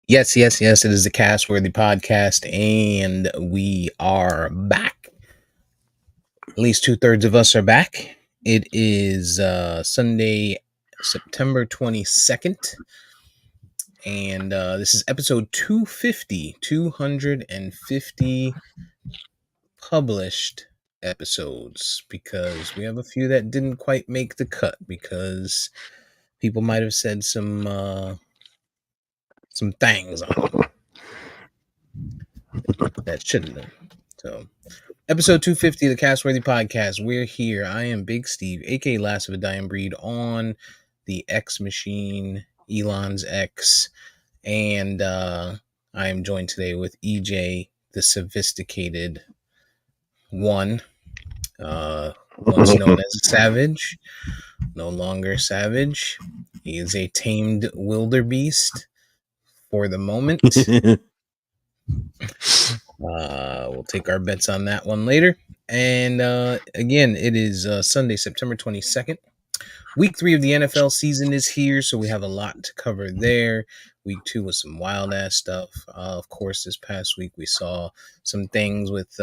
Yes, yes, yes. It is the Cast Worthy podcast, and we are back. At least two-thirds of us are back. It is Sunday, September 22nd, and this is episode 250, 250 published episodes because we have a few that didn't quite make the cut because people might have said some things on them that shouldn't have. So episode 250 of the Castworthy Podcast. We're here. I am Big Steve, aka Last of a Dying Breed, on the X Machine, Elon's X. And I am joined today with EJ, the sophisticated one, once known as Savage, no longer Savage. He is a tamed wildebeest for the moment. We'll take our bets on that one later. And again, it is Sunday, September 22nd. Week 3 of the NFL season is here, so we have a lot to cover there. Week 2 was some wild ass stuff. Of course, this past week we saw some things with,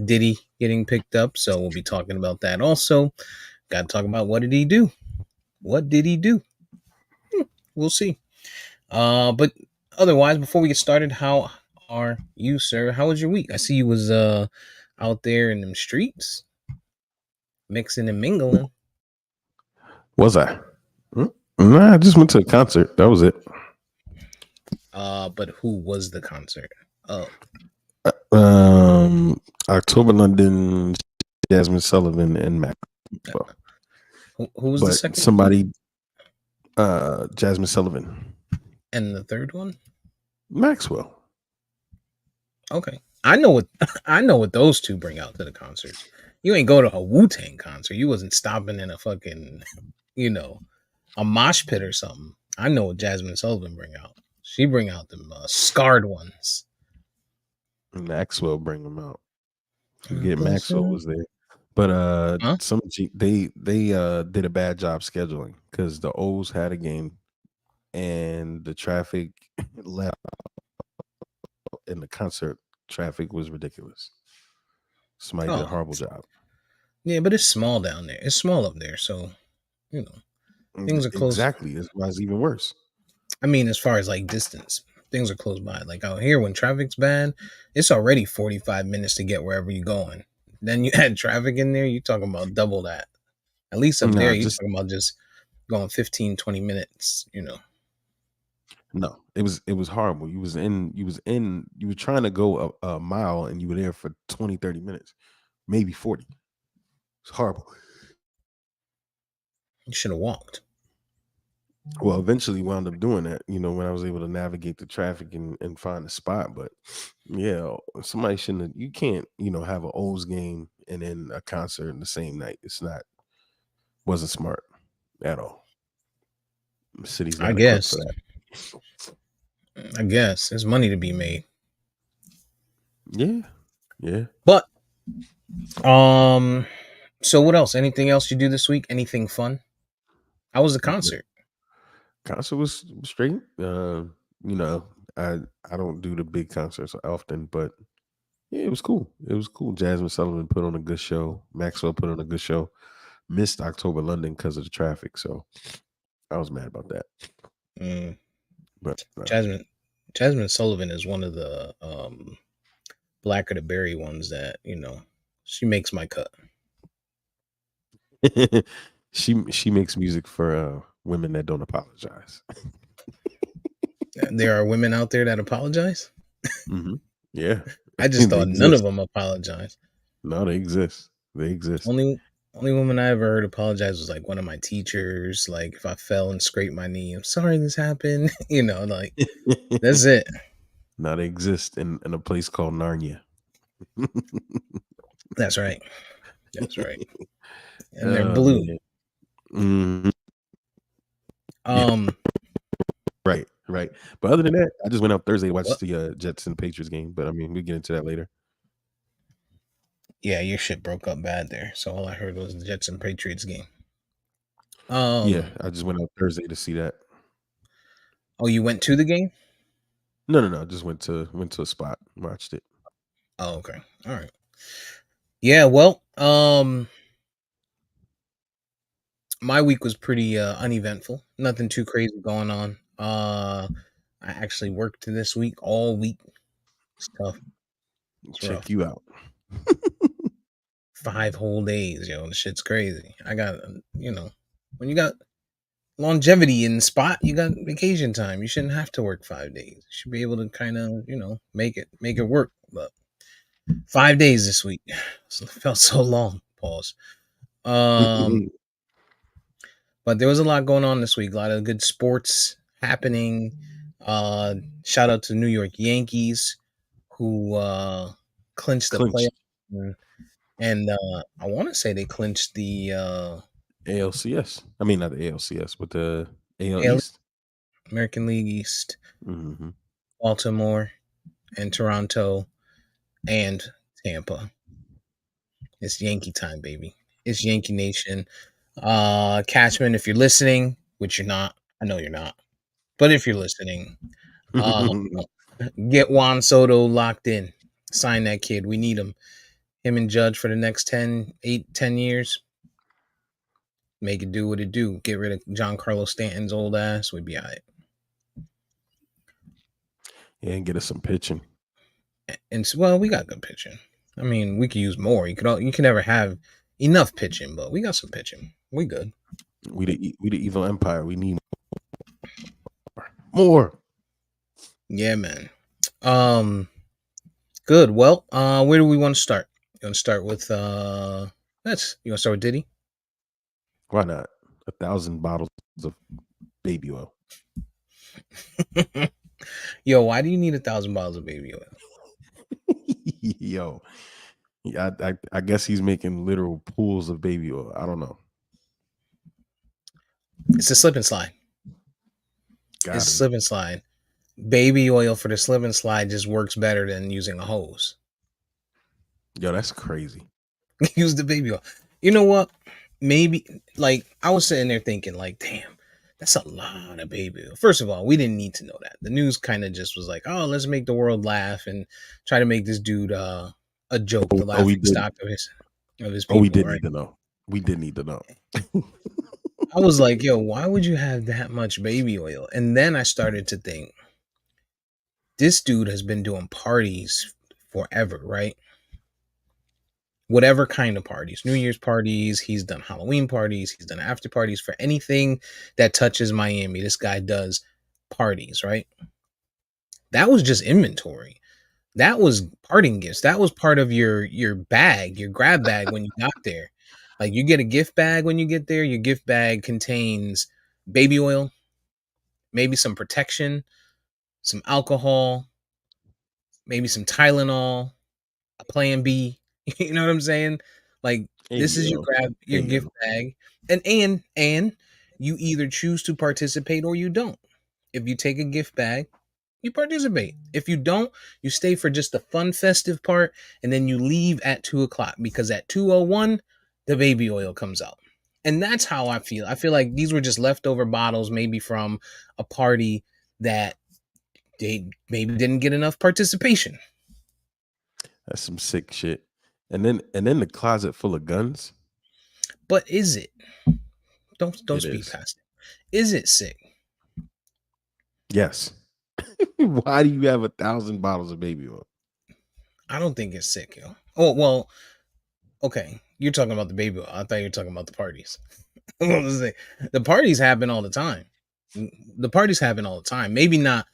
Diddy getting picked up, so we'll be talking about that also. Got to talk about what did he do? What did he do? We'll see. But otherwise, before we get started, how are you, sir? How was your week? I see you was out there in them streets, mixing and mingling. Was I? Nah, I just went to a concert. That was it. But who was the concert? Oh, October London, Jasmine Sullivan, and Mac. who was the second? Somebody, Jasmine Sullivan. And the third one? Maxwell. Okay. I know what those two bring out to the concert. You ain't go to a Wu-Tang concert. You wasn't stopping in a fucking, a mosh pit or something. I know what Jasmine Sullivan bring out. She bring out them scarred ones. Maxwell bring them out. Forget Maxwell was there. But they did a bad job scheduling because the O's had a game and the traffic left, and the concert traffic was ridiculous. Somebody did a horrible job. Yeah, but it's small down there. It's small up there, so things are close. Exactly. That's why it's even worse. I mean, as far as like distance, things are close by. Like out here, when traffic's bad, it's already 45 minutes to get wherever you're going. Then you add traffic in there, you're talking about double that. At least up there, you're talking about just going 15, 20 minutes, No, it was horrible. You were trying to go a mile and you were there for 20, 30 minutes, maybe 40. It's horrible. You should have walked. Well, eventually wound up doing that, when I was able to navigate the traffic and find a spot. But yeah, somebody shouldn't. You can't, have an O's game and then a concert in the same night. Wasn't smart at all. The city's not equipped for that. I guess there's money to be made. Yeah. But so what else? Anything else you do this week? Anything fun? How was the concert? Concert was straight. I don't do the big concerts often, but yeah, it was cool. Jasmine Sullivan put on a good show. Maxwell put on a good show. Missed October London because of the traffic, so I was mad about that. But Jasmine Sullivan is one of the Blacker the Berry ones that she makes my cut. she makes music for women that don't apologize. There are women out there that apologize. Mm-hmm. Yeah, I just thought none of them apologize. No, they exist. Only woman I ever heard apologize was like one of my teachers. Like if I fell and scraped my knee, I'm sorry this happened. Like that's it. Now they exist in a place called Narnia. That's right. And they're blue. Mm-hmm. Right. But other than that, I just went out Thursday to watch the Jets and Patriots game. But I mean, we get into that later. Yeah, your shit broke up bad there. So all I heard was the Jets and Patriots game. Yeah, I just went out Thursday to see that. Oh, you went to the game? No, no, no. Just went to a spot, watched it. Oh, okay. All right. Yeah, well, my week was pretty uneventful. Nothing too crazy going on. I actually worked this week all week. It's tough. It's rough. Check you out. 5 whole days, yo. The shit's crazy. I got, when you got longevity in the spot, you got vacation time. You shouldn't have to work 5 days. You should be able to kind of, make it work. But 5 days this week felt so long. Pause. Um, but there was a lot going on this week. A lot of good sports happening. Uh, Shout out to New York Yankees who clinched the playoff, Clinched and I want to say they clinched the ALCS. I mean, not the ALCS, but the AL AL East. American League East. Mm-hmm. Baltimore and Toronto and Tampa. It's Yankee time, baby. It's Yankee Nation. Cashman, if you're listening, which you're not, I know you're not, but if you're listening, uh, get Juan Soto locked in. Sign that kid. We need him. Him and Judge for the next 10 years. Make it do what it do. Get rid of John Carlos Stanton's old ass. We'd be all right. Yeah, and get us some pitching. And well, we got good pitching. I mean, we could use more. You can never have enough pitching, but we got some pitching. We good. We the evil empire. We need more. Yeah, man. Good. Well, where do we want to start? You want to start with you want to start with Diddy? Why not? 1,000 bottles of baby oil. Yo, why do you need 1,000 bottles of baby oil? Yo, yeah, I guess he's making literal pools of baby oil. I don't know. It's a slip and slide. Got It's a him. slip and slide. Baby oil for the slip and slide just works better than using a hose. Yo, that's crazy. Use the baby oil. You know what? Maybe like I was sitting there thinking, like, damn, that's a lot of baby oil. First of all, we didn't need to know that. The news kind of just was like, oh, let's make the world laugh and try to make this dude a joke, the Oh, we laughing did. stock of his Oh, we people, did right? need to know. We did need to know. I was like, yo, why would you have that much baby oil? And then I started to think, this dude has been doing parties forever, right? Whatever kind of parties, New Year's parties, he's done Halloween parties, he's done after parties for anything that touches Miami. This guy does parties, right? That was just inventory. That was parting gifts. That was part of your bag, your grab bag when you got there. Like you get a gift bag when you get there. Your gift bag contains baby oil, maybe some protection, some alcohol, maybe some Tylenol, a plan B. You know what I'm saying? Like Hey this is yo, your hey gift yo. bag. And you either choose to participate or you don't. If you take a gift bag, you participate. If you don't, you stay for just the fun festive part and then you leave at 2 o'clock because at 2:01 the baby oil comes out. And that's how I feel. I feel like these were just leftover bottles, maybe from a party that they maybe didn't get enough participation. That's some sick shit. And then the closet full of guns. But is it? Don't It speak is. past it. Is it sick? Yes. Why do you have 1,000 bottles of baby oil? I don't think it's sick, yo. Oh well, okay. You're talking about the baby oil. I thought you were talking about the parties. The parties happen all the time. The parties happen all the time. Maybe not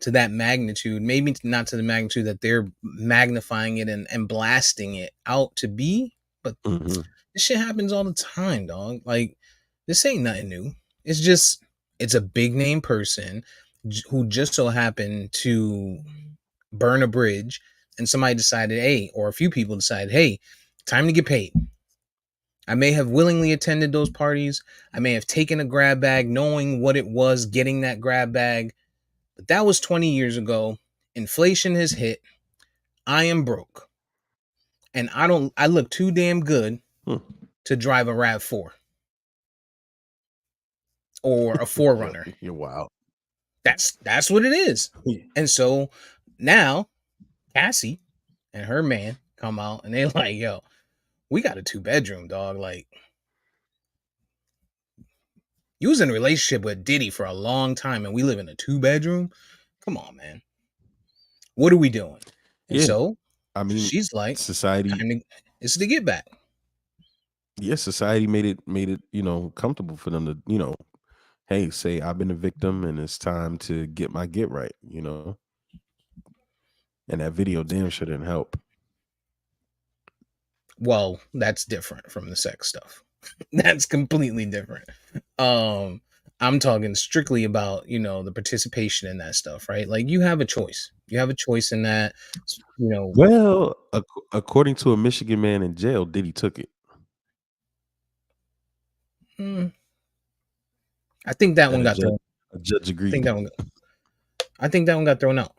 to that magnitude. Maybe not to the magnitude that they're magnifying it and blasting it out to be. But Mm-hmm. this shit happens all the time, dog. Like this ain't nothing new. It's just it's a big name person who just so happened to burn a bridge, and somebody decided, hey, or a few people decided, hey, time to get paid. I may have willingly attended those parties. I may have taken a grab bag knowing what it was getting that grab bag. But that was 20 years ago. Inflation has hit. I am broke. And I look too damn good Hmm. to drive a RAV4 or a 4Runner. You're wild. That's what it is. And so now Cassie and her man come out and they're like, yo, we got a 2-bedroom, dog. Like, you was in a relationship with Diddy for a long time and we live in a 2-bedroom. Come on, man. What are we doing? And Yeah, so I mean, she's like, society. time to it's the get back. Yeah, society made it comfortable for them to hey, say I've been a victim and it's time to get my get right. And that video damn sure didn't help. Well, that's different from the sex stuff. That's completely different. Um, I'm talking strictly about, the participation in that stuff, right? Like you have a choice. You have a choice in that, you know, Well, according to a Michigan man in jail, Diddy took it, mm, I think that and one got thrown. a judge I think agreed. that one I think that one got thrown out.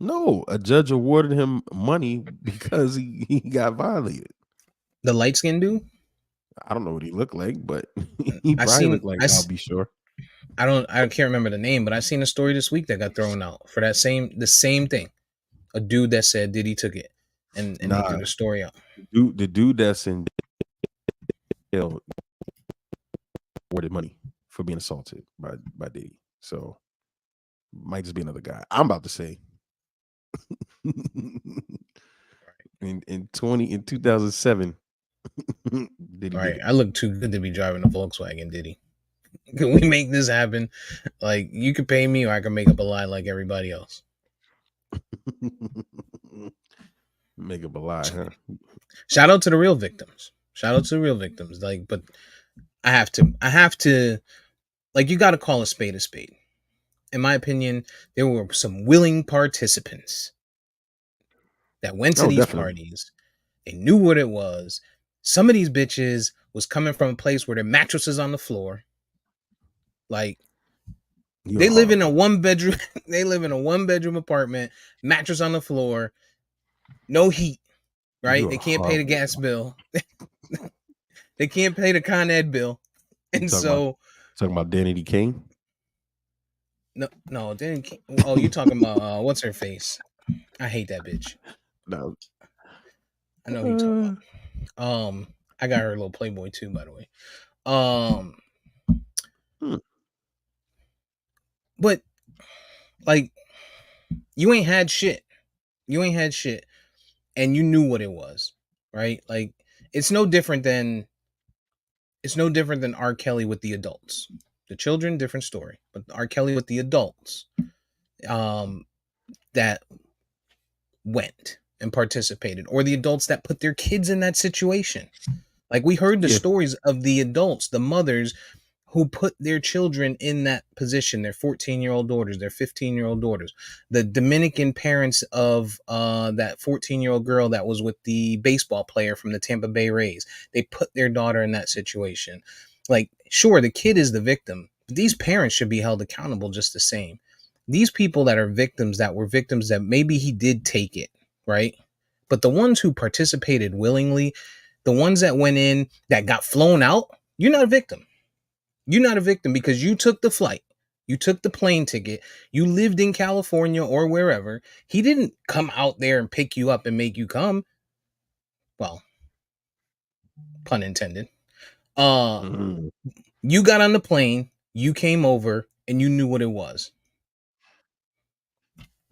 No, a judge awarded him money because he got violated. The light skin dude? I don't know what he looked like, but he I probably seen looked like I'll be sure. I can't remember the name, but I seen a story this week that got thrown out for the same thing. A dude that said Diddy took it, and they threw Nah, the story out. the dude that's in jail awarded money for being assaulted by Diddy. So might just be another guy. I'm about to say in 2007, Diddy All did right, it. I look too good to be driving a Volkswagen, Diddy. Can we make this happen? Like, you could pay me, or I can make up a lie like everybody else. Make up a lie, huh? Shout out to the real victims. Shout out to the real victims. Like, but I have to, like, you got to call a spade a spade. In my opinion, there were some willing participants that went to Oh, these definitely. parties. They knew what it was. Some of these bitches was coming from a place where their mattresses on the floor. Like, You're they live in a horrible. 1 bedroom. They live in a 1 bedroom apartment, mattress on the floor, no heat. Right? You're They can't pay the horrible. gas bill. They can't pay the Con Ed bill, You and so talking about Danny King? no. Then oh, you talking about what's her face? I hate that bitch. No. I know who you talking Uh, about. I got her a little Playboy too, by the way. Um, hmm. but like you ain't had shit. You ain't had shit, and you knew what it was, right? Like it's no different than R. Kelly with the adults. The children, different story. But R. Kelly with the adults, um, that went and participated, or the adults that put their kids in that situation. Like we heard the Yeah. stories of the adults, the mothers who put their children in that position, their 14-year-old daughters, their 15-year-old daughters, the Dominican parents of that 14-year-old girl that was with the baseball player from the Tampa Bay Rays. They put their daughter in that situation. Like, sure, the kid is the victim, but these parents should be held accountable just the same. These people that are victims, that were victims, that maybe he did take it, right? But the ones who participated willingly, the ones that went in, that got flown out, you're not a victim. You're not a victim because you took the flight. You took the plane ticket. You lived in California or wherever. He didn't come out there and pick you up and make you come. Well, pun intended. Uh, Mhm. you got on the plane, you came over, and you knew what it was.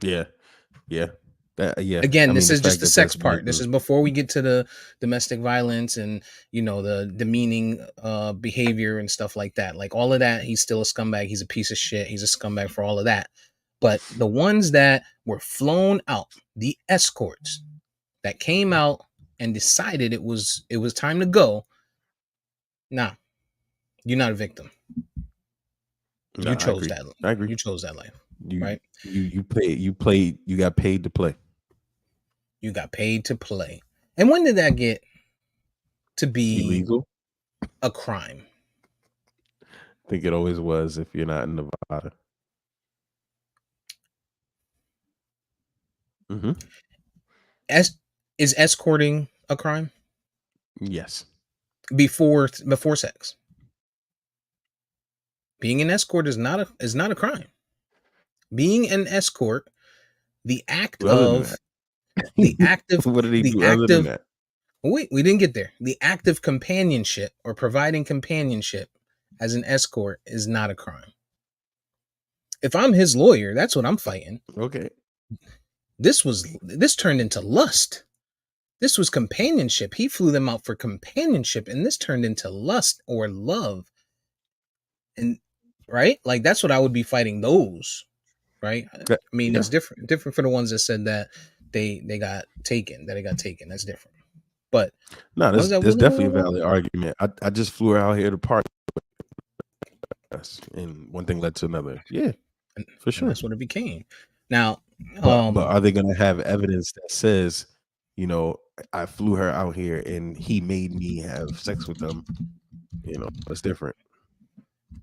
Yeah. Yeah. Yeah. I Again, mean, this the is just fact the that sex that's part. This blatant. is before we get to the domestic violence and the demeaning behavior and stuff like that. Like all of that, he's still a scumbag. He's a piece of shit. He's a scumbag for all of that. But the ones that were flown out, the escorts that came out and decided it was time to go. Nah, you're not a victim. No, You I chose agree. that. I agree. You chose that life, You right? you got paid to play. You got paid to play. And when did that get to be Illegal? a crime? I think it always was if you're not in Nevada. Hmm. Es- is escorting a crime Yes. before sex? Being an escort is not a crime. Being an escort, the act Other than of the active what do they the do other than active that? wait, we didn't get there. The act of companionship or providing companionship as an escort is not a crime. If I'm his lawyer, that's what I'm fighting. Okay. This turned into lust. This was companionship. He flew them out for companionship, and this turned into lust or love. And right, like that's what I would be fighting. Those, right? I mean, Yeah. it's different for the ones that said that they got taken, that it got taken. That's different. But No, ones that there's willingly definitely a went, valid argument. I just flew her out here to party, and one thing led to another. Yeah, for and sure. that's what it became. Now, But are they gonna have evidence that says, you know, I flew her out here and he made me have sex with them? You know, that's different.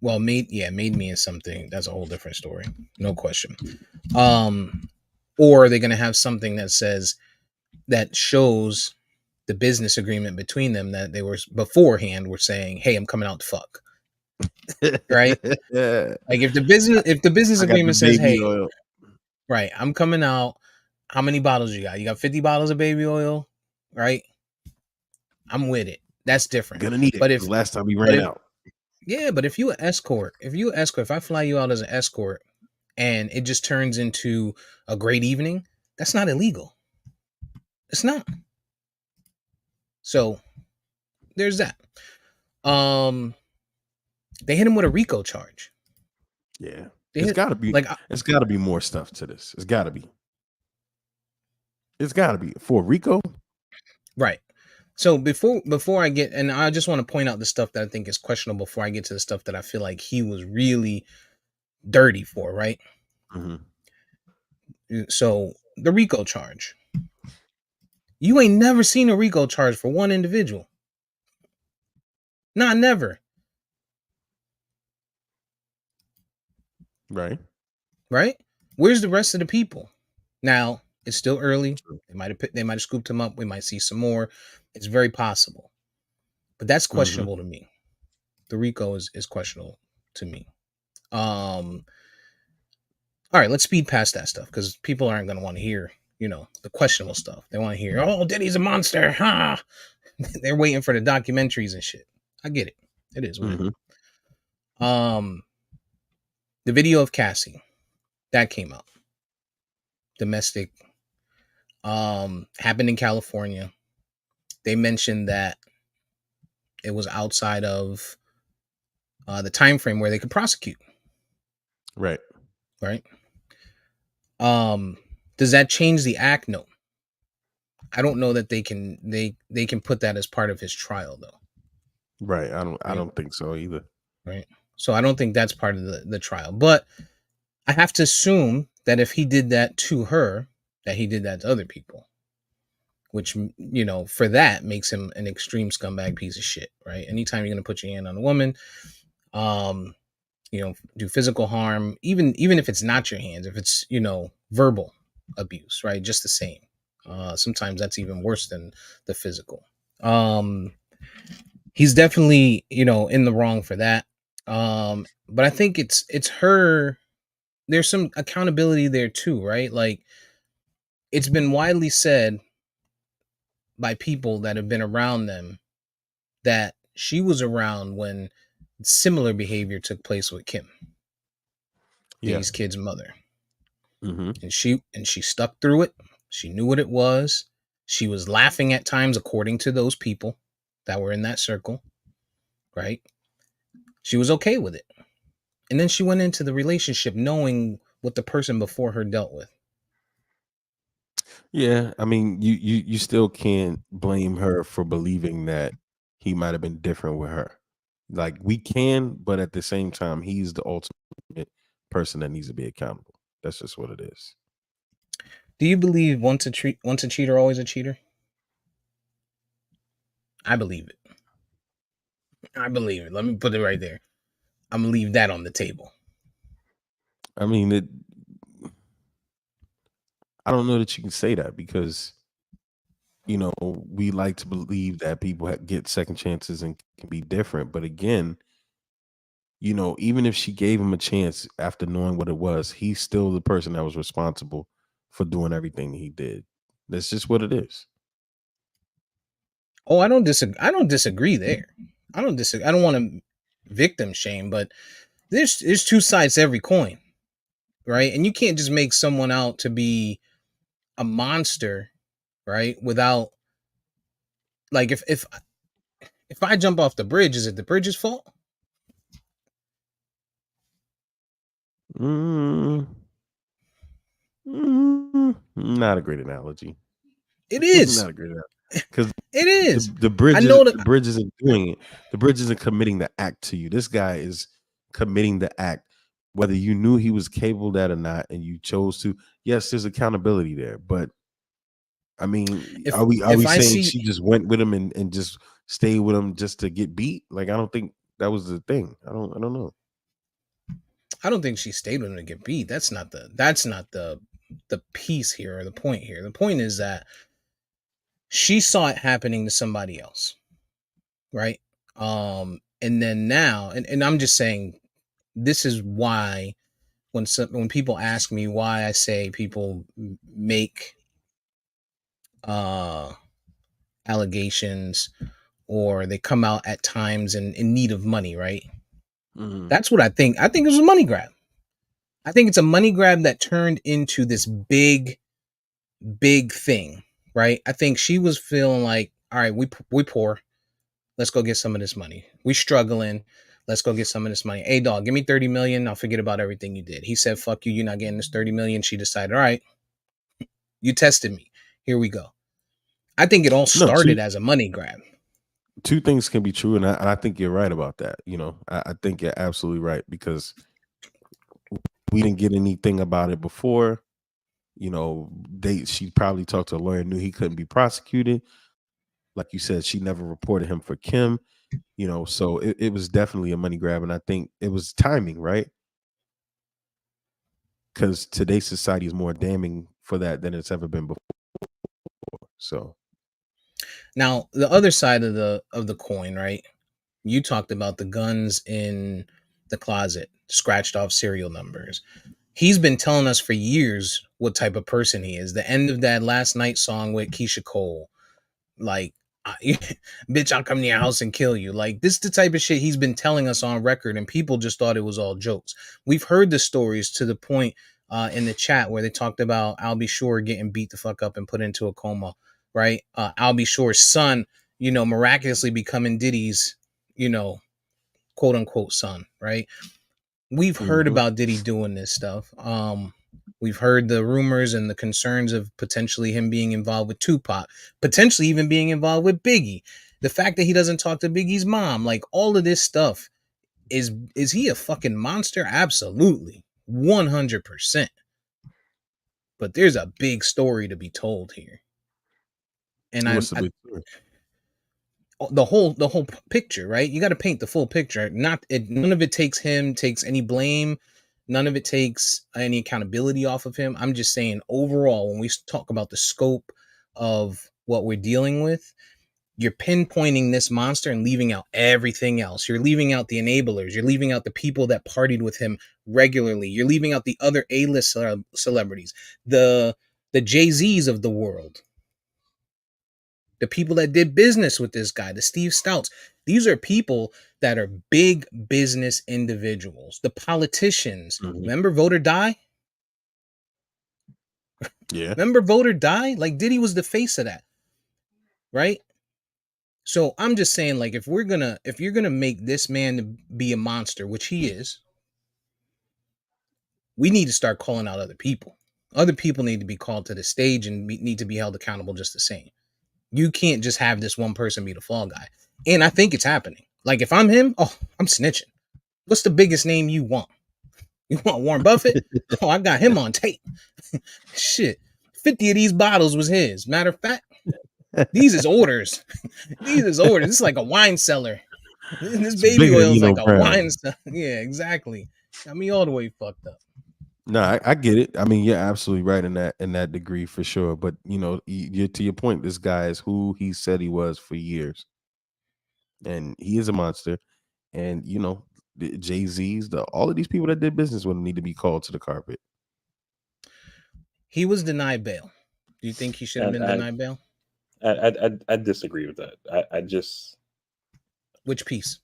well, made me is something that's a whole different story, no question. Um, or are they going to have something that says that shows the business agreement between them that they were beforehand were saying, "Hey, I'm coming out to fuck," right? Yeah. Like if the business I got the agreement says, baby "Hey, oil. right, I'm coming out. How many bottles you got? You got 50 bottles of baby oil, right? I'm with it. That's different. Gonna need it But because if last time we but ran if out. yeah, but if I fly you out as an escort and it just turns into a great evening, that's not illegal. It's not. So there's that. Um, they hit him with a RICO charge. Yeah. They hit like It's gotta be more stuff to this. It's gotta be. It's gotta be. For Rico? right. So before I get, and I just want to point out the stuff that I think is questionable before I get to the stuff that I feel like he was really dirty for, right? Mhm. So the RICO charge. You ain't never seen a RICO charge for one individual. Not never, Right. right? Where's the rest of the people? Now it's still early. True. They might have scooped him up. We might see some more. It's very possible, but that's Mhm. questionable to me. The RICO is questionable to me. Um, all right, let's speed past that stuff because people aren't going to want to hear, the questionable stuff. They want to hear, oh, Diddy's a monster, huh? They're waiting for the documentaries and shit. I get it. It is what it Mhm. is. The video of Cassie that came out, domestic, happened in California. They mentioned that it was outside of the time frame where they could prosecute. Right. Right. Does that change the act? No. I don't know that they can put that as part of his trial though. Right. I Right. don't think so either. Right. So I don't think that's part of the trial. But I have to assume that if he did that to her, that he did that to other people, which for that makes him an extreme scumbag piece of shit. Right. Anytime you're gonna put your hand on a woman, um, do physical harm, even if it's not your hands, if it's verbal abuse, right? Just the same. Sometimes that's even worse than the physical. He's definitely in the wrong for that. But I think it's her. There's some accountability there too, right? Like it's been widely said by people that have been around them that she was around when similar behavior took place with Kim, Yeah. Diddy's kid's mother. Mhm. And she stuck through it. She knew what it was. She was laughing at times according to those people that were in that circle, right? She was okay with it. And then she went into the relationship knowing what the person before her dealt with. Yeah, I mean, you still can't blame her for believing that he might have been different with her. Like we can, but at the same time, he's the ultimate person that needs to be accountable. That's just what it is. Do you believe once a cheater always a cheater? I believe it. I believe it. Let me put it right there. I'm gonna leave that on the table. I mean, I don't know that you can say that because we like to believe that people get second chances and can be different. But again, even if she gave him a chance after knowing what it was, he's still the person that was responsible for doing everything he did. That's just what it is. Oh, I don't disagree. I don't disagree there. I don't disagree. I don't want to victim shame, but there's two sides to every coin, right? And you can't just make someone out to be a monster, right? Without like if I jump off the bridge, is it the bridge's fault? Mm, not a great analogy. It is. Not a great analogy. Because It is. the I bridge is know that. the bridge isn't doing it. The bridge isn't committing the act to you. This guy is committing the act, whether you knew he was capable of that or not, and you chose to. Yes, there's accountability there, but I mean, If are we if I saying see, she just went with him and just stayed with him just to get beat? Like, I don't think that was the thing. I don't know. I don't think she stayed with him to get beat. That's not the piece here or the point here. The point is that she saw it happening to somebody else, right? And then now, and I'm just saying, this is why when people ask me why I say people make uh allegations or they come out at times in need of money, right? Mhm. That's what I think. I think it was a money grab. I think it's a money grab that turned into this big thing, right? I think she was feeling like, all right, we poor. Let's go get some of this money. We struggling. Let's go get some of this money. Hey dog, give me 30 million. I'll forget about everything you did. He said, fuck you, you're not getting this 30 million. She decided, all right, you tested me. Here we go. I think it all No, started as a money grab. two things can be true, and I think you're right about that. I think you're absolutely right because we didn't get anything about it before. She probably talked to a lawyer, knew he couldn't be prosecuted. Like you said, she never reported him for Kim. So it was definitely a money grab, and I think it was timing, right? Because today's society is more damning for that than it's ever been before. So, Now, the other side of the coin, right? You talked about the guns in the closet, scratched off serial numbers. He's been telling us for years what type of person he is. The end of that Last Night song with Keisha Cole, like, I, bitch, I'll come to your house and kill you. Like, this is the type of shit he's been telling us on record, and people just thought it was all jokes. We've heard the stories to the point in the chat where they talked about I'll Be Sure getting beat the fuck up and put into a coma, right? I'll Be Sure's son, miraculously becoming Diddy's, you know, quote unquote son, right? We've heard mhm. about Diddy doing this stuff. We've heard the rumors and the concerns of potentially him being involved with Tupac, potentially even being involved with Biggie. The fact that he doesn't talk to Biggie's mom, like all of this stuff, is he a fucking monster? Absolutely, 100%. But there's a big story to be told here, and What's the big story? the whole picture, right? You got to paint the full picture. Not it, none of it takes any blame, none of it takes any accountability off of him. I'm just saying overall, when we talk about the scope of what we're dealing with, you're pinpointing this monster and leaving out everything else. You're leaving out the enablers. You're leaving out the people that partied with him regularly. You're leaving out the other A-list celebrities, the Jay-Z's of the world, the people that did business with this guy, the Steve Stouts. These are people that are big business individuals. The politicians. Mhm. Remember Vote or Die? Yeah. Remember Vote or Die? Like Diddy was the face of that, right? So I'm just saying, like, if you're gonna make this man be a monster, which he is, we need to start calling out other people. Other people need to be called to the stage and need to be held accountable just the same. You can't just have this one person be the fall guy. And I think it's happening. Like if I'm him, oh, I'm snitching. What's the biggest name you want? You want Warren Buffett? Oh, I got him on tape. Shit. 50 of these bottles was his. Matter of fact, these is orders. These is orders. This is like a wine cellar. This It's baby bigger than oil is Nino like a Brown. wine cellar. Yeah, exactly. Got me all the way fucked up. No, I get it. I mean, you're absolutely right in that degree for sure. But you're to your point. This guy is who he said he was for years, and he is a monster. And the Jay-Z's, all of these people that did business with him need to be called to the carpet. He was denied bail. Do you think he should have been denied bail? I disagree with that. I just which piece?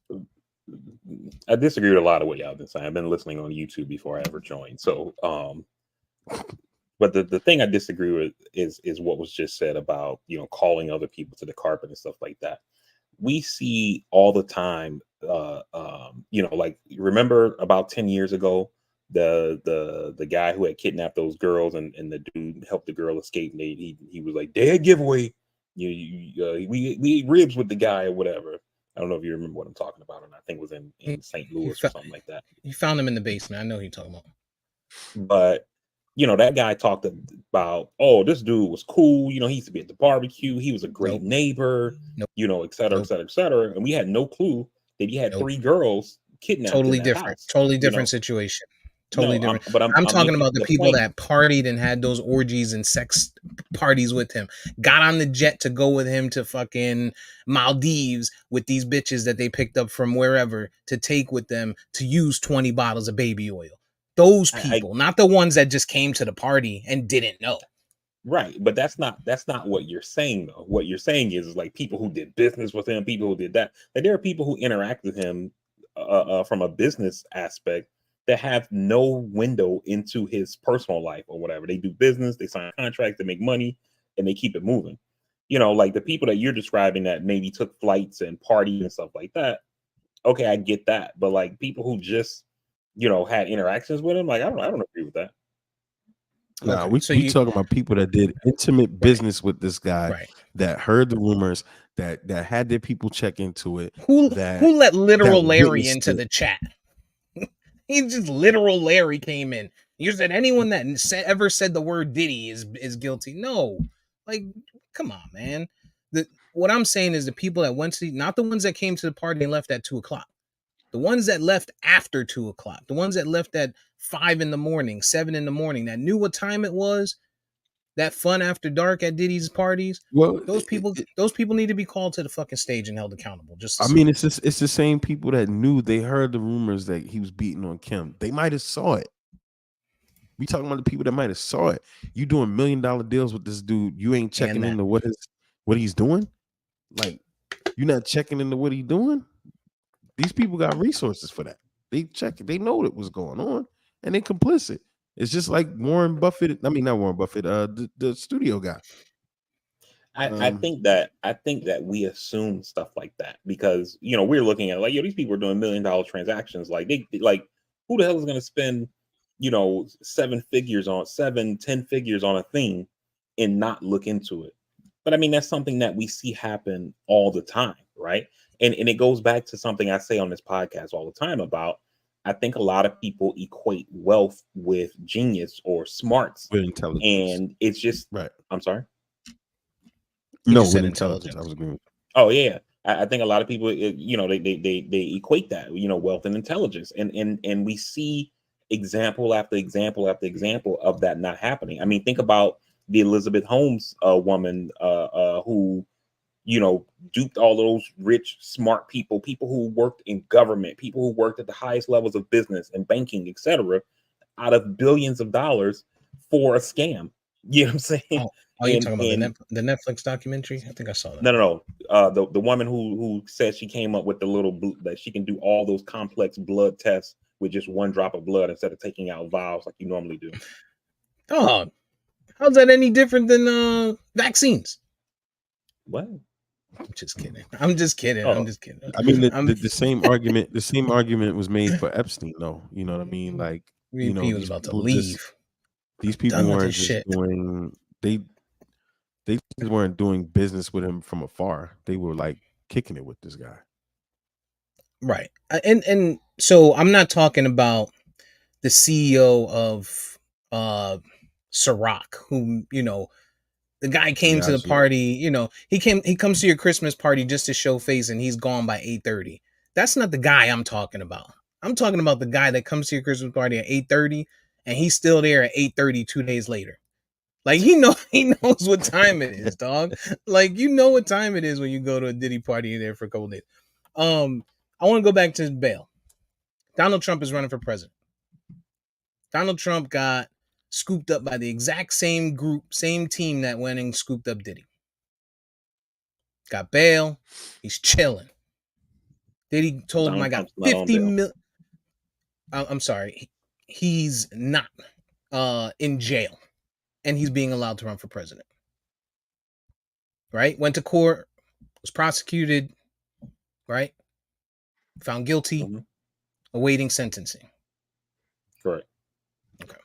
I disagree with a lot of what y'all been saying. I've been listening on YouTube before I ever joined. So, but the thing I disagree with is what was just said about, you know, calling other people to the carpet and stuff like that. We see all the time, you know, like remember about 10 years ago, the guy who had kidnapped those girls and the dude helped the girl escape. And he was like, dead giveaway. We ate ribs with the guy or whatever. I don't know if you remember what I'm talking about, and I think it was in St. Louis or something like that. You found him in the basement. I know who you're talking about. But you know, that guy talked about, oh, this dude was cool. You know, he used to be at the barbecue. He was a great neighbor. You know, et cetera, et cetera, et cetera. And we had no clue that he had 3 girls kidnapped. Totally different. Totally different situation. Totally different. But I'm talking about the people that partied and had those orgies and sex parties with him. Got on the jet to go with him to fucking Maldives with these bitches that they picked up from wherever to take with them to use 20 bottles of baby oil. Those people, not the ones that just came to the party and didn't know. Right, but that's not what you're saying though. What you're saying is like people who did business with him, people who did that. Like there are people who interact with him from a business aspect that have no window into his personal life or whatever. They do business, they sign contracts, they make money, and they keep it moving. You know, like the people that you're describing that maybe took flights and parties and stuff like that. Okay, I get that, but like people who just, you know, had interactions with him, like I don't agree with that. Nah, we talking about people that did intimate business with this guy, that heard the rumors, that had their people check into it. Who let literal Larry into the chat? He just literal Larry came in. You said anyone that ever said the word Diddy is guilty. No, like, come on, man. What I'm saying is the people that went to, not the ones that came to the party and left at 2:00. The ones that left after 2:00, the ones that left at 5 a.m, 7 a.m, that knew what time it was, that fun after dark at Diddy's parties. Well, those people need to be called to the fucking stage and held accountable. It's the same people that knew, they heard the rumors that he was beating on Kim. They might have saw it. We talking about the people that might have saw it. You doing $1 million deals with this dude. You ain't checking into what he's doing. Like, you're not checking into what he's doing. These people got resources for that. They check it. They know what was going on, and they complicit. It's just like Warren Buffett. I mean, not Warren Buffett. The studio guy. I think that we assume stuff like that because, you know, we're looking at like, yo, these people are doing $1 million transactions. Like who the hell is going to spend, you know, 10 figures on a thing and not look into it? But I mean, that's something that we see happen all the time, right? And it goes back to something I say on this podcast all the time about, I think a lot of people equate wealth with genius or smarts, with intelligence, and it's just right. I'm sorry. No, with intelligence. I was agreeing. Oh yeah, I think a lot of people, you know, they equate that, you know, wealth and intelligence, and we see example after example after example of that not happening. I mean, think about the Elizabeth Holmes woman who, you know, duped all those rich, smart people who worked in government, people who worked at the highest levels of business and banking, etc., out of billions of dollars for a scam. You know what I'm saying? Oh, you're talking about the Netflix documentary? I think I saw that. No. The woman who said she came up with the little that she can do all those complex blood tests with just one drop of blood instead of taking out vials like you normally do. Oh, how's that any different than vaccines? What? I'm just kidding. I'm just kidding. I mean, the same argument. The same argument was made for Epstein, though. You know what I mean? Like, you know, he was about to leave. These people weren't just doing. They weren't doing business with him from afar. They were like kicking it with this guy. Right. And so I'm not talking about the CEO of Ciroc, who, you know, the guy came to the party, you know, he comes to your Christmas party just to show face and he's gone by 8:30. That's not the guy I'm talking about. I'm talking about the guy that comes to your Christmas party at 8:30 and he's still there at 8:30 2 days later. Like, he knows what time it is, dog. Like, you know what time it is when you go to a Diddy party there for a couple days. I want to go back to bail. Donald Trump is running for president. Donald Trump got scooped up by the exact same group, same team that went and scooped up Diddy. Got bail. He's chilling. Diddy told him, I got 50 million. I'm sorry. He's not in jail. And he's being allowed to run for president. Right? Went to court, was prosecuted, right? Found guilty, awaiting sentencing. Correct. Okay.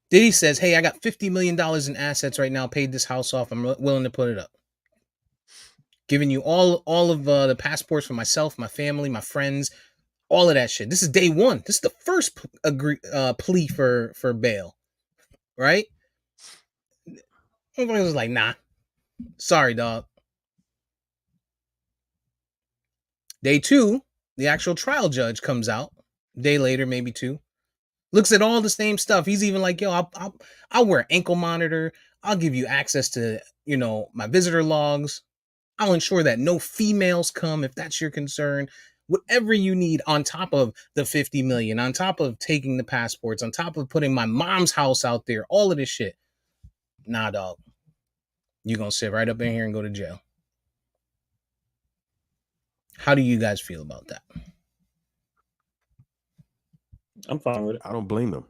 Diddy says, hey, I got $50 million in assets right now, paid this house off. I'm willing to put it up. Giving you all of the passports for myself, my family, my friends, all of that shit. This is day one. This is the first plea for bail, right? Everybody was like, nah, sorry, dog. Day two, the actual trial judge comes out. Day later, maybe two. Looks at all the same stuff. He's even like, yo, I'll wear an ankle monitor. I'll give you access to, my visitor logs. I'll ensure that no females come if that's your concern. Whatever you need on top of the 50 million, on top of taking the passports, on top of putting my mom's house out there, all of this shit. Nah, dog. You're going to sit right up in here and go to jail. How do you guys feel about that? I'm fine with it. I don't blame them.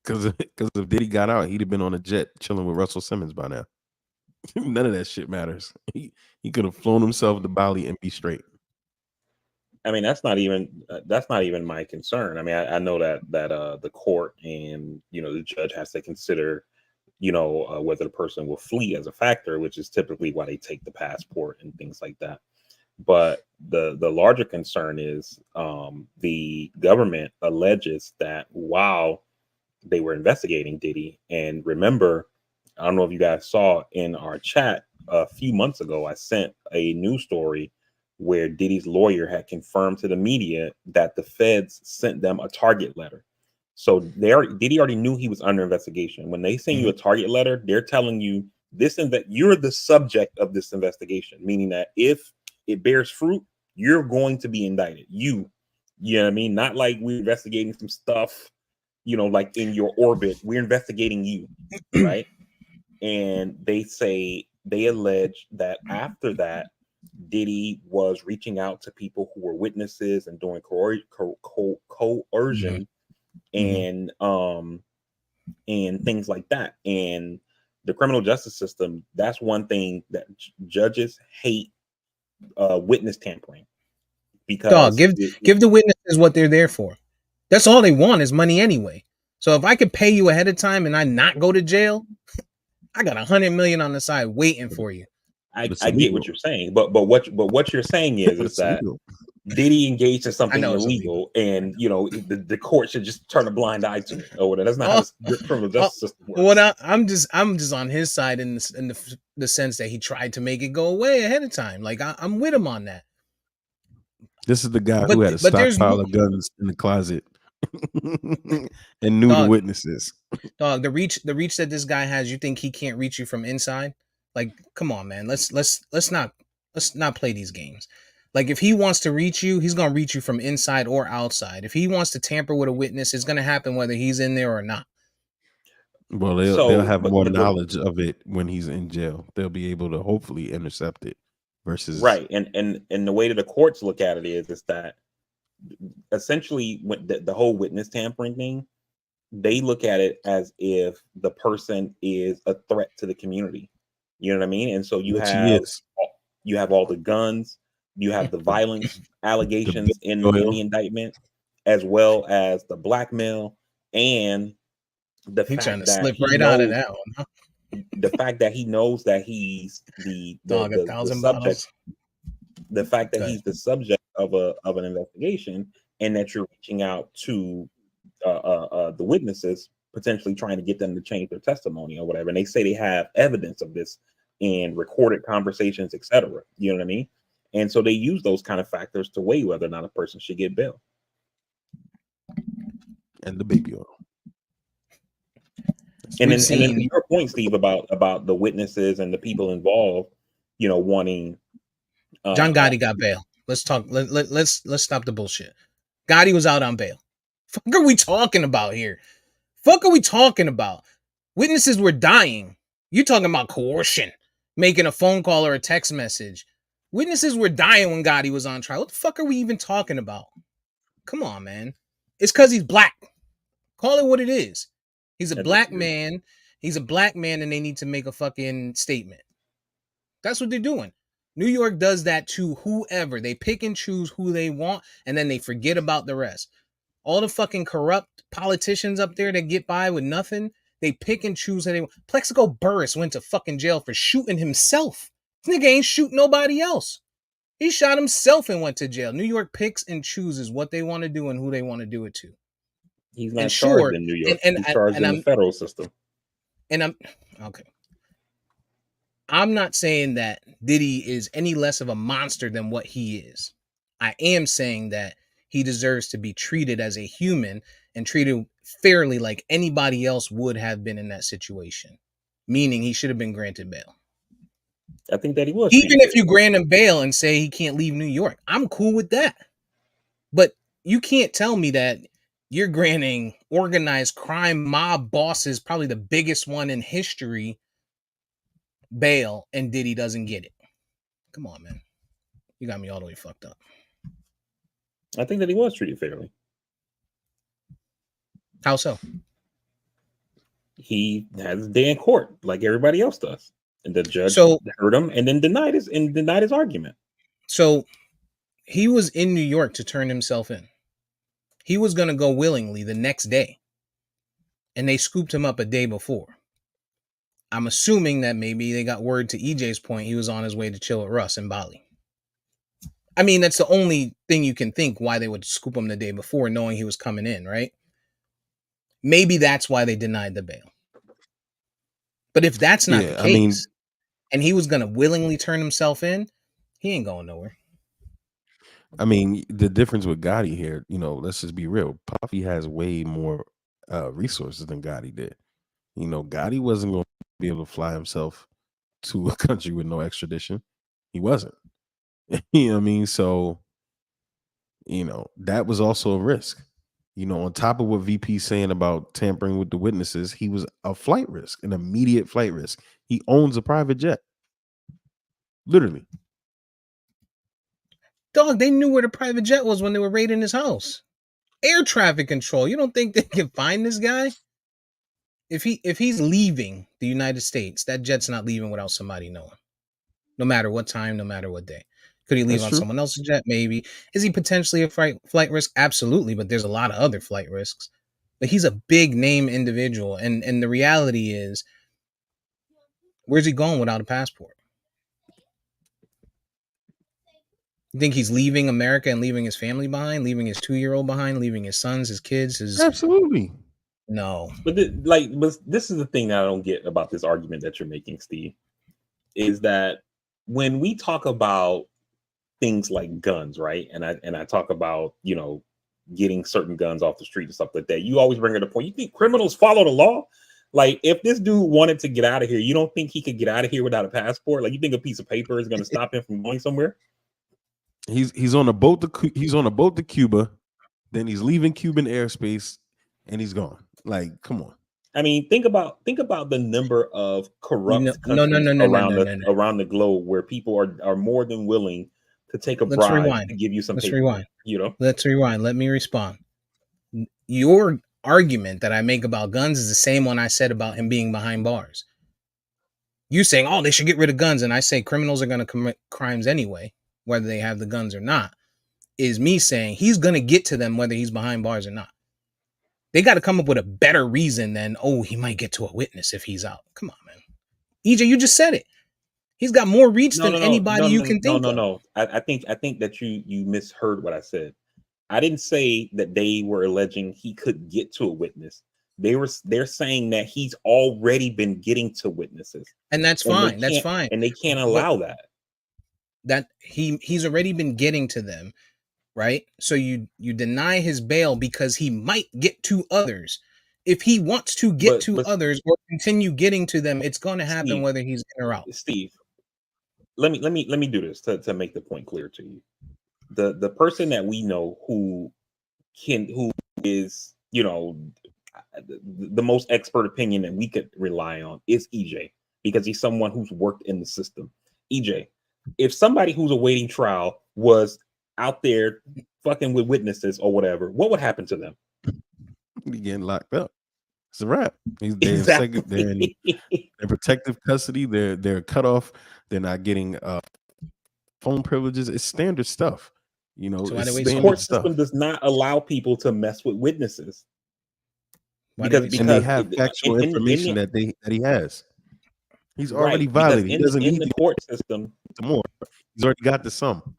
Because if Diddy got out, he'd have been on a jet chilling with Russell Simmons by now. None of that shit matters. He could have flown himself to Bali and be straight. I mean, that's not even my concern. I mean, I know that the court and the judge has to consider whether the person will flee as a factor, which is typically why they take the passport and things like that. But the larger concern is the government alleges that while they were investigating Diddy, and remember, I don't know if you guys saw in our chat a few months ago, I sent a news story where Diddy's lawyer had confirmed to the media that the feds sent them a target letter. So Diddy already knew he was under investigation. When they send you a target letter, they're telling you you're the subject of this investigation, meaning that if it bears fruit, you're going to be indicted. You know what I mean? Not like we're investigating some stuff, like in your orbit. We're investigating you, right? And they allege that after that, Diddy was reaching out to people who were witnesses and doing coercion and things like that. And the criminal justice system, that's one thing that judges hate, witness tampering, because give the witnesses what they're there for. That's all they want is money anyway. So if I could pay you ahead of time and I not go to jail, I got 100 million on the side waiting for you. I get what you're saying, but what you're saying is that Diddy engaged in something illegal, and the court should just turn a blind eye to it. Or that's not how the criminal justice system works. Well, I'm just on his side in the sense that he tried to make it go away ahead of time. Like I'm with him on that. This is the guy who had a stockpile of guns in the closet and knew the witnesses. Dog, the reach that this guy has, you think he can't reach you from inside? Like, come on, man. Let's not play these games. Like, if he wants to reach you, he's gonna reach you from inside or outside. If he wants to tamper with a witness, it's gonna happen whether he's in there or not. Well, they'll have more knowledge of it when he's in jail. They'll be able to hopefully intercept it. Versus right, and the way that the courts look at it is that essentially when the whole witness tampering thing, they look at it as if the person is a threat to the community. You know what I mean? And so you have all the guns, you have the violence allegations in the indictment, as well as the blackmail and the fact trying to that slip right out of that one. Huh? The fact that he knows that he's the subject, the fact that he's the subject of an investigation, and that you're reaching out to the witnesses, potentially trying to get them to change their testimony or whatever. And they say they have evidence of this in recorded conversations, etc. You know what I mean? And so they use those kind of factors to weigh whether or not a person should get bail. And the baby oil. And then your point, Steve, about the witnesses and the people involved, wanting. John Gotti got bail. Let's talk. Let's stop the bullshit. Gotti was out on bail. Fuck are we talking about here? Fuck are we talking about? Witnesses were dying. You talking about coercion, making a phone call or a text message. Witnesses were dying when Gotti was on trial. What the fuck are we even talking about? Come on, man. It's because he's black. Call it what it is. He's a black man. He's a black man, and they need to make a fucking statement. That's what they're doing. New York does that to whoever. They pick and choose who they want, and then they forget about the rest. All the fucking corrupt politicians up there that get by with nothing, they pick and choose who they want. Plexico Burris went to fucking jail for shooting himself. This nigga ain't shoot nobody else. He shot himself and went to jail. New York picks and chooses what they want to do and who they want to do it to. He's not charged in New York. He's charged in the federal system. And I'm okay. I'm not saying that Diddy is any less of a monster than what he is. I am saying that he deserves to be treated as a human and treated fairly like anybody else would have been in that situation. Meaning he should have been granted bail. I think that he was. Even if you grant him bail and say he can't leave New York, I'm cool with that. But you can't tell me that you're granting organized crime mob bosses, probably the biggest one in history, bail, and Diddy doesn't get it. Come on, man. You got me all the way fucked up. I think that he was treated fairly. How so? He has a day in court like everybody else does. And the judge heard him and then denied his argument. So he was in New York to turn himself in. He was going to go willingly the next day. And they scooped him up a day before. I'm assuming that maybe they got word to EJ's point. He was on his way to chill with Russ in Bali. I mean, that's the only thing you can think why they would scoop him the day before, knowing he was coming in, right? Maybe that's why they denied the bail. But if that's not the case, and he was going to willingly turn himself in, he ain't going nowhere. I mean, the difference with Gotti here, let's just be real. Puffy has way more resources than Gotti did. Gotti wasn't going to be able to fly himself to a country with no extradition. He wasn't. You know what I mean? So, that was also a risk. On top of what VP's saying about tampering with the witnesses, he was a flight risk, an immediate flight risk. He owns a private jet. Literally. Dog, they knew where the private jet was when they were raiding his house. Air traffic control. You don't think they can find this guy? If he's leaving the United States, that jet's not leaving without somebody knowing. No matter what time, no matter what day. Could he leave on someone else's jet? Maybe. Is he potentially a flight risk? Absolutely, but there's a lot of other flight risks. But he's a big name individual, and the reality is, where's he going without a passport? You think he's leaving America and leaving his family behind, leaving his 2-year-old behind, leaving his sons, his kids? Absolutely. No. But this is the thing that I don't get about this argument that you're making, Steve, is that when we talk about things like guns, right? And I talk about, getting certain guns off the street and stuff like that, you always bring up the point, you think criminals follow the law? Like, if this dude wanted to get out of here, you don't think he could get out of here without a passport? Like, you think a piece of paper is going to stop him from going somewhere? He's on a boat to Cuba, then he's leaving Cuban airspace, and he's gone. Like, come on. I mean, think about the number of corrupt countries around the globe where people are more than willing to take a bribe to give you some paper. Let's rewind. Let me respond. Your argument that I make about guns is the same one I said about him being behind bars. You saying, oh, they should get rid of guns, and I say criminals are going to commit crimes anyway, whether they have the guns or not, is me saying he's going to get to them whether he's behind bars or not. They got to come up with a better reason than, oh, he might get to a witness if he's out. Come on, man. EJ, you just said it. He's got more reach than anybody you can think of. No. I think that you misheard what I said. I didn't say that they were alleging he could get to a witness. They're saying that he's already been getting to witnesses. And that's fine. That's fine. And they can't allow that. That he's already been getting to them, right? So you deny his bail because he might get to others. If he wants to get to others or continue getting to them, it's going to happen, Steve, whether he's in or out. Steve, let me do this to make the point clear to you. The person that we know who who is, you know, the most expert opinion that we could rely on is EJ, because he's someone who's worked in the system. EJ, if somebody who's awaiting trial was out there fucking with witnesses or whatever, what would happen to them? He getting locked up. It's a wrap. They're Exactly. they're in protective custody. They're cut off. They're not getting phone privileges. It's standard stuff. You know, So why it's they wait The so standard court stuff. system does not allow people to mess with witnesses. Why they Because wait so And they because have factual information that he has. He's already right, because violated. He doesn't in need the to court system, get more. He's already got the sum.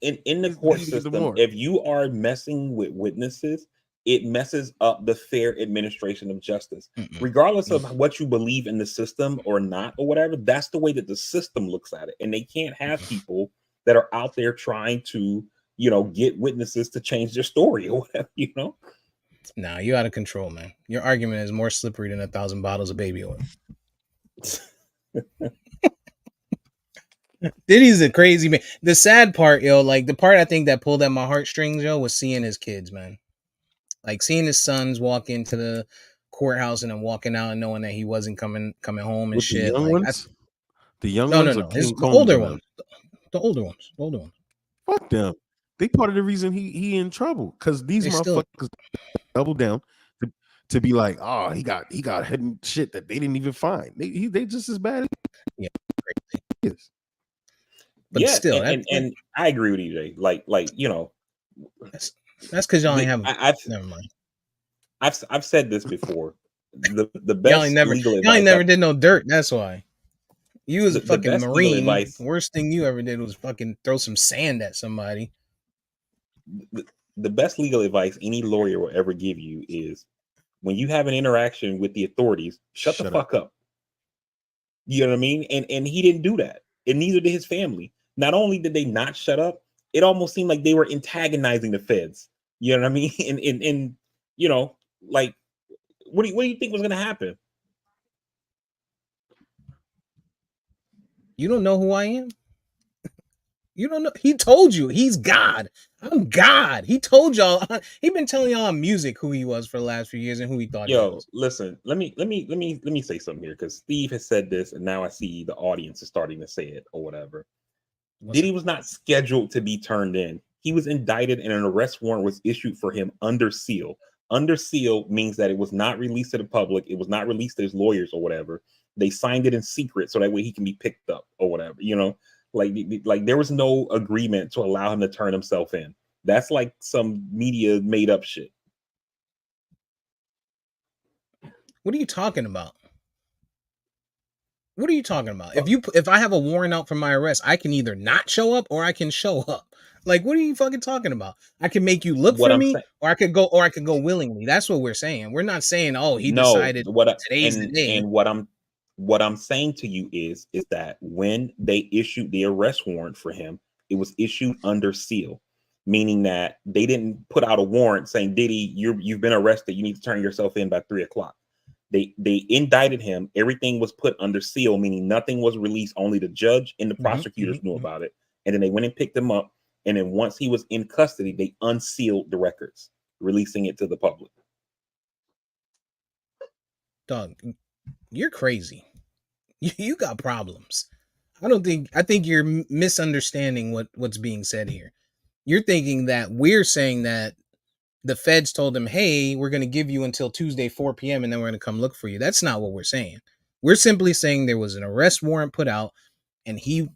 in the He court doesn't need the system, more. if you are messing with witnesses, it messes up the fair administration of justice. Regardless of what you believe in the system or not, or whatever, that's the way that the system looks at it. And they can't have people that are out there trying to, you know, get witnesses to change their story or whatever, you know. Nah, you out of control, man. Your argument is more slippery than 1,000 bottles of baby oil. Diddy's a crazy man. The sad part, yo, like the part I think that pulled at my heartstrings, yo, was seeing his kids, man. Like seeing his sons walk into the courthouse and then walking out and knowing that he wasn't coming home and With the shit. young Like ones, the young no, ones are his King the Combs older and them. ones, the older ones. Fuck them. They part of the reason he in trouble, because these They motherfuckers still, double down to be like, oh, he got hidden shit that they didn't even find. They just as bad as yeah, crazy. he is. But Yeah, still, and I agree with EJ. Like you know, that's because y'all ain't have. I've Never mind. I've said this before. The Y'all best ain't never, legal y'all ain't advice never did no dirt. That's why. You was a the fucking best legal Marine. advice Worst thing you ever did was fucking throw some sand at somebody. the best legal advice any lawyer will ever give you is, when you have an interaction with the authorities, shut the fuck up. You know what I mean? And he didn't do that, and neither did his family. Not only did they not shut up, it almost seemed like they were antagonizing the feds. You know what I mean? And you know, like, what do you think was going to happen? You don't know who I am? You don't know. He told you he's God. I'm God. He told y'all. He been telling y'all on music who he was for the last few years and who he thought he was. Listen. Let me say something here, because Steve has said this, and now I see the audience is starting to say it or whatever. Diddy was not scheduled to be turned in. He was indicted, and an arrest warrant was issued for him under seal. Under seal means that it was not released to the public. It was not released to his lawyers or whatever. They signed it in secret so that way he can be picked up or whatever. You know, like there was no agreement to allow him to turn himself in. That's like some media made up shit. What are you talking about? What are you talking about? If I have a warrant out for my arrest, I can either not show up or I can show up. Like, what are you fucking talking about? I can make you look for me, or I could go willingly. That's what we're saying. We're not saying, oh, he decided today's the day. And what I'm saying to you is that when they issued the arrest warrant for him, it was issued under seal, meaning that they didn't put out a warrant saying, Diddy, you've been arrested. You need to turn yourself in by 3:00. They indicted him. Everything was put under seal, meaning nothing was released. Only the judge and the prosecutors knew about it. And then they went and picked him up. And then once he was in custody, they unsealed the records, releasing it to the public. Dog, you're crazy. You got problems. I think you're misunderstanding what's being said here. You're thinking that we're saying that the feds told him, hey, we're going to give you until Tuesday, 4 p.m. and then we're going to come look for you. That's not what we're saying. We're simply saying there was an arrest warrant put out and he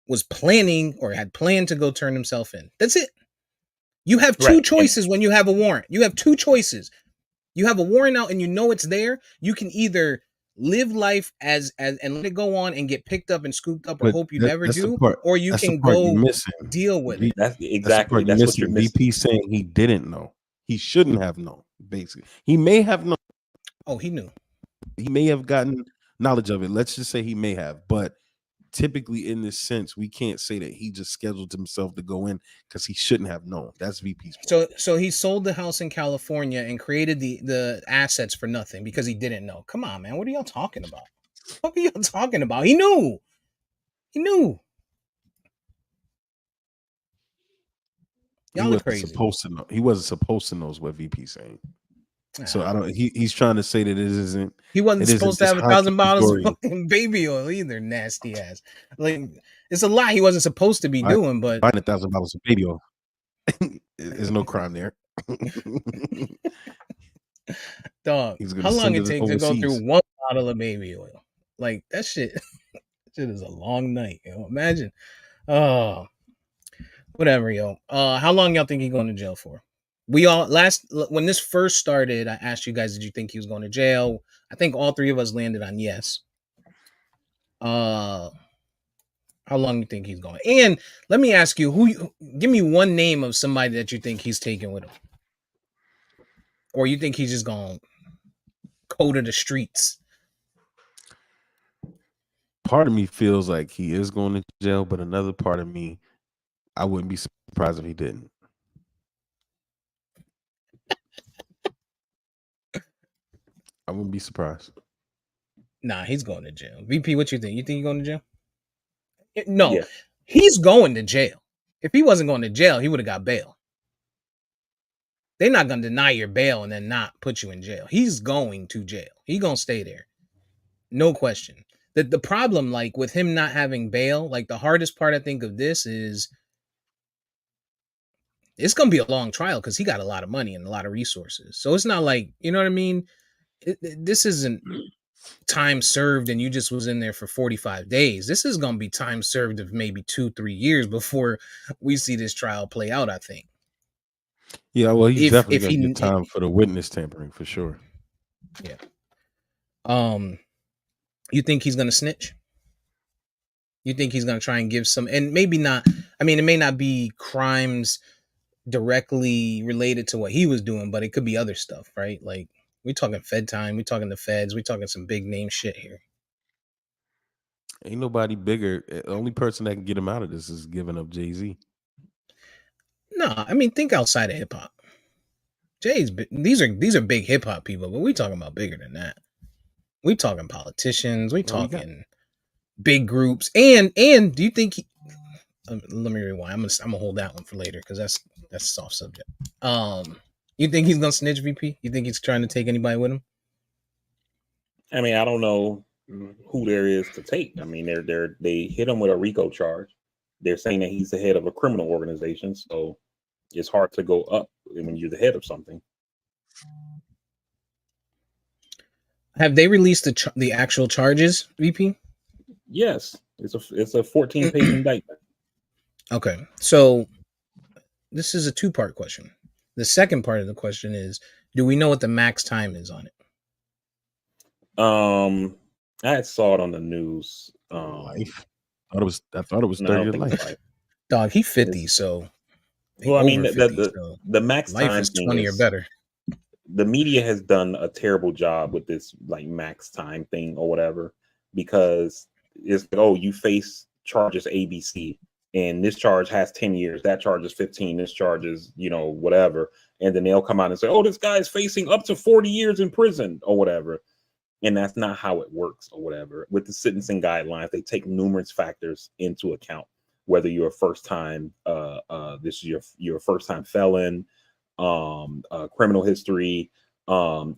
was planning or had planned to go turn himself in. That's it. You have two choices when you have a warrant. You have two choices. You have a warrant out and you know it's there. You can either live life as and let it go on and get picked up and scooped up, or hope you never do, or you can go deal with it. That's exactly that's what you're missing. VP saying he didn't know. He shouldn't have known. Basically, he may have known. Oh, he knew. He may have gotten knowledge of it. Let's just say he may have, but typically in this sense, we can't say that he just scheduled himself to go in because he shouldn't have known. That's VP's point. So he sold the house in California and created the assets for nothing because he didn't know. Come on, man. What are y'all talking about? What are y'all talking about? He knew. He knew. Y'all are crazy. Supposed to know. He wasn't supposed to know what VP's saying. So I don't. He's trying to say that it isn't. He wasn't supposed to have 1,000 bottles of hunky-dory. fucking baby oil either. Nasty ass. Like it's a lot he wasn't supposed to be doing. But buying 1,000 bottles of baby oil, there's no crime there. Dog, how long it take to go through one bottle of baby oil? Like that shit. Shit is a long night. You know? Imagine. Oh, whatever, yo. How long y'all think he's going to jail for? We all when this first started, I asked you guys, did you think he was going to jail? I think all three of us landed on yes. How long you think he's going? And let me ask you, give me one name of somebody that you think he's taking with him, or you think he's just going to go to the streets. Part of me feels like he is going to jail, but another part of me, I wouldn't be surprised if he didn't. I wouldn't be surprised. Nah, he's going to jail. VP, what you think? You think he's going to jail? No, yeah. He's going to jail. If he wasn't going to jail, he would have got bail. They're not going to deny your bail and then not put you in jail. He's going to jail. He's going to stay there. No question. The problem, like, with him not having bail, like, the hardest part, I think, of this is it's going to be a long trial because he got a lot of money and a lot of resources. So it's not like, you know what I mean? This isn't time served and you just was in there for 45 days. This is going to be time served of maybe 2-3 years before we see this trial play out, I think. Yeah, well, he's definitely going to get time for the witness tampering for sure. Yeah. You think he's going to snitch? You think he's going to try and give some, and maybe not, I mean, it may not be crimes directly related to what he was doing, but it could be other stuff, right? Like, we're talking Fed time, we're talking the feds, we're talking some big name shit here. Ain't nobody bigger. The only person that can get him out of this is giving up Jay-Z. No, I mean, think outside of hip hop. These are big hip hop people, but we talking about bigger than that. We talking politicians. We talking big groups. And do you think? Let me rewind. I'm gonna hold that one for later because that's a soft subject. You think he's gonna snitch, VP? You think he's trying to take anybody with him? I mean, I don't know who there is to take. I mean, they hit him with a RICO charge. They're saying that he's the head of a criminal organization, so it's hard to go up when you're the head of something. Have they released the actual charges, VP? Yes, it's a 14-page indictment. Okay, so this is a 2-part question. The second part of the question is, do we know what the max time is on it? I saw it on the news. Life. I thought it was 30 to life. Dog, he 50, so. Well, I mean, the max life time is 20 or better. The media has done a terrible job with this, like, max time thing or whatever, because it's like, oh, you face charges ABC, and this charge has 10 years, that charge is 15, this charge is, whatever, and then they'll come out and say, oh, this guy's facing up to 40 years in prison or whatever. And that's not how it works or whatever. With the sentencing guidelines, they take numerous factors into account, whether you're a first time, this is your first time felon, criminal history, how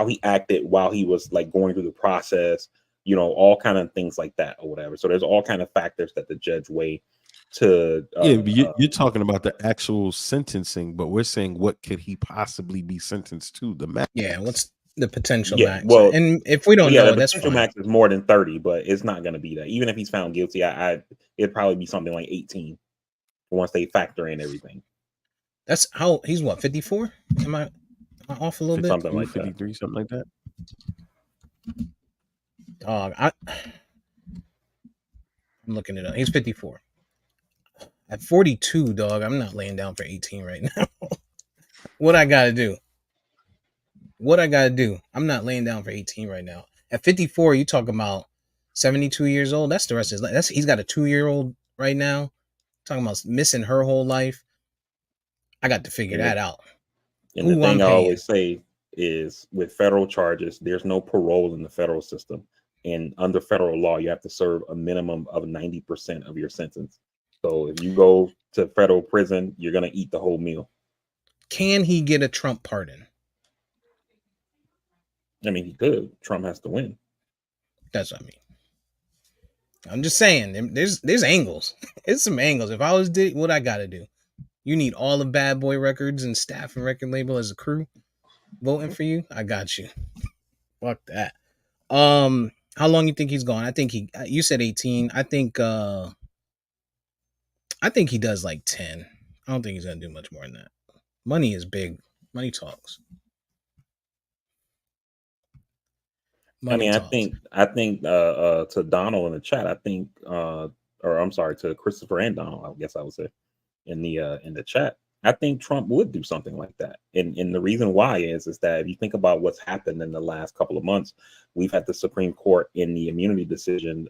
he acted while he was, like, going through the process, all kind of things like that or whatever. So there's all kind of factors that the judge weigh to. You're talking about the actual sentencing, but we're saying what could he possibly be sentenced to? The max. Yeah, what's the potential max? Well, and if we don't know, that's fine. Max is more than 30, but it's not going to be that. Even if he's found guilty, it'd probably be something like 18 once they factor in everything. That's how he's 54? Am I off a little bit? Something like 53, that. Something like that. I'm looking it up. He's 54. At 42, dog, I'm not laying down for 18 right now. What I gotta do? I'm not laying down for 18 right now. At 54, you talking about 72 years old? That's the rest of his life. He's got a 2-year-old right now. Talking about missing her whole life. I got to figure that out. And the thing I always say is, with federal charges, there's no parole in the federal system. And under federal law, you have to serve a minimum of 90% of your sentence. So if you go to federal prison, you're gonna eat the whole meal. Can he get a Trump pardon? I mean, he could. Trump has to win. That's what I mean. I'm just saying, there's angles. There's some angles. If I was Diddy, what I gotta do? You need all the Bad Boy Records and staff and record label as a crew voting for you. I got you. Fuck that. How long you think he's gone? I think you said 18. I think he does like 10. I don't think he's gonna do much more than that. Money is big. Money talks. I mean, I think to Donald in the chat, I think or I'm sorry, to Christopher and Donald, I guess I would say in the chat, I think Trump would do something like that. And the reason why is that if you think about what's happened in the last couple of months, we've had the Supreme Court in the immunity decision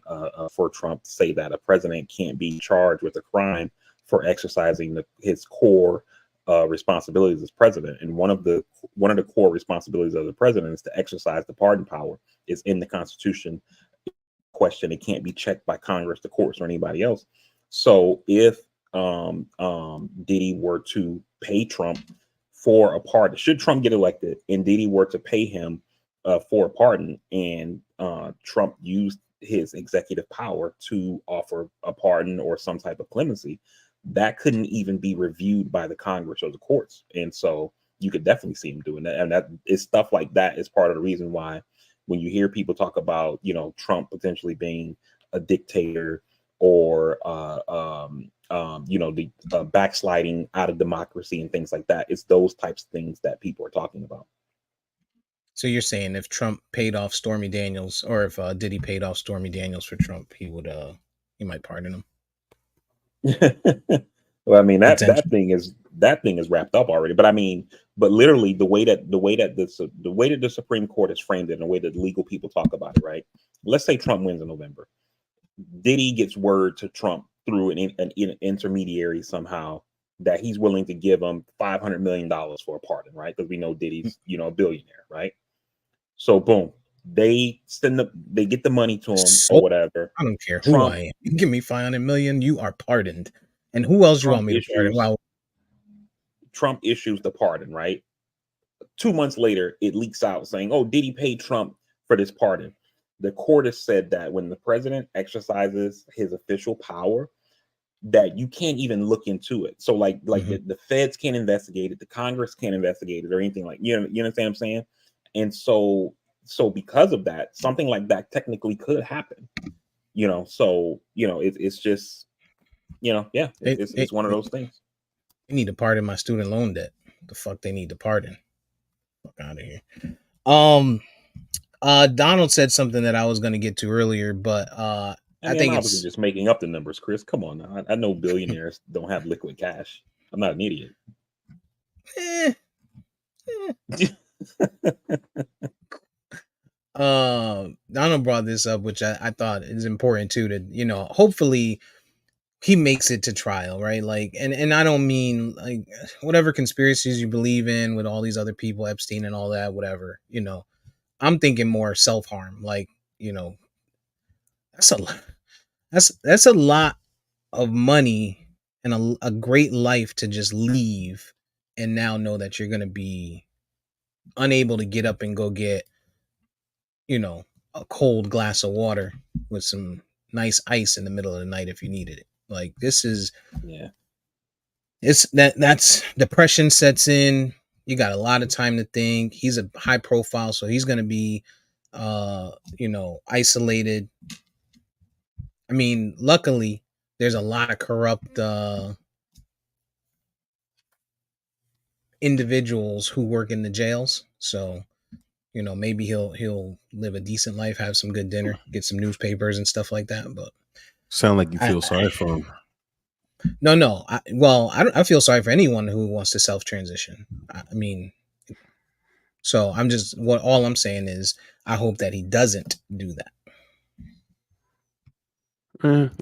for Trump say that a president can't be charged with a crime for exercising his core responsibilities as president. And one of the core responsibilities of the president is to exercise the pardon power. Is in the Constitution. Question, it can't be checked by Congress, the courts, or anybody else. So if Diddy were to pay Trump for a pardon, should Trump get elected and Diddy were to pay him for a pardon, and Trump used his executive power to offer a pardon or some type of clemency, that couldn't even be reviewed by the Congress or the courts. And so you could definitely see him doing that. And that is stuff like that is part of the reason why when you hear people talk about, Trump potentially being a dictator or, the backsliding out of democracy and things like that, it's those types of things that people are talking about. So you're saying if Trump paid off Stormy Daniels, or if Diddy paid off Stormy Daniels for Trump, he might pardon him. Well, I mean that thing is wrapped up already. But I mean, literally the way that the Supreme Court has framed it, and the way that legal people talk about it, right? Let's say Trump wins in November. Diddy gets word to Trump through an intermediary somehow that he's willing to give him $500 million for a pardon, right? Because we know Diddy's a billionaire, right? So boom, they get the money to him or whatever. I don't care who I am. You give me $500 million, you are pardoned. And who else you want me to pardon? Wow. Trump issues the pardon, right? 2 months later, it leaks out saying, "Oh, Diddy paid Trump for this pardon." The court has said that when the president exercises his official power, that you can't even look into it. So like the feds can't investigate it, the Congress can't investigate it, or anything like you understand what I'm saying? And so because of that, something like that technically could happen. It's just it's one of those things. They need to pardon my student loan debt. The fuck they need to pardon. Fuck out of here. Donald said something that I was going to get to earlier, but I think I'm obviously just making up the numbers, Chris. Come on now. I know billionaires don't have liquid cash. I'm not an idiot. Donald brought this up, which I thought is important too, to hopefully he makes it to trial, right? Like, and I don't mean like whatever conspiracies you believe in with all these other people, Epstein and all that, whatever, I'm thinking more self-harm. Like, that's a lot of money and a great life to just leave and now know that you're going to be unable to get up and go get, a cold glass of water with some nice ice in the middle of the night if you needed it. Like, this is, it's that's depression sets in. You got a lot of time to think. He's a high profile, so he's going to be, isolated. I mean, luckily, there's a lot of corrupt individuals who work in the jails. So, maybe he'll live a decent life, have some good dinner, get some newspapers and stuff like that. But sound like you feel sorry for him. No. I feel sorry for anyone who wants to self-transition. I mean, so all I'm saying is I hope that he doesn't do that.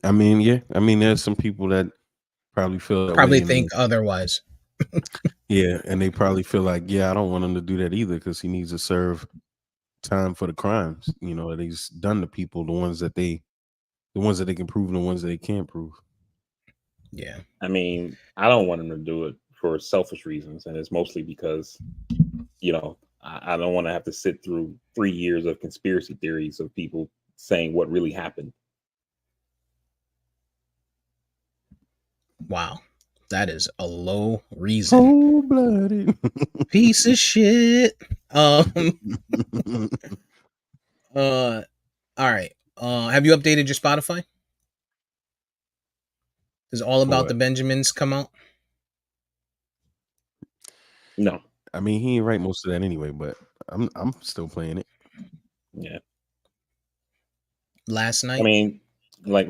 I mean, yeah. I mean, there's some people that probably feel that probably think otherwise. Yeah, and they probably feel like, yeah, I don't want him to do that either because he needs to serve time for the crimes, that he's done to people, the ones that they can prove and the ones that they can't prove. Yeah. I mean, I don't want him to do it for selfish reasons, and it's mostly because, I don't want to have to sit through 3 years of conspiracy theories of people saying what really happened. Wow. That is a low reason. Cold-blooded. Piece of shit. All right. Have you updated your Spotify? Does All About the Benjamins come out? No. I mean, he ain't write most of that anyway, but I'm still playing it. Yeah. Last night. I mean, like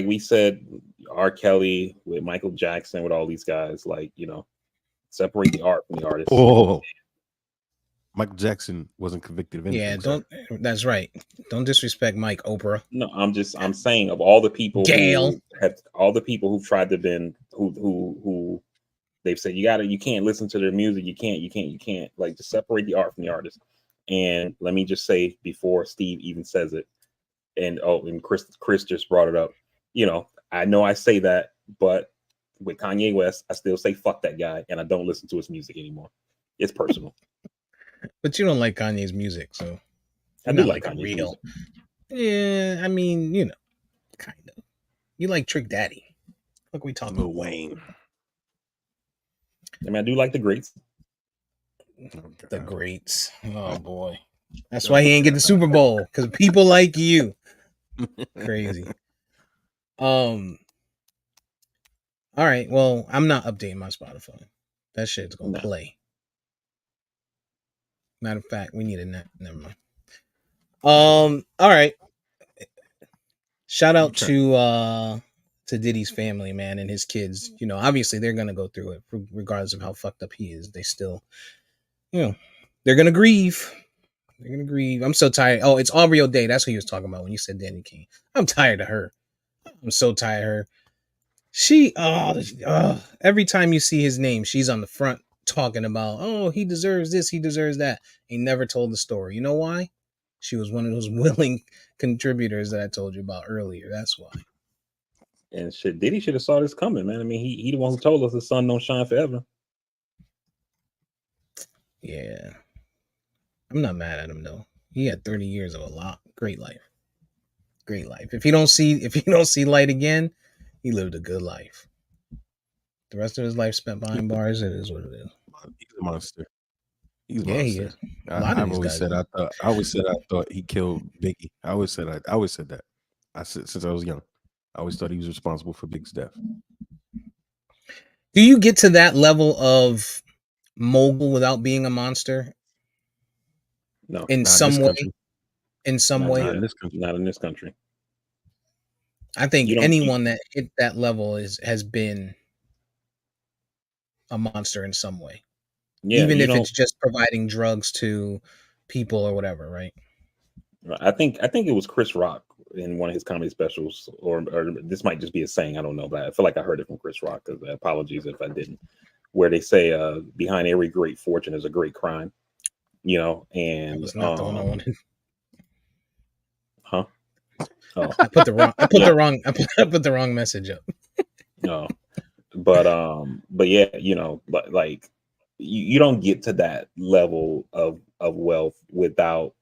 we said, R. Kelly with Michael Jackson with all these guys, separate the art from the artist. Oh, Michael Jackson wasn't convicted of anything. Yeah, that's right. Don't disrespect Mike, Oprah. No, I'm saying of all the people Gail. who've tried to been who they've said you can't listen to their music, you can't like just separate the art from the artist. And let me just say before Steve even says it, and Chris just brought it up. I know I say that, but with Kanye West, I still say fuck that guy, and I don't listen to his music anymore. It's personal. But you don't like Kanye's music, so I do like Kanye's music. Yeah, I mean, kind of. You like Trick Daddy. Look, we talking Lil Wayne. I mean, I do like the greats. The greats. Oh boy, that's why he ain't get the Super Bowl, because people like you. Crazy. All right. Well, I'm not updating my Spotify. That shit's gonna play. Matter of fact, we need a net. Never mind. All right. Shout out to Diddy's family, man, and his kids. Obviously they're gonna go through it, regardless of how fucked up he is. They still, they're gonna grieve. They're gonna grieve. I'm so tired. Oh, it's Aubrey O'Day. That's who he was talking about when you said Danny King. I'm tired of her. I'm so tired of her. She, every time you see his name, she's on the front talking about, oh, he deserves this, he deserves that. He never told the story. You know why? She was one of those willing contributors that I told you about earlier. That's why. And shit, Diddy should have saw this coming, man. I mean, he the one who told us the sun don't shine forever. Yeah. I'm not mad at him though. He had 30 years of great life. Great life. If he don't see light again, he lived a good life. The rest of his life spent behind bars. It is what it is. He's a monster. He's a monster. He is. I've always said I thought he killed Biggie. I always said that. I said since I was young. I always thought he was responsible for Big's death. Do you get to that level of mogul without being a monster? No. In some way. In some way. Not in this country. Not in this country. I think anyone that hit that level has been a monster in some way. Yeah, even if it's just providing drugs to people or whatever, right? I think it was Chris Rock in one of his comedy specials, or this might just be a saying, I don't know, but I feel like I heard it from Chris Rock. Because apologies if I didn't. Where they say, behind every great fortune is a great crime, and that's not the one I wanted. Huh? Oh, I put the wrong message up. No, but yeah, but like you don't get to that level of wealth without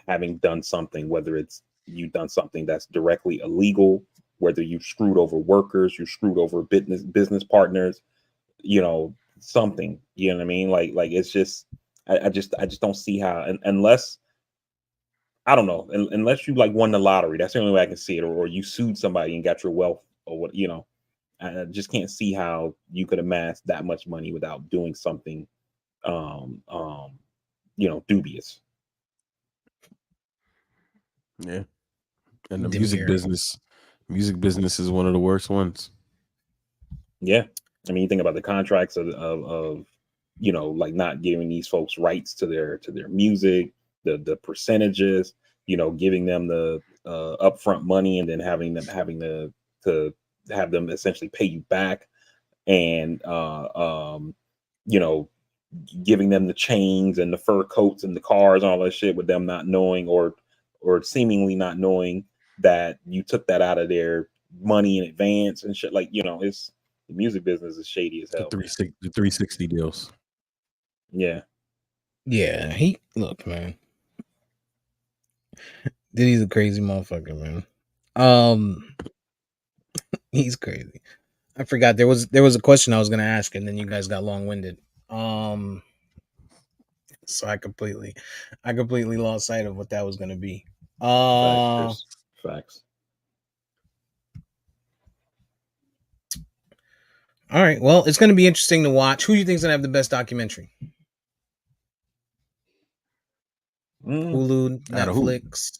having done something, whether it's you've done something that's directly illegal, whether you've screwed over workers, you screwed over business partners, something, you know what I mean? Like it's just, I just don't see how, unless, I don't know, unless you like won the lottery, that's the only way I can see it, or you sued somebody and got your wealth, or what, I just can't see how you could amass that much money without doing something, dubious. Yeah, and the music business is one of the worst ones. Yeah, I mean, you think about the contracts of like not giving these folks rights to their music, the percentages, giving them the upfront money and then having to have them essentially pay you back, and giving them the chains and the fur coats and the cars and all that shit, with them not knowing or seemingly not knowing that you took that out of their money in advance and shit. Like, it's The music business is shady as hell. The 360 deals. Yeah. Yeah, look, man. Diddy's a crazy motherfucker, man. He's crazy. I forgot there was a question I was gonna ask, and then you guys got long winded. So I completely lost sight of what that was gonna be. Facts. All right. Well, it's gonna be interesting to watch. Who do you think's gonna have the best documentary? Hulu, Netflix.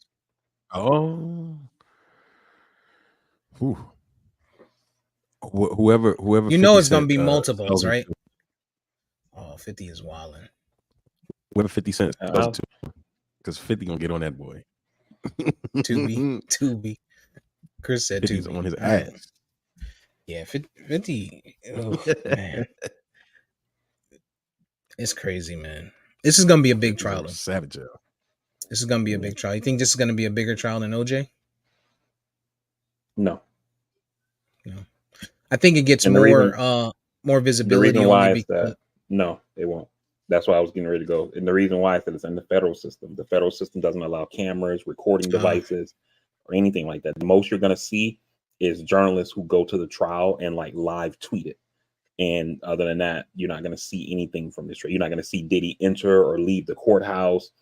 Oh. Whoever you know it's gonna be multiples, right? 50 is wilding. Whoever 50 Cent sells it to, because 50 gonna get on that boy. Tubi. Chris said 50's Tubi. on his ass. Yeah, 50. Oh, man. It's crazy, man. This is gonna be a big trial. Savage. This is gonna be a big trial. You think this is gonna be a bigger trial than OJ? No. I think it gets more visibility. The reason why is that no, it won't. That's why I was getting ready to go. And the reason why is that it's in the federal system. The federal system doesn't allow cameras, recording devices, or anything like that. The most you're gonna see is journalists who go to the trial and like live tweet it. And other than that, you're not gonna see anything from this trial. You're not gonna see Diddy enter or leave the courthouse.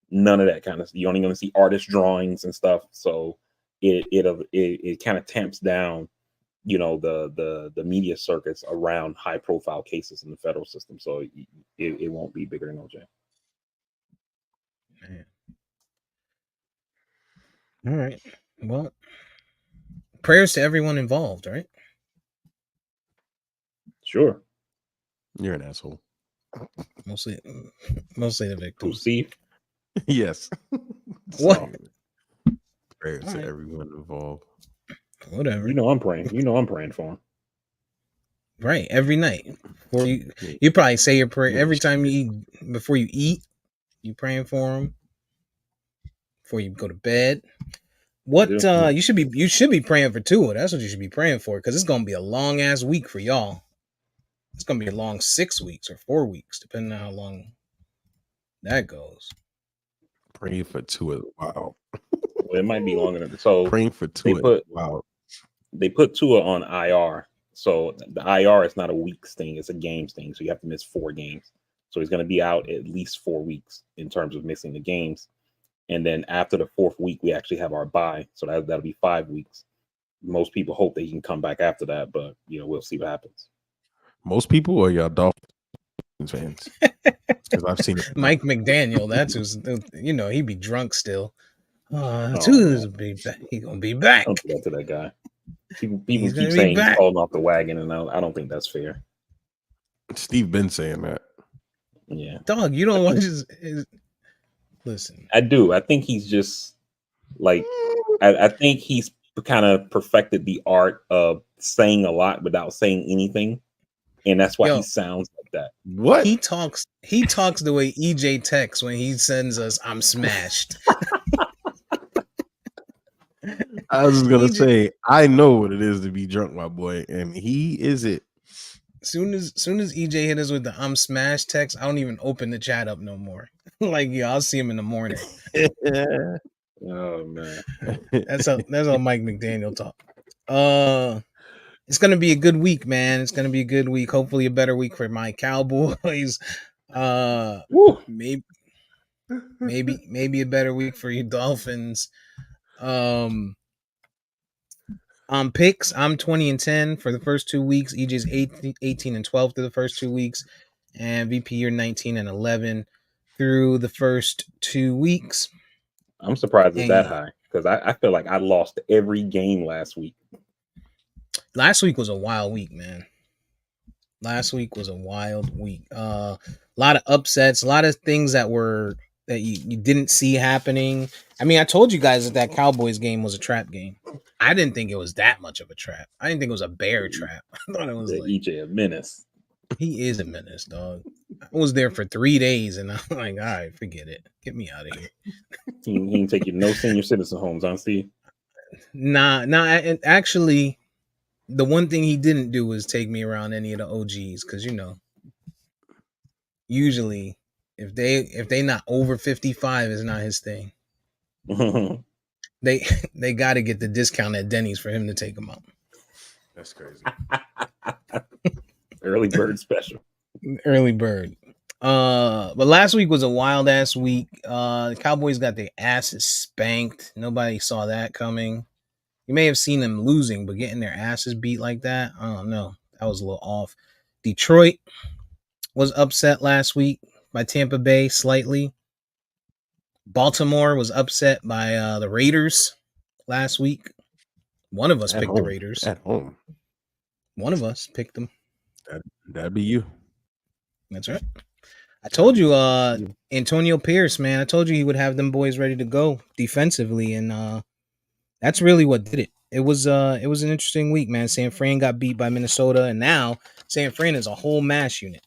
None of that kind of stuff. You're only gonna see artist drawings and stuff. So it kind of tamps down, you know, the media circuits around high profile cases in the federal system. So it won't be bigger than OJ. Man. All right. Well, prayers to everyone involved, right? Sure. You're an asshole. Mostly the victims. Steve? Yes. What? Prayers to everyone involved. Whatever. You know I'm praying. You know I'm praying for him. Right, every night. You probably say your prayer every time you eat. Before you eat, you praying for him. Before you go to bed. What you should be praying for Tua. That's what you should be praying for, because it's gonna be a long ass week for y'all. It's gonna be a long 6 weeks or 4 weeks, depending on how long that goes. Praying for Tua. Wow. Well, it might be longer than that. So praying for Tua. They put Tua on IR. So the IR is not a weeks thing; it's a games thing. So you have to miss 4 games. So he's going to be out at least 4 weeks in terms of missing the games. And then after the 4th week, we actually have our bye. So that'll be 5 weeks. Most people hope that he can come back after that, but you know, we'll see what happens. Most people, or y'all Dolphins fans? Because I've seen Mike McDaniel. That's who's, you know, he be drunk still. Tua's he gonna be back. Don't do that to that guy. People keep saying he's falling off the wagon, and I don't think that's fair. Steve been saying that. Yeah, dog. You don't want to listen. I do. I think he's just like I think he's kind of perfected the art of saying a lot without saying anything, and that's why he sounds like that. What he talks the way EJ texts when he sends us "I'm smashed." I was gonna say, I know what it is to be drunk, my boy, and he is it. Soon as EJ hit us with the "I'm smashed" text, I don't even open the chat up no more. Like, yeah, I'll see him in the morning. Oh man, that's how Mike McDaniel talk. It's gonna be a good week, man. It's gonna be a good week. Hopefully, a better week for my Cowboys. Maybe a better week for you Dolphins. On picks, I'm 20-10 for the first 2 weeks. EJ's 18-12 through the first 2 weeks, and VP, you're 19-11 through the first 2 weeks. I'm surprised it's that high, because I feel like I lost every game last week. Last week was a wild week, man. Last week was a wild week. A lot of upsets, a lot of things that you didn't see happening. I mean, I told you guys that Cowboys game was a trap game. I didn't think it was that much of a trap. I didn't think it was a bear trap. I thought it was like EJ a menace. He is a menace, dog. I was there for 3 days, and I'm like, all right, forget it. Get me out of here. He didn't take you no senior citizen homes, huh, Steve? Nah. Actually, The one thing he didn't do was take me around any of the OGs, because usually if they not over 55 is not his thing. They they got to get the discount at Denny's for him to take them out. That's crazy. Early bird special. Early bird. But last week was a wild ass week. The Cowboys got their asses spanked. Nobody saw that coming. You may have seen them losing, but getting their asses beat like that, I don't know. That was a little off. Detroit was upset last week by Tampa Bay slightly. Baltimore was upset by the Raiders last week. One of us picked the Raiders. At home. One of us picked them. That'd be you. That's right. I told you, Antonio Pierce, man. I told you he would have them boys ready to go defensively, and that's really what did it. It was an interesting week, man. San Fran got beat by Minnesota, and now San Fran is a whole mash unit.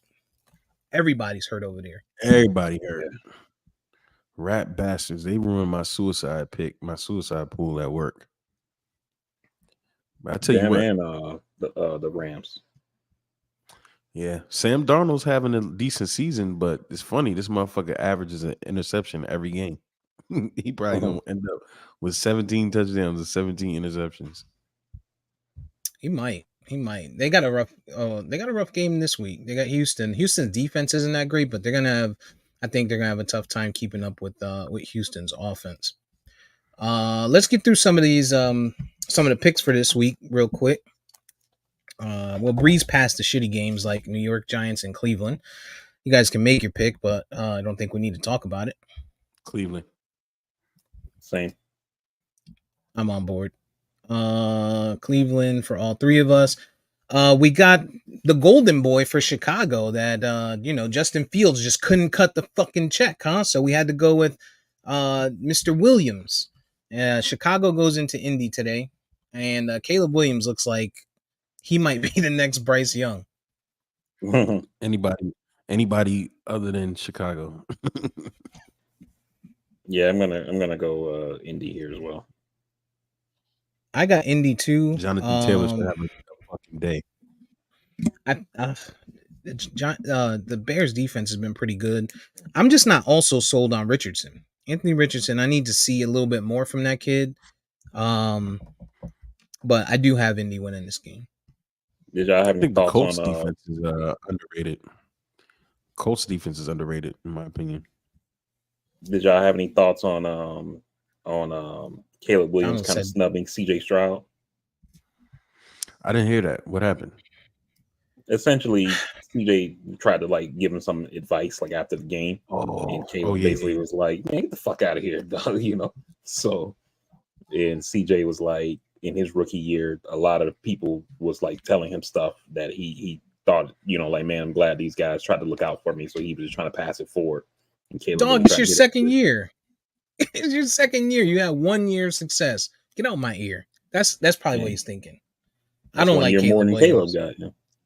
Everybody's hurt over there. Everybody hurt. Yeah. Rat bastards. They ruined my suicide pool at work. But I tell you what, and the Rams. Yeah, Sam Darnold's having a decent season, but it's funny. This motherfucker averages an interception every game. He probably gonna end up with 17 touchdowns and 17 interceptions. He might. They got a rough game this week. They got Houston. Houston's defense isn't that great, but I think they're gonna have a tough time keeping up with Houston's offense. Let's get through some of the picks for this week real quick. We'll breeze past the shitty games like New York Giants and Cleveland. You guys can make your pick, but I don't think we need to talk about it. Cleveland. Same. I'm on board. Cleveland for all three of us. We got the golden boy for Chicago that Justin Fields just couldn't cut the fucking check, huh? So we had to go with Mr. Williams. Chicago goes into Indy today, and Caleb Williams looks like he might be the next Bryce Young. Anybody other than Chicago. Yeah, I'm gonna go Indy here as well. I got Indy too. Jonathan Taylor's gonna have a fucking day. The Bears defense has been pretty good. I'm just not also sold on Richardson. Anthony Richardson, I need to see a little bit more from that kid. But I do have Indy winning this game. Did y'all have any thoughts the Colts on defense is underrated? Colts defense is underrated, in my opinion. Did y'all have any thoughts on Caleb Williams kind of snubbing CJ Stroud? I didn't hear that. What happened? Essentially, CJ tried to give him some advice after the game, and Caleb basically was like, "Man, get the fuck out of here," So, and CJ was like, in his rookie year, a lot of people was telling him stuff that he thought, man, I'm glad these guys tried to look out for me. So he was just trying to pass it forward. And Caleb, dog, it's your second year. It's your second year. You had 1 year of success. Get out my ear. That's probably what he's thinking. I don't like Caleb Williams.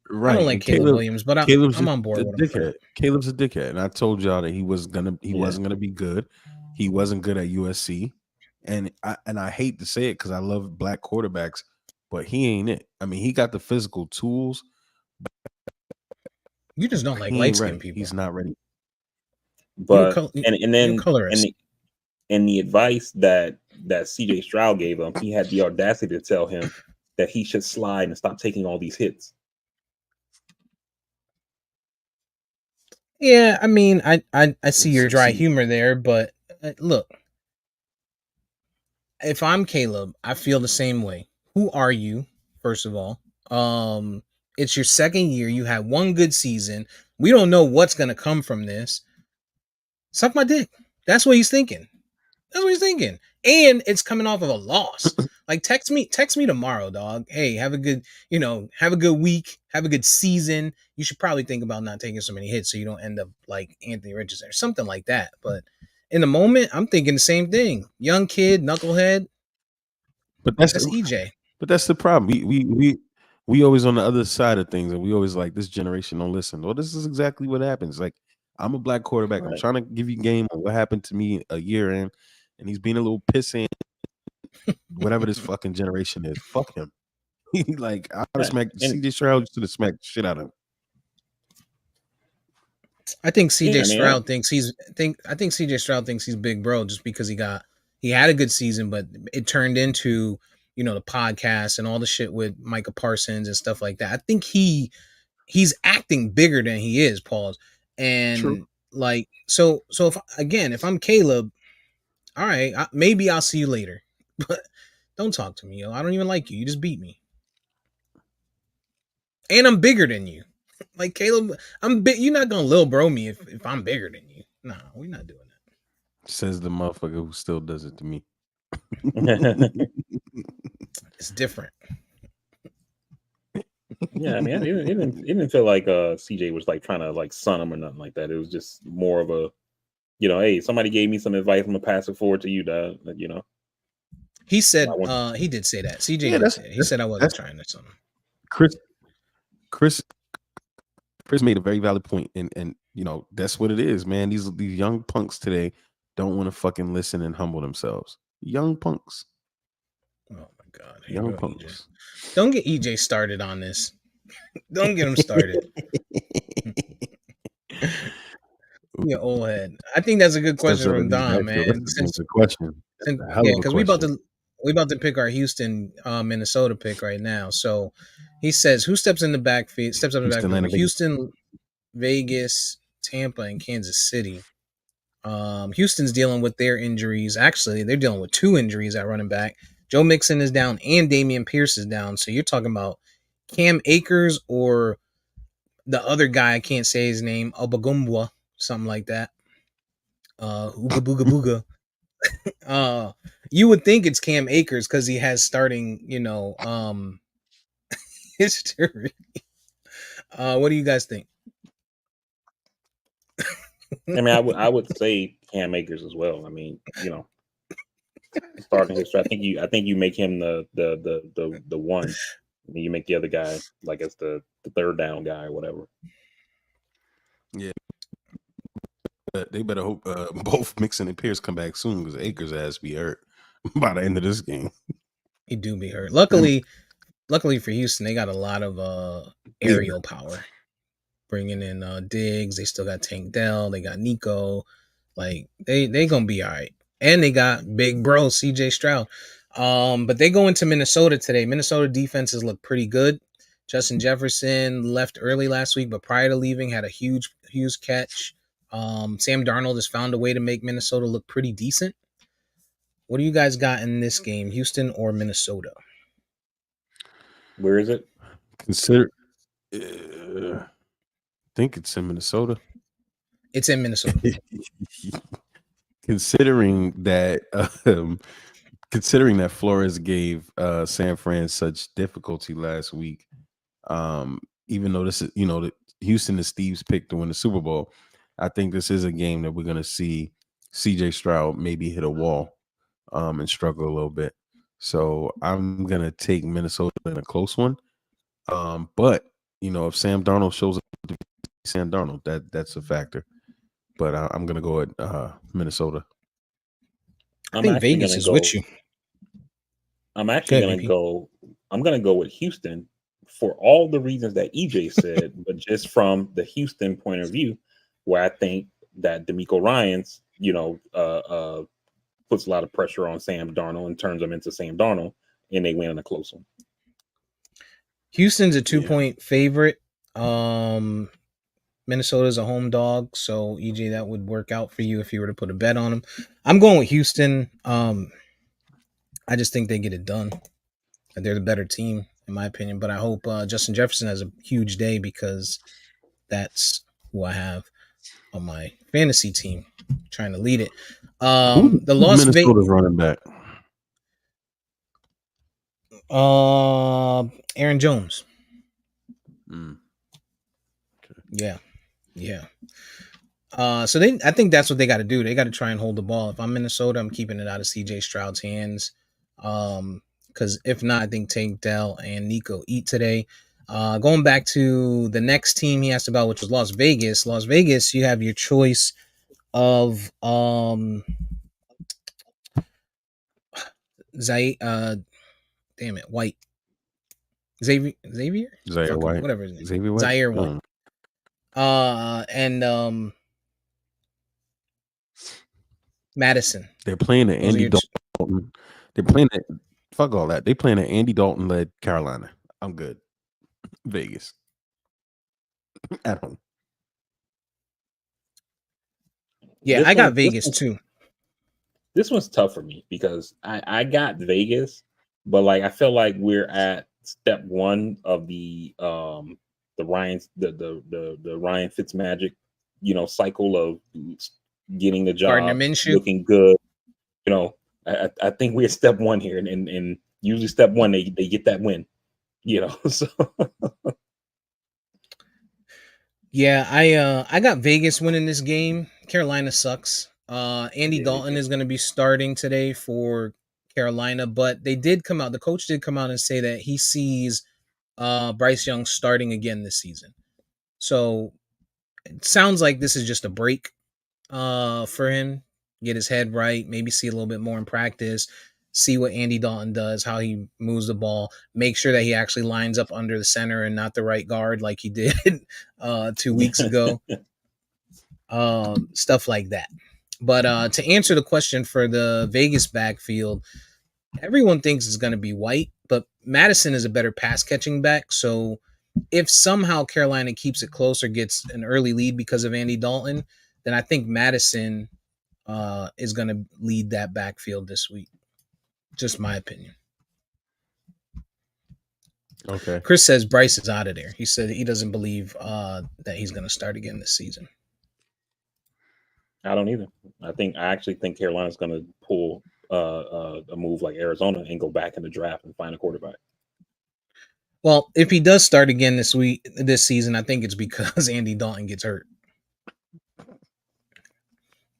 Right. I don't like Caleb Williams, but I'm on board with him. Caleb's a dickhead, and I told y'all that he wasn't gonna be good. He wasn't good at USC. And I hate to say it because I love black quarterbacks, but he ain't it. I mean, he got the physical tools. You just don't like light-skinned people. He's not ready. But and the advice that CJ Stroud gave him, he had the audacity to tell him that he should slide and stop taking all these hits. Yeah, I mean, I see your dry humor there, but look. If I'm Caleb, I feel the same way. Who are you, first of all? It's your second year. You had one good season. We don't know what's going to come from this. Suck my dick. That's what he's thinking. And it's coming off of a loss. Text me tomorrow, dog. Hey, have a good week. Have a good season. You should probably think about not taking so many hits so you don't end up like Anthony Richardson or something like that. But in the moment, I'm thinking the same thing. Young kid, knucklehead. But that's EJ. But that's the problem. We always on the other side of things, and we always like this generation don't listen. Well, this is exactly what happens. I'm a black quarterback. Right. I'm trying to give you game on what happened to me a year in, and he's being a little pissant. Whatever this fucking generation is, fuck him. Like I would have smacked CJ Stroud should have smacked the shit out of him. I think CJ Stroud thinks he's CJ Stroud thinks he's big bro just because he had a good season, but it turned into, you know, the podcast and all the shit with Micah Parsons and stuff like that. I think he's acting bigger than he is, pause. And True. like so if I'm Caleb, all right, maybe I'll see you later. But don't talk to me, yo. I don't even like you. You just beat me. And I'm bigger than you. Like Caleb, I'm big. You're not gonna little bro me if I'm bigger than you. Nah, we're not doing that. Says the motherfucker who still does it to me. It's different. Yeah, I mean, it didn't feel like CJ was like trying to like son him or nothing like that. It was just more of a, you know, hey, somebody gave me some advice. I'm gonna pass it forward to you, Dad. You know. He said he did say that. CJ did say it. He said I wasn't trying to something. Chris made a very valid point, and you know that's what it is, man. These young punks today don't want to fucking listen and humble themselves. Young punks. Oh my god, young punks. EJ. Don't get EJ started on this. Don't get him started. Yeah, old head. I think that's a good question from Don, man. It's a question. Yeah, because we about to pick our Houston, Minnesota pick right now. So he says, who steps up in the backfield? Houston, Vegas, Tampa, and Kansas City. Houston's dealing with their injuries. Actually, they're dealing with 2 injuries at running back. Joe Mixon is down and Damian Pierce is down. So you're talking about Cam Akers or the other guy, I can't say his name, Obagumbwa, something like that. Ooga booga booga. You would think it's Cam Akers because he has starting, you know, history. What do you guys think? I mean, I would say Cam Akers as well. I mean, you know, starting history. I think you make him the one. And you make the other guy like as the third down guy or whatever. Yeah. They better hope both Mixon and Pierce come back soon because Akers has to be hurt by the end of this game. He do be hurt. Luckily for Houston, they got a lot of aerial power. Bringing in Diggs, they still got Tank Dell, they got Nico. Like they gonna be all right. And they got big bro CJ Stroud. But they go into Minnesota today. Minnesota defenses look pretty good. Justin Jefferson left early last week, but prior to leaving, had a huge catch. Sam Darnold has found a way to make Minnesota look pretty decent. What do you guys got in this game, Houston or Minnesota? Where is it? I think it's in Minnesota. It's in Minnesota. Considering that Flores gave San Fran such difficulty last week, even though this is, you know, Houston is Steve's pick to win the Super Bowl, I think this is a game that we're going to see CJ Stroud maybe hit a wall and struggle a little bit. So I'm going to take Minnesota in a close one. But, you know, if Sam Darnold shows up to be Sam Darnold, that's a factor. But I'm going to go at Minnesota. I think Vegas is with you. I'm actually going to go. I'm going to go with Houston for all the reasons that EJ said, but just from the Houston point of view, where I think that D'Amico Ryans, you know, puts a lot of pressure on Sam Darnold and turns him into Sam Darnold, and they win in a close one. Houston's a 2-point favorite. Minnesota's a home dog, so EJ, that would work out for you if you were to put a bet on them. I'm going with Houston. I just think they get it done. They're the better team, in my opinion. But I hope Justin Jefferson has a huge day because that's who I have on my fantasy team, trying to lead it. The Las Vegas Minnesota's running back. Aaron Jones. Okay. Yeah. So I think that's what they got to do. They got to try and hold the ball. If I'm Minnesota, I'm keeping it out of CJ Stroud's hands. Because if not, I think Tank Dell and Nico eat today. Going back to the next team he asked about, which was Las Vegas. Las Vegas, you have your choice of White. Xavier, Zaire White, whatever his name, Xavier White, Zaire White. And Madison. they're playing the Those are Andy your Dalton. They're playing it. Fuck all that. They playing an Andy Dalton led Carolina. I'm good. Vegas at home. Yeah, I got Vegas too. This one's tough for me because I got Vegas, but like I feel like we're at step one of the Ryan Fitzmagic, cycle of getting the Gardner job, Minshew. looking good. I think we're at step one here, and usually step one they get that win. So yeah, I got Vegas winning this game. Carolina sucks. Andy Dalton is going to be starting today for Carolina, but they did come out. The coach did come out and say that he sees Bryce Young starting again this season. So it sounds like this is just a break for him. Get his head right, maybe see a little bit more in practice, see what Andy Dalton does, how he moves the ball, make sure that he actually lines up under the center and not the right guard like he did 2 weeks ago. Stuff like that. But to answer the question for the Vegas backfield, everyone thinks it's going to be White, but Madison is a better pass catching back. So if somehow Carolina keeps it close or gets an early lead because of Andy Dalton, then I think Madison is going to lead that backfield this week. Just my opinion. Okay. Chris says Bryce is out of there. He said he doesn't believe that he's going to start again this season. I don't either. I actually think Carolina's going to pull a move like Arizona and go back in the draft and find a quarterback. Well, if he does start again this season, I think it's because Andy Dalton gets hurt.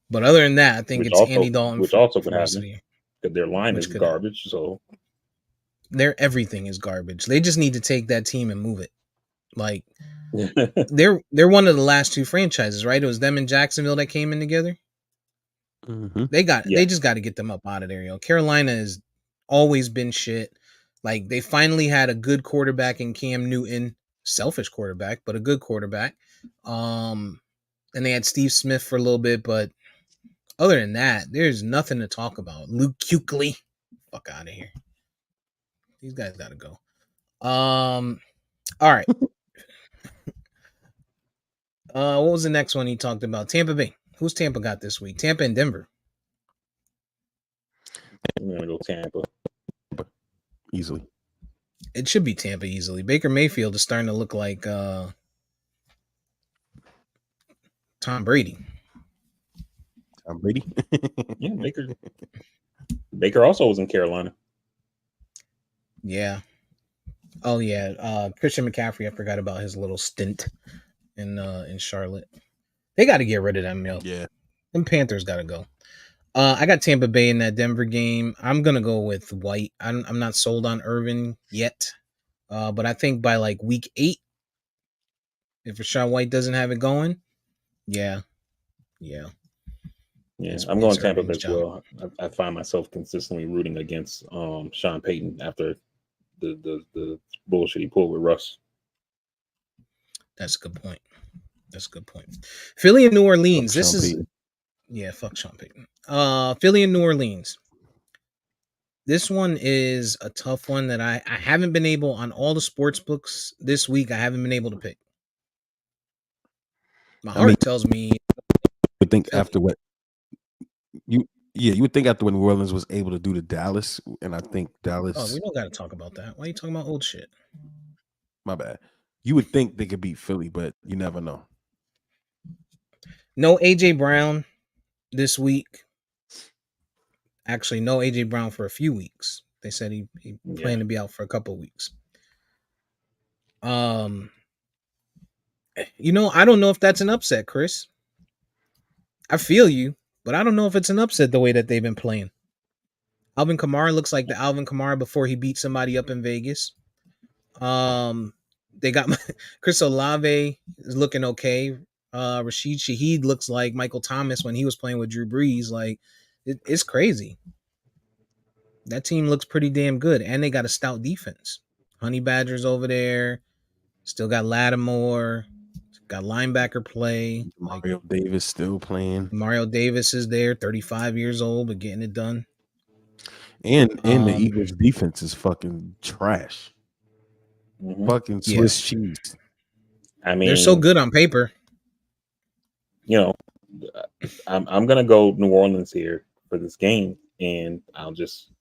But other than that, I think it's Andy Dalton. Which also could happen because their line is garbage. So their everything is garbage. They just need to take that team and move it. Like they're one of the last two franchises, right? It was them and Jacksonville that came in together. Mm-hmm. They just got to get them up out of there. Carolina has always been shit. Like they finally had a good quarterback in Cam Newton, selfish quarterback, but a good quarterback. And they had Steve Smith for a little bit, but other than that, there's nothing to talk about. Luke Kuechly, fuck out of here. These guys got to go. All right. What was the next one he talked about? Tampa Bay. Who's Tampa got this week? Tampa and Denver. I'm gonna go Tampa easily. It should be Tampa easily. Baker Mayfield is starting to look like Tom Brady. Tom Brady? Yeah, Baker also was in Carolina. Yeah. Oh yeah. Christian McCaffrey, I forgot about his little stint in Charlotte. They got to get rid of them, yo. Yeah. Them Panthers got to go. I got Tampa Bay in that Denver game. I'm gonna go with White. I'm not sold on Irvin yet, but I think by like week 8, if Rashawn White doesn't have it going, yeah. I'm going Tampa as well. I find myself consistently rooting against Sean Payton after the bullshit he pulled with Russ. That's a good point. Philly and New Orleans. Fuck Sean Payton. Fuck Sean Payton. Philly and New Orleans. This one is a tough one that I haven't been able on all the sports books this week. I haven't been able to pick. My heart tells me. I think Philly. After what you would think after when New Orleans was able to do to Dallas, and I think Dallas. Oh, we don't got to talk about that. Why are you talking about old shit? My bad. You would think they could beat Philly, but you never know. No AJ Brown this week. Actually, no AJ Brown for a few weeks. They said he planned to be out for a couple of weeks. I don't know if that's an upset, Chris. I feel you, but I don't know if it's an upset the way that they've been playing. Alvin Kamara looks like the Alvin Kamara before he beat somebody up in Vegas. They got Chris Olave is looking okay. Rashid Shaheed looks like Michael Thomas when he was playing with Drew Brees. Like it's crazy. That team looks pretty damn good, and they got a stout defense. Honey Badgers over there. Still got Lattimore. Got linebacker play. Mario Davis still playing. Mario Davis is there, 35 years old, but getting it done. And the Eagles defense is fucking trash. Fucking Swiss cheese. I mean, they're so good on paper. You know, I'm gonna go New Orleans here for this game, and I'll just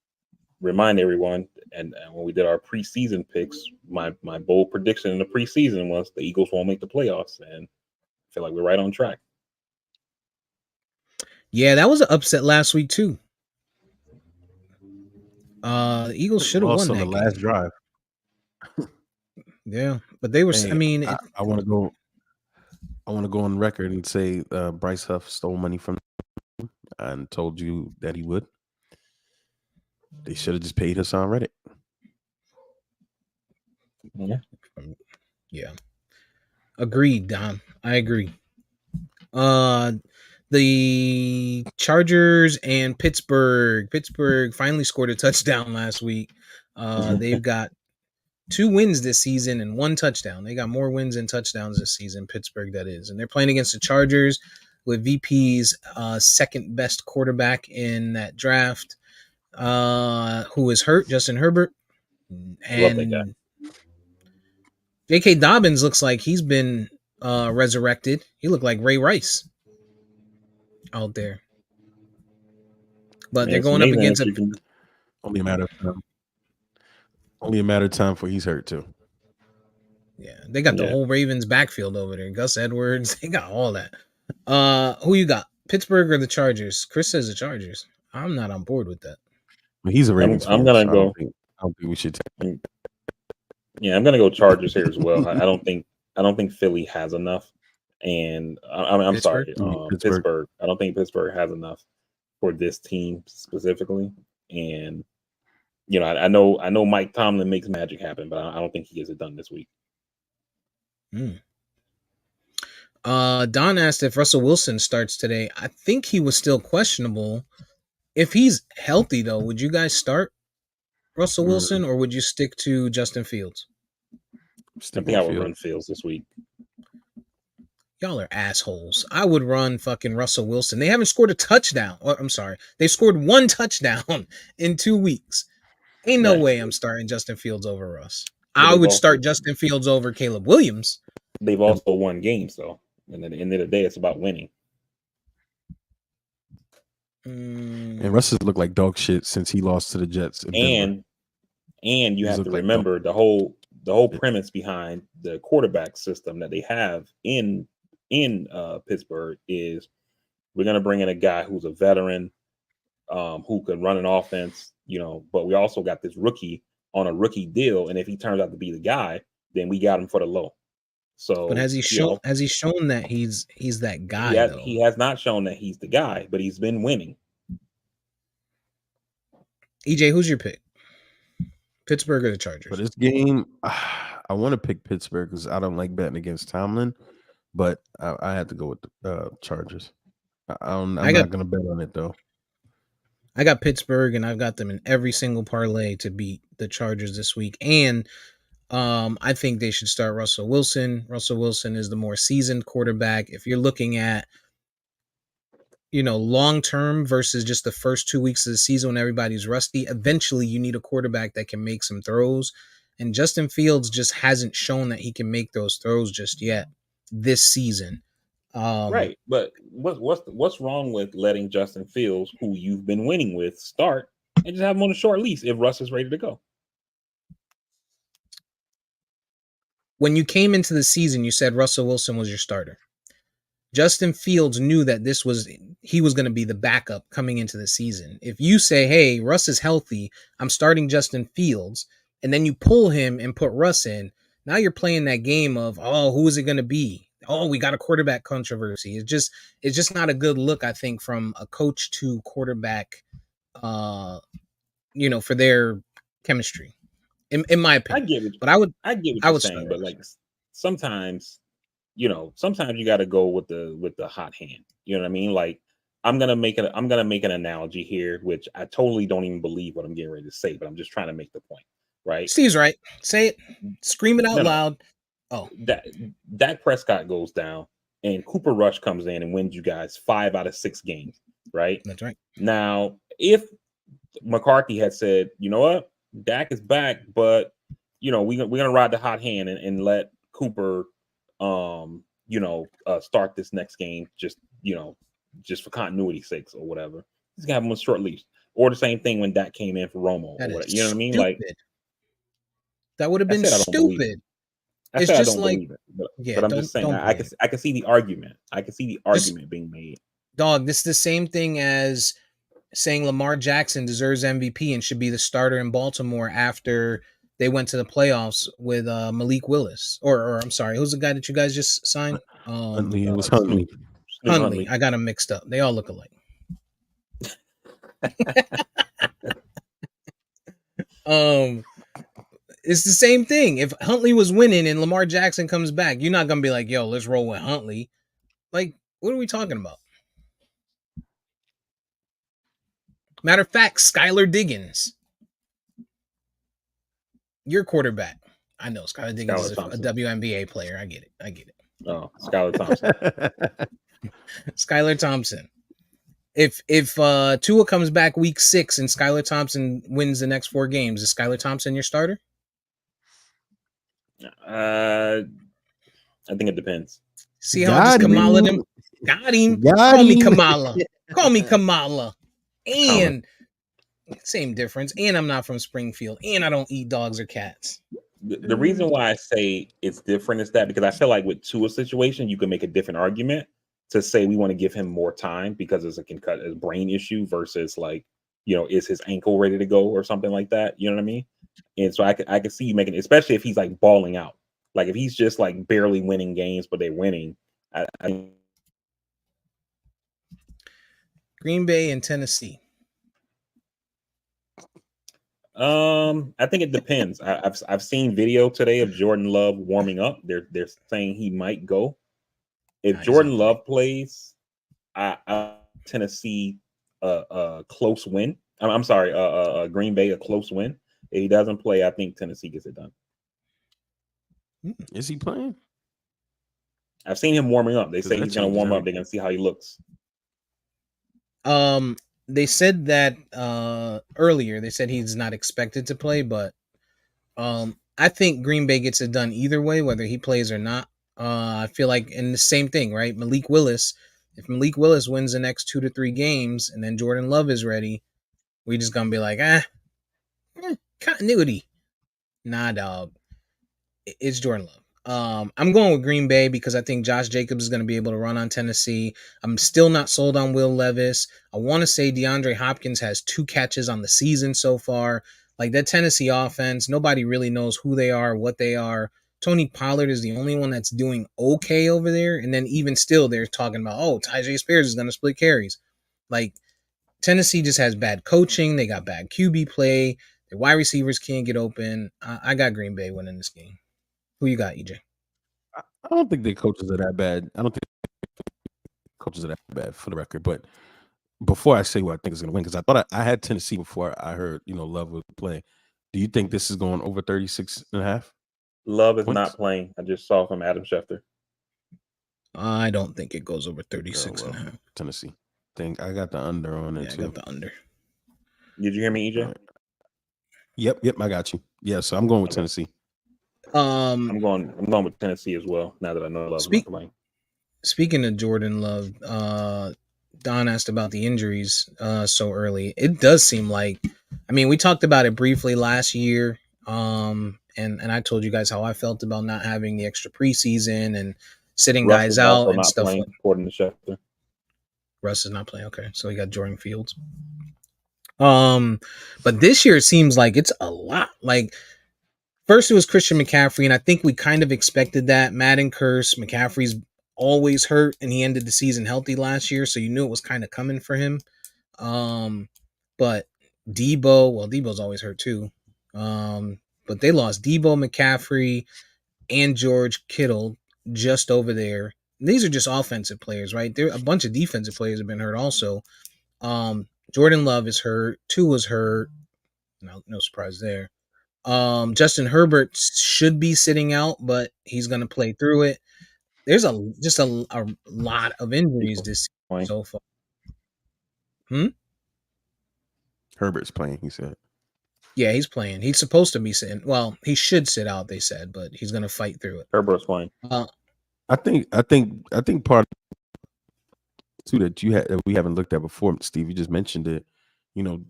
remind everyone. And when we did our preseason picks, my bold prediction in the preseason was the Eagles won't make the playoffs, and I feel like we're right on track. Yeah, that was an upset last week too. The Eagles should have won on that the game. last drive. Yeah, but they were. Hey, I mean, I want to go. I want to go on record and say Bryce Huff stole money from him and told you that he would. They should have just paid Hassan Reddick. Yeah. Agreed, Dom. I agree. The Chargers and Pittsburgh. Pittsburgh finally scored a touchdown last week. They've got 2 wins this season and 1 touchdown. They got more wins and touchdowns this season, Pittsburgh, that is. And they're playing against the Chargers with VP's second best quarterback in that draft, who is hurt, Justin Herbert. And J.K. Dobbins looks like he's been resurrected. He looked like Ray Rice out there. But they're going up against only a matter of time. Only a matter of time for he's hurt too. Yeah, they got the whole Ravens backfield over there. Gus Edwards, they got all that. Who you got? Pittsburgh or the Chargers? Chris says the Chargers. I'm not on board with that. Well, he's a Ravens fan. I'm gonna go. I don't think we should take. Yeah, I'm gonna go Chargers here as well. I don't think Philly has enough, and I'm sorry, Pittsburgh. I don't think Pittsburgh has enough for this team specifically. And I know Mike Tomlin makes magic happen, but I don't think he gets it done this week. Don asked if Russell Wilson starts today. I think he was still questionable. If he's healthy, though, would you guys start Russell Wilson or would you stick to Justin Fields? I think I would run Fields this week. Y'all are assholes. I would run fucking Russell Wilson. They haven't scored a touchdown. I'm sorry. They scored 1 touchdown in 2 weeks. Ain't no way I'm starting Justin Fields over Russ. I would start Justin Fields over Caleb Williams. They've also won games, though. And at the end of the day, it's about winning. And Russ has looked like dog shit since he lost to the Jets. And you have to remember the whole premise behind the quarterback system that they have in Pittsburgh is we're going to bring in a guy who's a veteran, who can run an offense, but we also got this rookie on a rookie deal, and if he turns out to be the guy, then we got him for the low. So, but has he shown that he's that guy? He has not shown that he's the guy, but he's been winning. EJ, who's your pick? Pittsburgh or the Chargers? For this game, I want to pick Pittsburgh because I don't like betting against Tomlin, but I had to go with the Chargers. I'm not going to bet on it, though. I got Pittsburgh, and I've got them in every single parlay to beat the Chargers this week. And I think they should start Russell Wilson. Russell Wilson is the more seasoned quarterback. If you're looking at, long term versus just the first 2 weeks of the season when everybody's rusty, eventually you need a quarterback that can make some throws. And Justin Fields just hasn't shown that he can make those throws just yet this season. Right, but what's wrong with letting Justin Fields, who you've been winning with, start and just have him on a short lease if Russ is ready to go? When you came into the season, you said Russell Wilson was your starter. Justin Fields knew that he was going to be the backup coming into the season. If you say, hey, Russ is healthy, I'm starting Justin Fields, and then you pull him and put Russ in, now you're playing that game of, oh, who is it going to be? Oh, we got a quarterback controversy. It's just not a good look, I think, from a coach to quarterback, for their chemistry. In my opinion, I get it. But I would get what you're saying, but like sometimes you got to go with the hot hand. You know what I mean? Like I'm gonna make an analogy here, which I totally don't even believe what I'm getting ready to say, but I'm just trying to make the point. right? Steve's right. Say it. Scream it out No, loud. Oh, Dak Prescott goes down, and Cooper Rush comes in and wins you guys 5 out of 6 games, right? that's right. Now, if McCarthy had said, you know what, Dak is back, but we're gonna ride the hot hand and let Cooper, start this next game, just for continuity's sakes or whatever. He's gonna have him on short leash. Or the same thing when Dak came in for Romo That or is whatever. You know what I mean? stupid. Like, That would have I been said, I don't believe it. stupid. I It's said I just don't like, believe it, but yeah, I'm just saying don't I believe it. I can see the argument. I can see the Just argument being made. dog. This is the same thing as saying Lamar Jackson deserves MVP and should be the starter in Baltimore after they went to the playoffs with Malik Willis. Or I'm sorry, who's the guy that you guys just signed? Huntley, it was Snoop Huntley. Huntley. I got them mixed up. They all look alike. It's the same thing. If Huntley was winning and Lamar Jackson comes back, you're not gonna be like, yo, let's roll with Huntley. Like, what are we talking about? Matter of fact, Skylar Diggins, your quarterback. I know Skylar Diggins is a WNBA player. I get it. Oh, Skylar Thompson. Skylar Thompson. If Tua comes back week 6 and Skylar Thompson wins the next 4 games, is Skylar Thompson your starter? I think it depends. See how I just Kamala them? Got him. Call me Kamala. Call me Kamala. And same difference. And I'm not from Springfield. And I don't eat dogs or cats. The reason why I say it's different is that because I feel like with Tua's situation, you can make a different argument to say we want to give him more time because it's a brain issue versus like, is his ankle ready to go or something like that? You know what I mean? And so I can see you making, especially if he's like balling out. Like if he's just like barely winning games, but they're winning. Green Bay and Tennessee. I think it depends. I've seen video today of Jordan Love warming up. They're saying he might go. If Jordan Love plays, I Tennessee a close win. I'm sorry, Green Bay a close win. If he doesn't play, I think Tennessee gets it done. Is he playing? I've seen him warming up. They say he's going to warm up. They're going to see how he looks. They said that earlier. They said he's not expected to play, but I think Green Bay gets it done either way, whether he plays or not. I feel like in the same thing, right? Malik Willis. If Malik Willis wins the next 2 to 3 games, and then Jordan Love is ready, we just gonna be like, continuity. Nah, dog. It's Jordan Love. I'm going with Green Bay because I think Josh Jacobs is going to be able to run on Tennessee. I'm still not sold on Will Levis. I want to say DeAndre Hopkins has 2 catches on the season so far. Like that Tennessee offense, nobody really knows who they are, what they are. Tony Pollard is the only one that's doing okay over there. And then even still, they're talking about, Tyjae Spears is going to split carries. Like Tennessee just has bad coaching. They got bad QB play. Their wide receivers can't get open. I got Green Bay winning this game. Who you got, EJ? I don't think the coaches are that bad. I don't think coaches are that bad for the record. But before I say who I think is going to win, because I thought I had Tennessee before I heard, Love would play. Do you think this is going over 36.5? Love is not playing. I just saw from Adam Schefter. I don't think it goes over 36.5. Tennessee. I got the under on it too. I got the under. Did you hear me, EJ? Right. Yep, I got you. Yeah, so I'm going with Tennessee. I'm going with Tennessee as well. Now that I know Love's not playing. Speaking of Jordan Love, Don asked about the injuries so early. It does seem like, we talked about it briefly last year, and I told you guys how I felt about not having the extra preseason and sitting guys out and stuff. Playing, according to Schefter. Russ is not playing. Okay, so he got Jordan Fields. But this year it seems like it's a lot. Like first it was Christian McCaffrey, and I think we kind of expected that. Madden curse. McCaffrey's always hurt, and he ended the season healthy last year, so you knew it was kind of coming for him. But Debo's always hurt too. But they lost Debo, McCaffrey, and George Kittle just over there. And these are just offensive players, right? There a bunch of defensive players have been hurt also. Jordan Love is hurt. Tua's hurt. No surprise there. Justin Herbert should be sitting out, but he's going to play through it. There's just a lot of injuries this season so far. Herbert's playing, he said. Yeah, he's playing. He's supposed to be sitting. Well, he should sit out, they said, but he's going to fight through it. Herbert's playing. I think part too that we haven't looked at before, Steve. You just mentioned it. You know,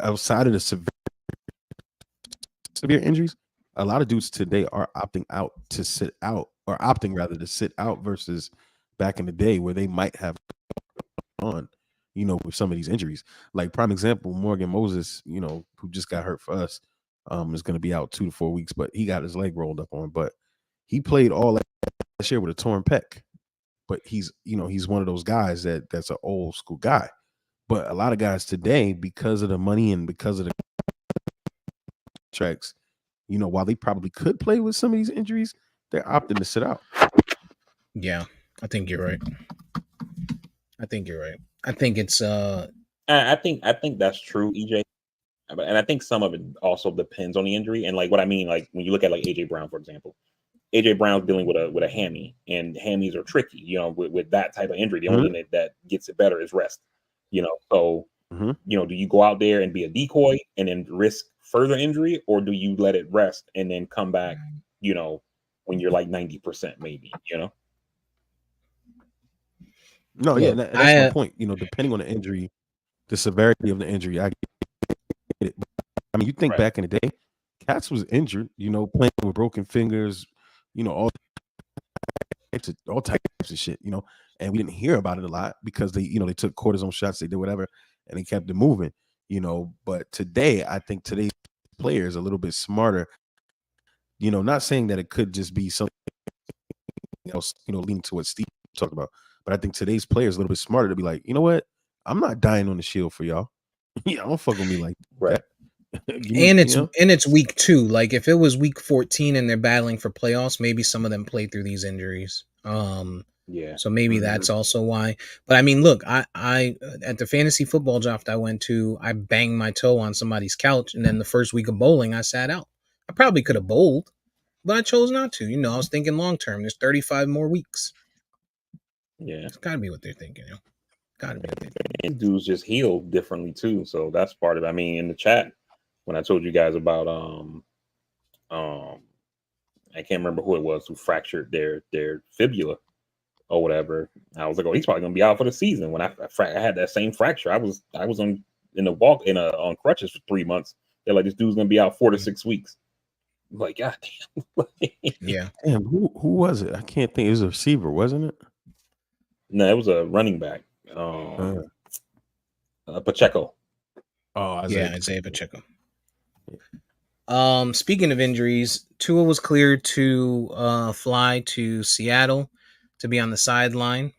outside of the severe injuries, a lot of dudes today are opting out to sit out, or opting rather to sit out, versus back in the day where they might have on, you know, with some of these injuries. Like prime example, Morgan Moses, you know, who just got hurt for us, is going to be out 2 to 4 weeks, but he got his leg rolled up on. But he played all last year with a torn pec. But he's one of those guys that's an old school guy. But a lot of guys today, because of the money and because of the contracts, you know, while they probably could play with some of these injuries, they're opting to sit out. Yeah, I think you're right. I think it's I think that's true, EJ. And I think some of it also depends on the injury. And like what I mean, like when you look at like AJ Brown, for example, AJ Brown's dealing with a hammy, and hammies are tricky. You know, with that type of injury, the only thing that gets it better is rest. You know, so you know, do you go out there and be a decoy and then risk further injury, or do you let it rest and then come back? You know, when you're like 90%, maybe. You know. No, yeah, that's my point. You know, depending on the injury, the severity of the injury, I get it. But, I mean, you think back in the day, Cats was injured, you know, playing with broken fingers, you know, all types of shit, you know, and we didn't hear about it a lot because they took cortisone shots, they did whatever, and they kept it moving, you know. But today, I think today's players are a little bit smarter, you know, not saying that it could just be something else, you know, leaning to what Steve talked about. But I think today's players a little bit smarter to be like, you know what? I'm not dying on the shield for y'all. Yeah, don't fuck with me like that. And it's week 2. Like if it was week 14 and they're battling for playoffs, maybe some of them play through these injuries. Yeah. So maybe that's also why. But I mean, look, I at the fantasy football draft I went to, I banged my toe on somebody's couch, and then the first week of bowling, I sat out. I probably could have bowled, but I chose not to. You know, I was thinking long term. There's 35 more weeks. Yeah, it's got to be what they're thinking. You know, got to be. And dudes just heal differently too, so that's part of it. I mean, in the chat when I told you guys about I can't remember who it was who fractured their fibula or whatever. I was like, oh, he's probably gonna be out for the season. When I had that same fracture, I was on crutches for 3 months. They're like, this dude's gonna be out 4 to 6 weeks. I'm like, God damn. Yeah. Damn, who was it? I can't think. It was a receiver, wasn't it? No, it was a running back. Pacheco. Oh, Isaiah Pacheco. Speaking of injuries, Tua was cleared to fly to Seattle to be on the sideline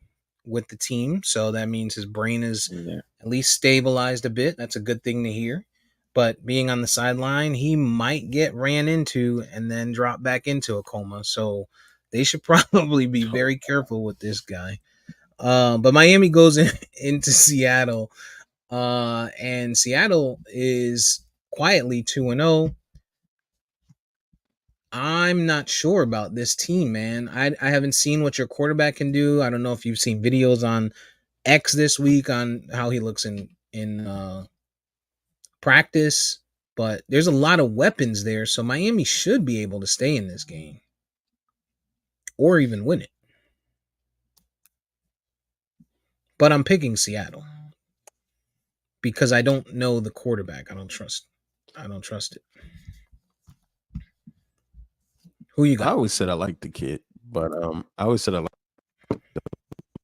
with the team. So that means his brain is at least stabilized a bit. That's a good thing to hear. But being on the sideline, he might get ran into and then drop back into a coma. So they should probably be very careful with this guy. But Miami goes into Seattle, and Seattle is quietly 2-0. I'm not sure about this team, man. I haven't seen what your quarterback can do. I don't know if you've seen videos on X this week on how he looks in practice, but there's a lot of weapons there, so Miami should be able to stay in this game or even win it. But I'm picking Seattle because I don't know the quarterback. I don't trust it. Who you got? I always said I liked the kid, but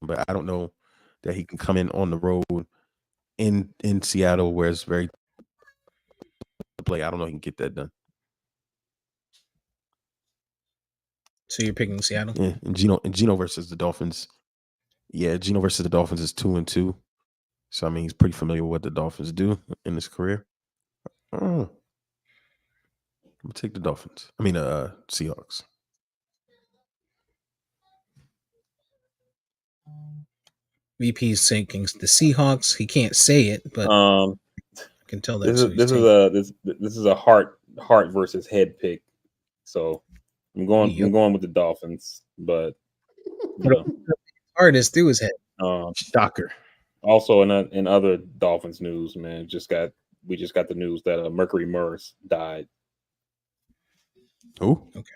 but I don't know that he can come in on the road in Seattle where it's very play. I don't know if he can get that done. So you're picking Seattle? Yeah, and Geno versus the Dolphins. Yeah, Geno versus the Dolphins is 2-2. So I mean, he's pretty familiar with what the Dolphins do in his career. I'm gonna take the Dolphins. I mean, Seahawks. VP's thinking the Seahawks. He can't say it, but I can tell that this is a heart heart versus head pick. So I'm going with the Dolphins, but you know, heart is through his head. Shocker. Also, in other Dolphins news, man, we just got the news that Mercury Morris died. Who? Okay.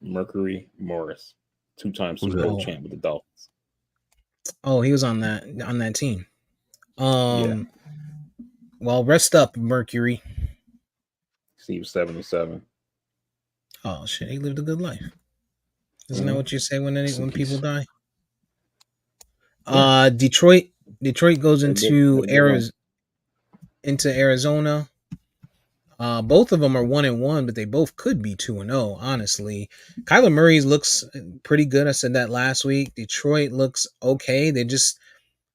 Mercury Morris, 2-time Super Bowl champ with the Dolphins. Oh, he was on that team. Yeah. Well, rest up, Mercury. He was 77. Oh shit, he lived a good life. Isn't that what you say when people die? Yeah. Detroit goes into Arizona. Both of them are 1-1, but they both could be 2-0. Honestly, Kyler Murray looks pretty good. I said that last week. Detroit looks okay.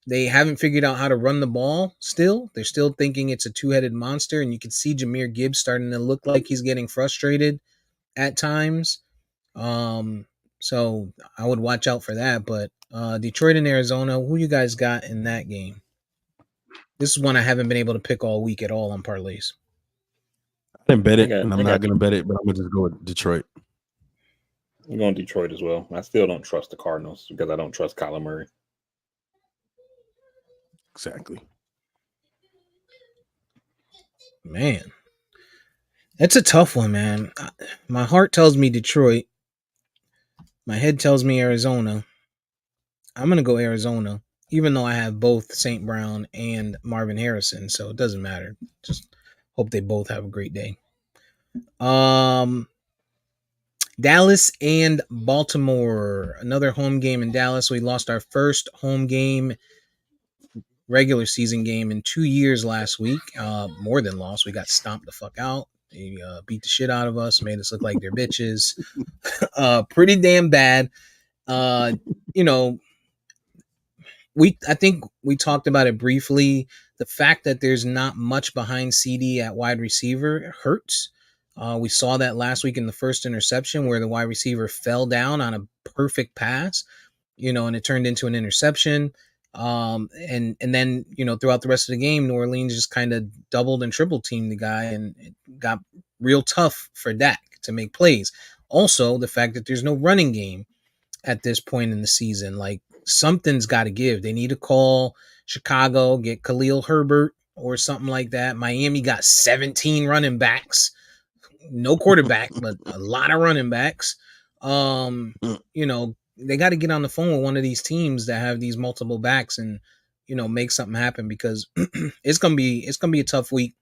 They haven't figured out how to run the ball. They're still thinking it's a two-headed monster, and you can see Jahmyr Gibbs starting to look like he's getting frustrated at times. So I would watch out for that. But Detroit and Arizona, who you guys got in that game? This is one I haven't been able to pick all week at all on parlays. I didn't bet it, and I'm not going to bet it, but I'm going to just go with Detroit. I'm going Detroit as well. I still don't trust the Cardinals because I don't trust Kyler Murray. Exactly. Man, that's a tough one, man. My heart tells me Detroit. My head tells me Arizona. I'm going to go Arizona, even though I have both St. Brown and Marvin Harrison, so it doesn't matter. Just hope they both have a great day. Dallas and Baltimore. Another home game in Dallas. We lost our first home game, regular season game in 2 years last week. More than lost. We got stomped the fuck out. They beat the shit out of us, made us look like they're bitches. Pretty damn bad. I think we talked about it briefly. The fact that there's not much behind CD at wide receiver hurts. We saw that last week in the first interception where the wide receiver fell down on a perfect pass, and it turned into an interception. And then, throughout the rest of the game, New Orleans just kind of doubled and triple teamed the guy, and it got real tough for Dak to make plays. Also, the fact that there's no running game at this point in the season, like something's got to give. They need to call Chicago, get Khalil Herbert or something like that. Miami got 17 running backs, no quarterback, but a lot of running backs. They got to get on the phone with one of these teams that have these multiple backs and make something happen, because it's gonna be a tough week.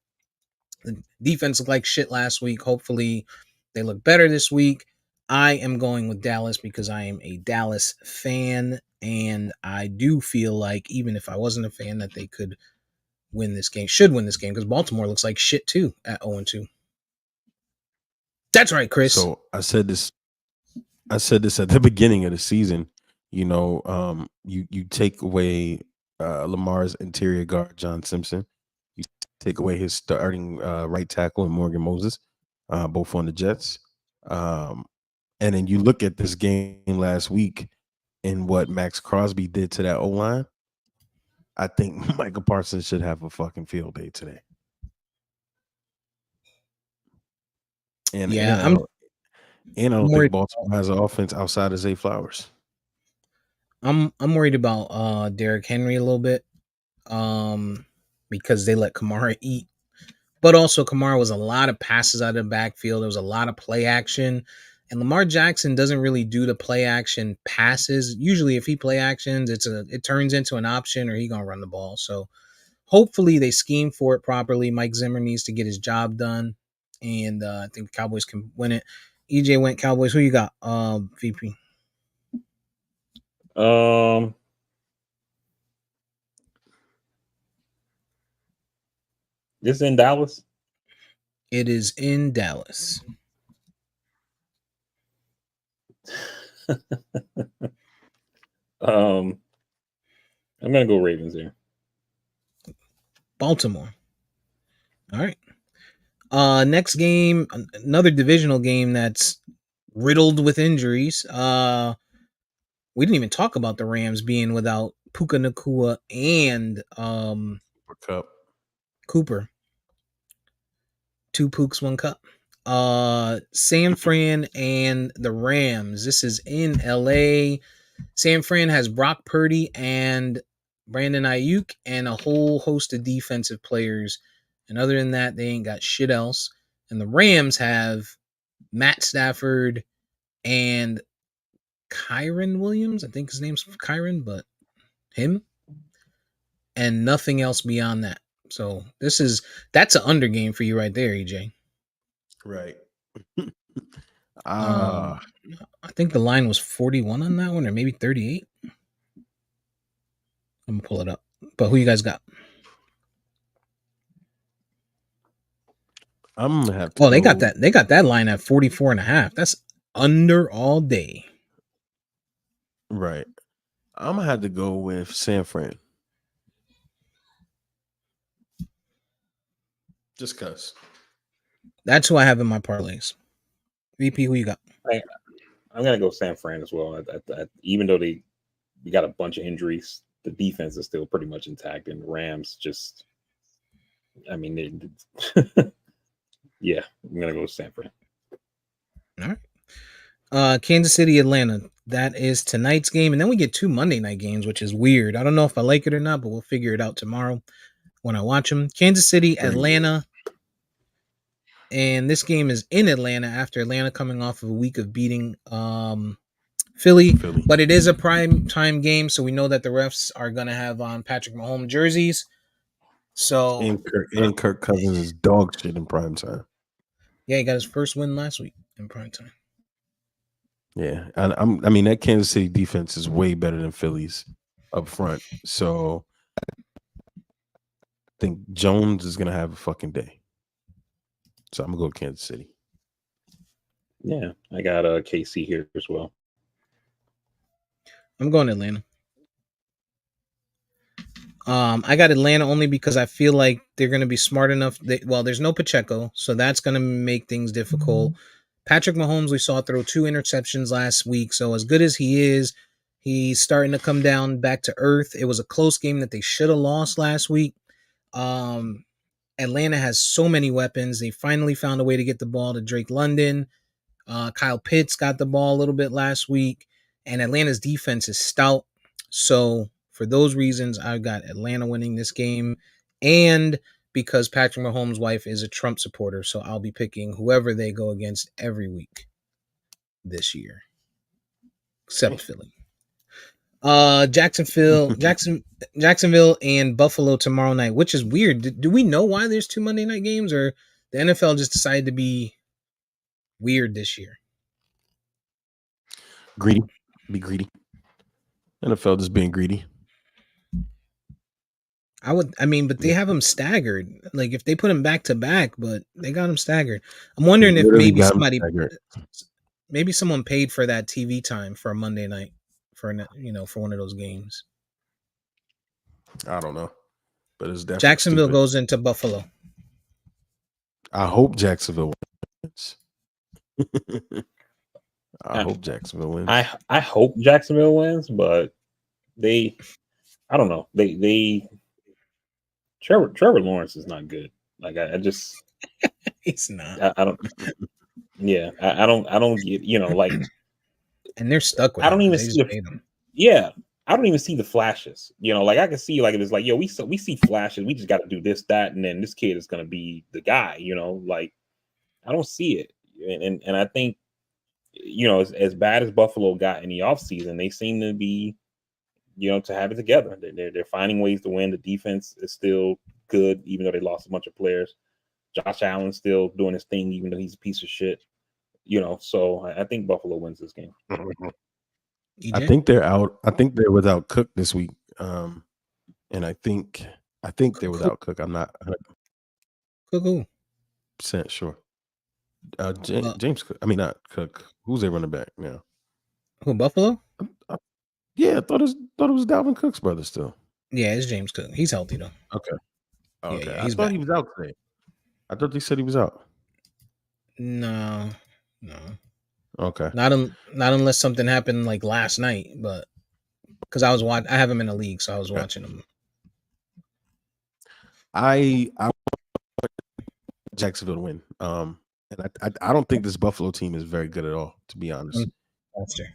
The defense looked like shit last week. Hopefully they look better this week. I am going with Dallas because I am a Dallas fan, and I do feel like even if I wasn't a fan, that they could should win this game, because Baltimore looks like shit too at 0-2. That's right, Chris. So I said this at the beginning of the season. You take away Lamar's interior guard, John Simpson. You take away his starting right tackle and Morgan Moses, both on the Jets. And then you look at this game last week and what Max Crosby did to that O-line. I think Michael Parsons should have a fucking field day today. And I don't think Baltimore has an offense outside of Zay Flowers. I'm worried about Derrick Henry a little bit, because they let Kamara eat. But also Kamara was a lot of passes out of the backfield. There was a lot of play action. And Lamar Jackson doesn't really do the play action passes. Usually if he play actions, it turns into an option or he gonna run the ball. So hopefully they scheme for it properly. Mike Zimmer needs to get his job done. And I think the Cowboys can win it. EJ went Cowboys. Who you got? VP. This is in Dallas? It is in Dallas. I'm gonna go Ravens here. Baltimore. All right. Next game, another divisional game that's riddled with injuries. We didn't even talk about the Rams being without Puka Nacua and Cooper. 2 Pooks, 1 Cup. San Fran and the Rams. This is in LA. San Fran has Brock Purdy and Brandon Ayuk and a whole host of defensive players. And other than that, they ain't got shit else. And the Rams have Matt Stafford and Kyron Williams. I think his name's Kyron, but him. And nothing else beyond that. So that's an under game for you right there, EJ. Right. I think the line was 41 on that one, or maybe 38. I'm gonna pull it up. But who you guys got? I'm gonna have to. Oh, they got that. They got that line at 44.5. That's under all day. Right. I'm gonna have to go with San Fran. Just cause. That's who I have in my parlays. VP, who you got? I'm gonna go San Fran as well. Even though we got a bunch of injuries, the defense is still pretty much intact, and the Rams just, I mean, yeah, I'm gonna go with San Fran. All right. Kansas City, Atlanta. That is tonight's game, and then we get 2 Monday night games, which is weird. I don't know if I like it or not, but we'll figure it out tomorrow when I watch them. Kansas City, Atlanta. And this game is in Atlanta after Atlanta coming off of a week of beating Philly. But it is a prime time game, so we know that the refs are going to have on Patrick Mahomes jerseys. So and Kirk Cousins is dog shit in prime time. Yeah, he got his first win last week in prime time. Yeah, I mean that Kansas City defense is way better than Philly's up front. So I think Jones is going to have a fucking day. So I'm gonna go with Kansas City. Yeah, I got KC here as well. I'm going Atlanta. I got Atlanta only because I feel like they're going to be smart enough. There's no Pacheco, so that's going to make things difficult. Patrick Mahomes, we saw throw 2 interceptions last week. So as good as he is, he's starting to come down back to earth. It was a close game that they should have lost last week. Atlanta has so many weapons. They finally found a way to get the ball to Drake London. Kyle Pitts got the ball a little bit last week. And Atlanta's defense is stout. So for those reasons, I got Atlanta winning this game. And because Patrick Mahomes' wife is a Trump supporter, so I'll be picking whoever they go against every week this year. Except Philly. Jacksonville and Buffalo tomorrow night, which is weird. Do we know why there's 2 Monday night games, or the NFL just decided to be weird this year? Greedy. Be greedy. NFL just being greedy. But they have them staggered. Like if they put them back to back, but they got them staggered. I'm wondering if maybe someone paid for that TV time for a Monday night for one of those games. I don't know, but it's definitely Jacksonville stupid. goes into Buffalo. I hope Jacksonville wins. I hope Jacksonville wins. I hope Jacksonville wins, but I don't know. Trevor Lawrence is not good. Like I just he's not. I don't. Yeah, I don't get, like, and they're stuck with. I don't even see them. Yeah, I don't even see the flashes. Like I can see, like, if it's like, yo, we see flashes. We just got to do this, that, and then this kid is gonna be the guy. Like I don't see it, and I think, as bad as Buffalo got in the offseason, they seem to be, to have it together. They're finding ways to win. The defense is still good, even though they lost a bunch of players. Josh Allen's still doing his thing, even though he's a piece of shit. So I think Buffalo wins this game. I think they're out. I think they're without Cook this week. And I think they're without Cook. I'm not 100% sure. James Cook. I mean, not Cook. Who's their running back now? Who, Buffalo? Yeah, I thought it was Dalvin Cook's brother still. Yeah, it's James Cook. He's healthy though. Okay. Yeah, I thought he was out today. I thought they said he was out. No. Okay. Not unless something happened like last night, but because I have him in a league, so I was watching him. I Jacksonville to win. And I don't think this Buffalo team is very good at all, to be honest. That's true.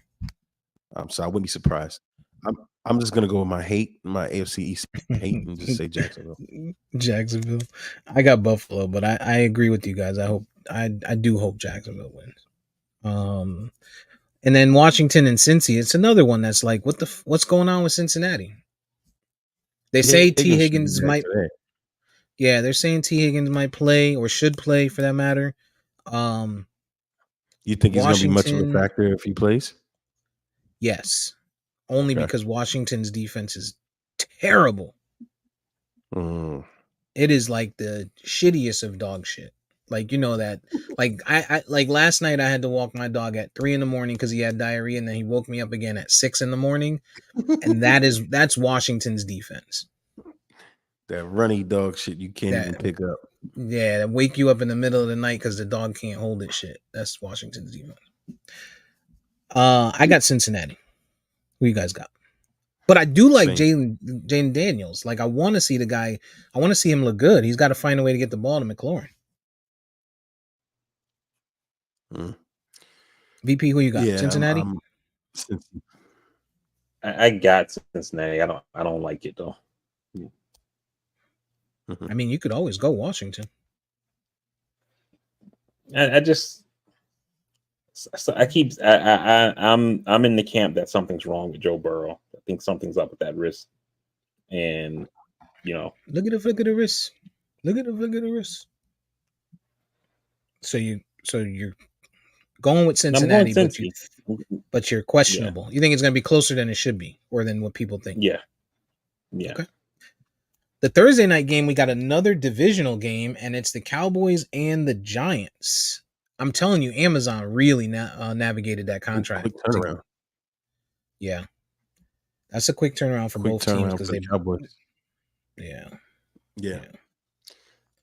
So I wouldn't be surprised. I'm just gonna go with my AFC East hate, and just say Jacksonville. Jacksonville. I got Buffalo, but I agree with you guys. I do hope Jacksonville wins. And then Washington and Cincy. It's another one that's like, what's going on with Cincinnati? They say T. Higgins might. Today. Yeah, they're saying T. Higgins might play or should play for that matter. You think he's going to be much of a factor if he plays? Yes, only because Washington's defense is terrible. It is like the shittiest of dog shit. Like, you know that. Like I like last night I had to walk my dog at 3 a.m. because he had diarrhea, and then he woke me up again at 6 a.m. And that's Washington's defense. That runny dog shit you can't even pick up. Yeah, that wake you up in the middle of the night because the dog can't hold it shit. That's Washington's defense. I got Cincinnati. Who you guys got? But I do like Jaden Daniels. Like, I want to see the guy. I want to see him look good. He's got to find a way to get the ball to McLaurin. VP, who you got? Yeah, Cincinnati. I got Cincinnati. I don't like it though. I mean, you could always go Washington. I'm in the camp that something's wrong with Joe Burrow. I think something's up with that wrist, and look at the wrist. Look at the wrist. So you're going with Cincinnati, but you're questionable. Yeah. You think it's going to be closer than it should be, or than what people think? Yeah. Okay. The Thursday night game, we got another divisional game, and it's the Cowboys and the Giants. I'm telling you, Amazon really navigated that contract. Quick turnaround. Yeah, that's a quick turnaround for both teams because they Cowboys. Yeah.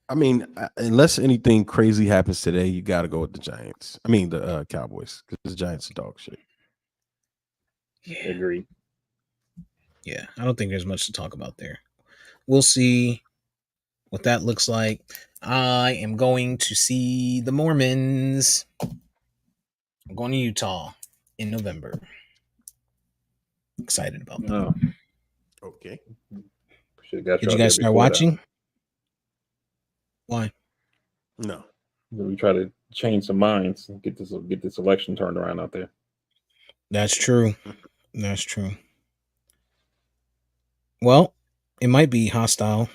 I mean, unless anything crazy happens today, you got to go with the Giants. I mean, the Cowboys, because the Giants are dog shit. Yeah, agreed. Yeah, I don't think there's much to talk about there. We'll see what that looks like. I am going to see the Mormons. I'm going to Utah in November. Excited about that. Oh. Okay. Did you guys start watching? Why? No. We try to change some minds and get this election turned around out there. That's true. That's true. Well, it might be a hostile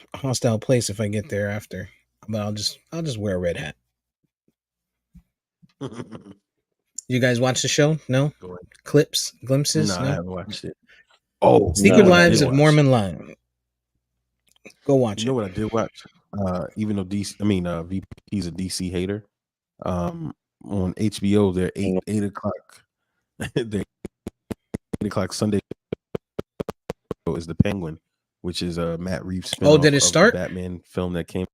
place if I get there after, but I'll just wear a red hat. You guys watch the show? No? Glimpses? No, I haven't watched it. Oh, Secret Lives of Mormon Lion. Go watch it. You know what I did watch? Even though VP's a DC hater. On HBO, they're 8 o'clock. They're 8 o'clock Sunday is The Penguin, which is a Matt Reeves film. Oh, did it start? Batman film that came.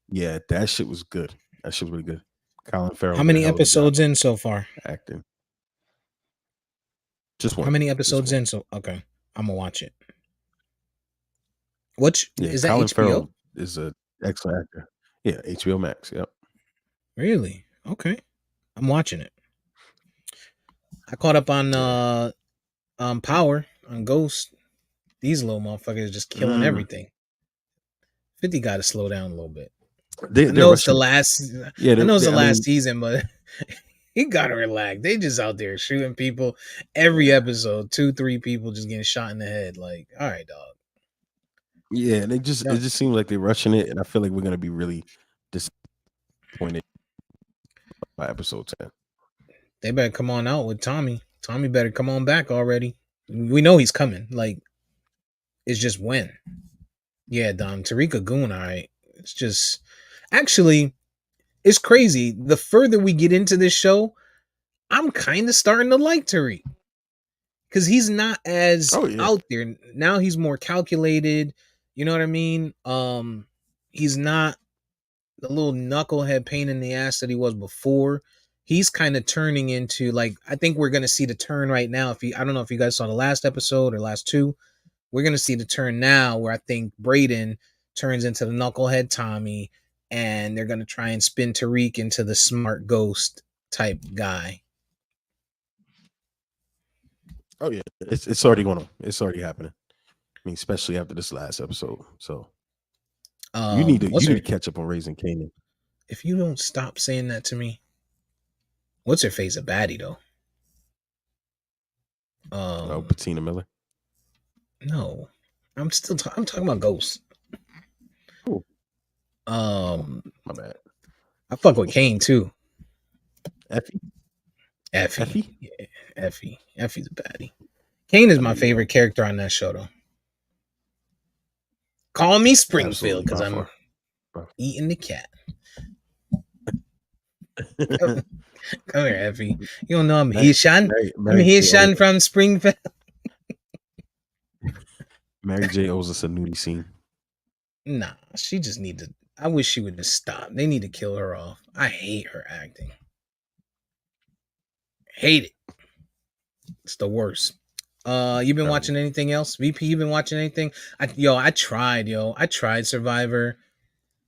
Yeah, that shit was good. That shit was really good. Colin Farrell. How many episodes in so far? Acting. Just one. How many episodes in? So okay, I'm gonna watch it. Is that Colin HBO? Farrell is an excellent actor. Yeah, HBO Max. Yep. Really? Okay, I'm watching it. I caught up on Power on Ghost. These little motherfuckers just killing everything. 50 got to slow down a little bit. I know it's the last. I know it's the last season, but he got to relax. They just out there shooting people every episode. 2-3 people just getting shot in the head. Like, all right, dog. Yeah, it just seems like they're rushing it, and I feel like we're gonna be really disappointed by episode 10. They better come on out with Tommy. Tommy better come on back already. We know he's coming. Like, it's just when. Yeah, Dom. Tariq Goon, all right. It's just... Actually, it's crazy. The further we get into this show, I'm kind of starting to like Tariq. Because he's not as out there. Now he's more calculated. You know what I mean? He's not the little knucklehead pain in the ass that he was before. He's kind of turning into, like, I think we're going to see the turn right now. I don't know if you guys saw the last episode or last two. We're going to see the turn now where I think Braden turns into the knucklehead Tommy, and they're gonna try and spin Tariq into the smart ghost type guy. Oh yeah, it's already going on. It's already happening. I mean, especially after this last episode. So you need to catch up on Raising Kanan. If you don't stop saying that to me, what's her face? A baddie though. Patina Miller. No, I'm talking about Ghost. Ooh. My bad. I fuck with Kane too. Effie. Yeah, Effie's a baddie. Kane is my favorite character on that show though. Call me Springfield because I'm eating the cat. Come here, Effie. You don't know I'm Haitian. I'm Haitian from Springfield. Mary J owes us a nudie scene. Nah, she just need to. I wish she would just stop. They need to kill her off. I hate her acting. Hate it. It's the worst. You been watching anything else? VP, you been watching anything? I tried Survivor.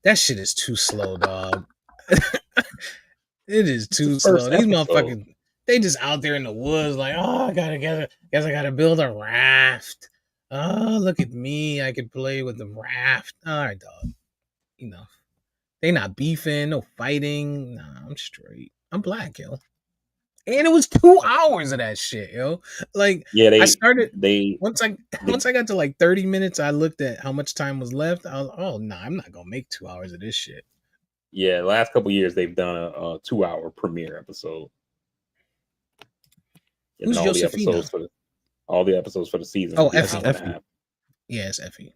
That shit is too slow, dog. It is too slow. These motherfuckers, they just out there in the woods like, oh, guess I gotta build a raft. Oh, look at me. I could play with the raft. All right, dog. Enough. They not beefing, no fighting. Nah, I'm straight. I'm black, yo. And it was 2 hours of that shit, yo. Like, yeah, once I got to like 30 minutes, I looked at how much time was left. I was, oh nah, I'm not gonna make 2 hours of this shit. Yeah, last couple years they've done a 2-hour premiere episode. Who's Josephina? All the episodes for the season. Oh, Effie. Yeah, it's Effie.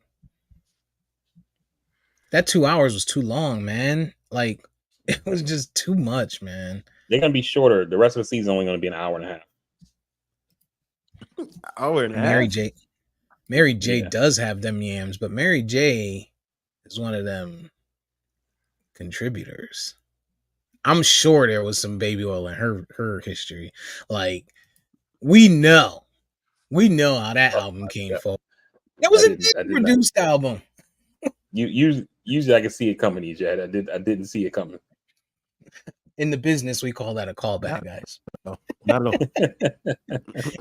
That 2 hours was too long, man. Like, it was just too much, man. They're gonna be shorter. The rest of the season only gonna be an hour and a half. Hour and a half. Mary J does have them yams, but Mary J is one of them contributors. I'm sure there was some baby oil in her history. Like, we know how that album came forward. That was a produced album. Usually I can see it coming, EJ. I didn't see it coming. In the business, we call that a callback, guys. No, not at all.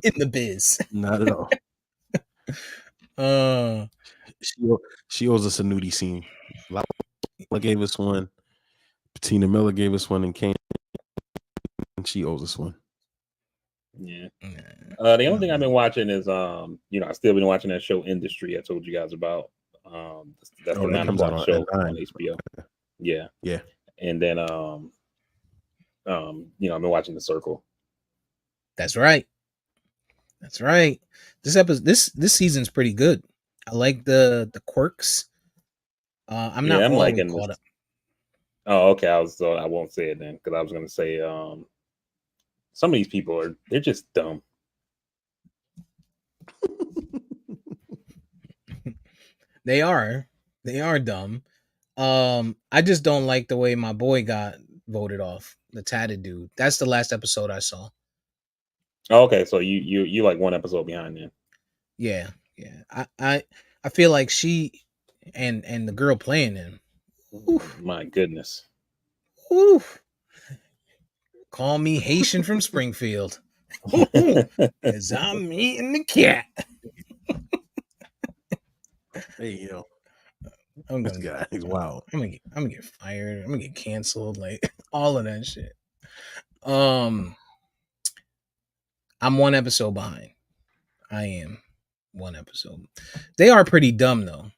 In the biz. Not at all. She owes us a nudie scene. Lala gave us one. Patina Miller gave us one, and Kane, and she owes us one. Yeah. The only thing I've been watching is I still been watching that show Industry I told you guys about. That's the 9 o'clock show on HBO. Yeah. And then I've been watching The Circle. That's right. This season's pretty good. I like the quirks. I'm not liking caught up. Oh, okay. I won't say it then because I was gonna say some of these people they're just dumb. They are dumb. I just don't like the way my boy got voted off, the tatted dude. That's the last episode I saw. Oh, okay, so you like one episode behind then. Yeah. I feel like she and the girl playing him. Oof. My goodness. Oof. Call me Haitian from Springfield. Cause I'm eating the cat. Hey, yo. This guy is wild. I'm gonna get fired. I'm gonna get canceled. Like all of that shit. I'm one episode behind. I am one episode. They are pretty dumb though.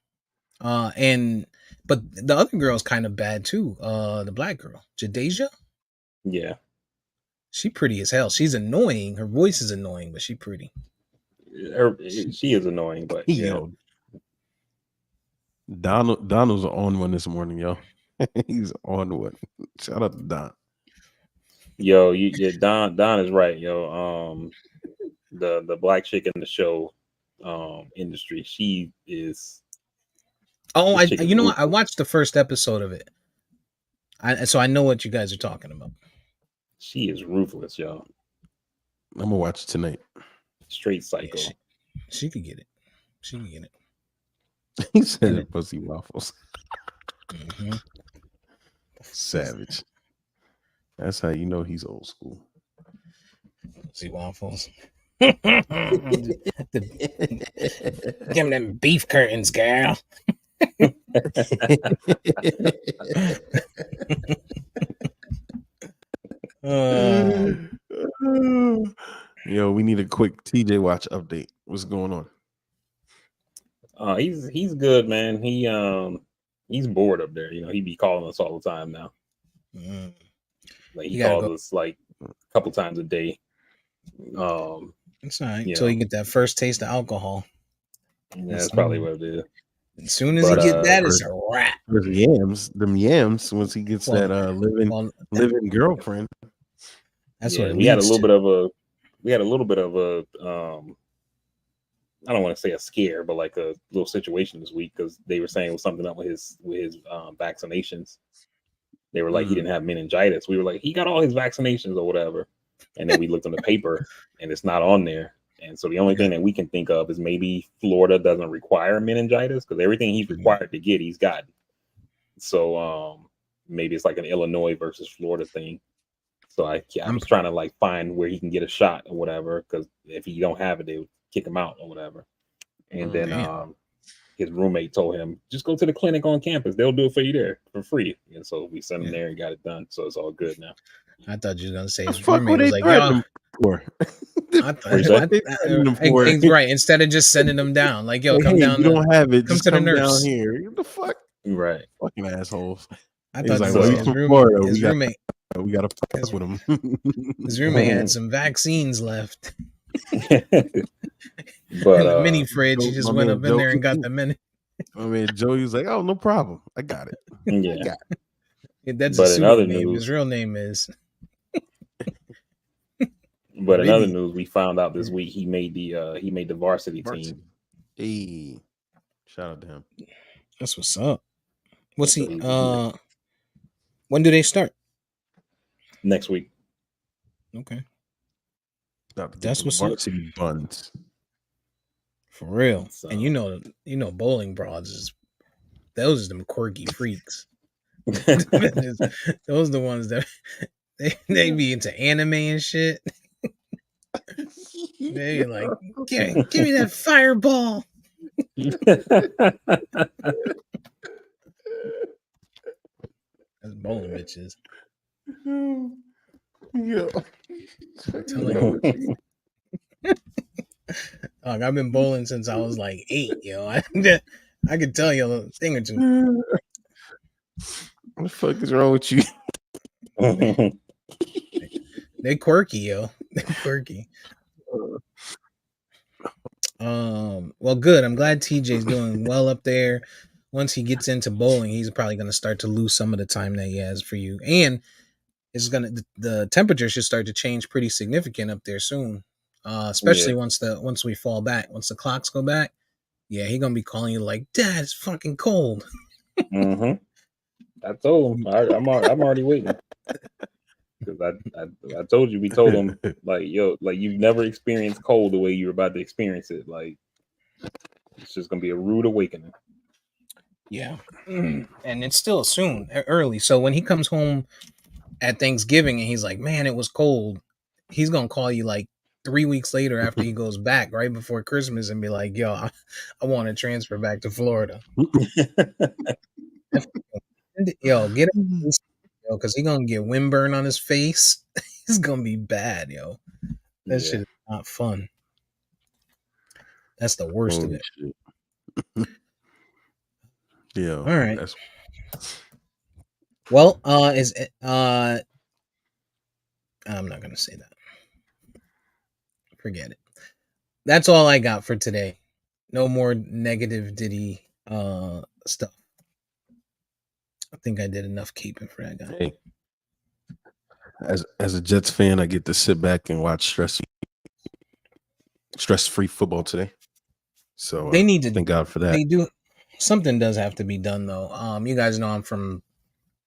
But the other girl's kind of bad too. The black girl, Jadeja. Yeah. She pretty as hell. She's annoying. Her voice is annoying, but she pretty. She is annoying, but yeah. Donald's on one this morning, yo. He's on one. Shout out to Don. Yo, Don is right, yo. The black chick in the show Industry, she is. Oh, I watched the first episode of it. So I know what you guys are talking about. She is ruthless, y'all. I'm gonna watch it tonight. Straight psycho. Yeah, she could get it. She can get it. He said pussy waffles. Mm-hmm. Savage. That's how you know he's old school. Pussy waffles. Give him them beef curtains, girl. Yo, we need a quick TJ Watch update. What's going on? He's good, man. He's bored up there. You know, he be calling us all the time now. Like he calls us like a couple times a day. It's all right you until know. you get that first taste of alcohol. Yeah, that's probably what it is. As soon as he get that, it's a wrap. Them yams. Once he gets that living girlfriend. That's what it we had a leads little to. bit of a I don't want to say a scare, but like a little situation this week because they were saying it was something up with his vaccinations. They were like he didn't have meningitis. We were like he got all his vaccinations or whatever, and then we looked on the paper and it's not on there. And so the only thing that we can think of is maybe Florida doesn't require meningitis because everything he's required to get, he's gotten. So maybe it's like an Illinois versus Florida thing. So I was trying to like find where he can get a shot or whatever because if he don't have it, they would kick him out or whatever. And then his roommate told him, just go to the clinic on campus. They'll do it for you there for free. And so we sent him there and got it done. So it's all good now. I thought you were gonna say his roommate was like, "Yo." I thought right. Instead of just sending them down, like, "Yo, come down." You don't have it. Come just to come the nurse. down here. What the fuck? Right. Fucking assholes. I thought like, his roommate. We got to fuck with him. His roommate had some vaccines left. But the mini fridge, he just went up in there and got the mini. I mean, Joey was like, "Oh, no problem. I got it." Yeah. That's a pseudo name. His real name is. But in other news, we found out this week he made the varsity team. Hey, shout out to him. That's what's up. What's he? When do they start? Next week. Okay. That's what's varsity buns. For real. And you know, bowling broads those are them quirky freaks. Those are the ones that they be into anime and shit. They be like, give me that fireball. That's bowling bitches. Yeah. I've been bowling since I was like 8, yo. I could tell you a thing or two. What the fuck is wrong with you? They quirky, yo. They quirky. Well, good. I'm glad TJ's doing well up there. Once he gets into bowling, he's probably going to start to lose some of the time that he has for you. And the temperature should start to change pretty significant up there soon. Especially once we fall back, once the clocks go back. Yeah, he's gonna be calling you like, "Dad, it's fucking cold." I told him I'm already waiting because I told you we told him like, yo, like you've never experienced cold the way you're about to experience it. Like it's just gonna be a rude awakening. Yeah, and it's still soon, early. So when he comes home at Thanksgiving and he's like, "Man, it was cold," he's gonna call you like 3 weeks later after he goes back right before Christmas and be like, "Yo, I want to transfer back to Florida." Yo, get him, yo, because he's gonna get windburn on his face. It's gonna be bad, yo. That shit is not fun. That's the worst of it. Shit. Yeah. All right. Well, I'm not gonna say that. Forget it. That's all I got for today. No more negative Diddy stuff. I think I did enough keeping for that guy. Hey, as a Jets fan, I get to sit back and watch stress-free football today. So they need to thank God for that. They do. Something does have to be done though. You guys know I'm from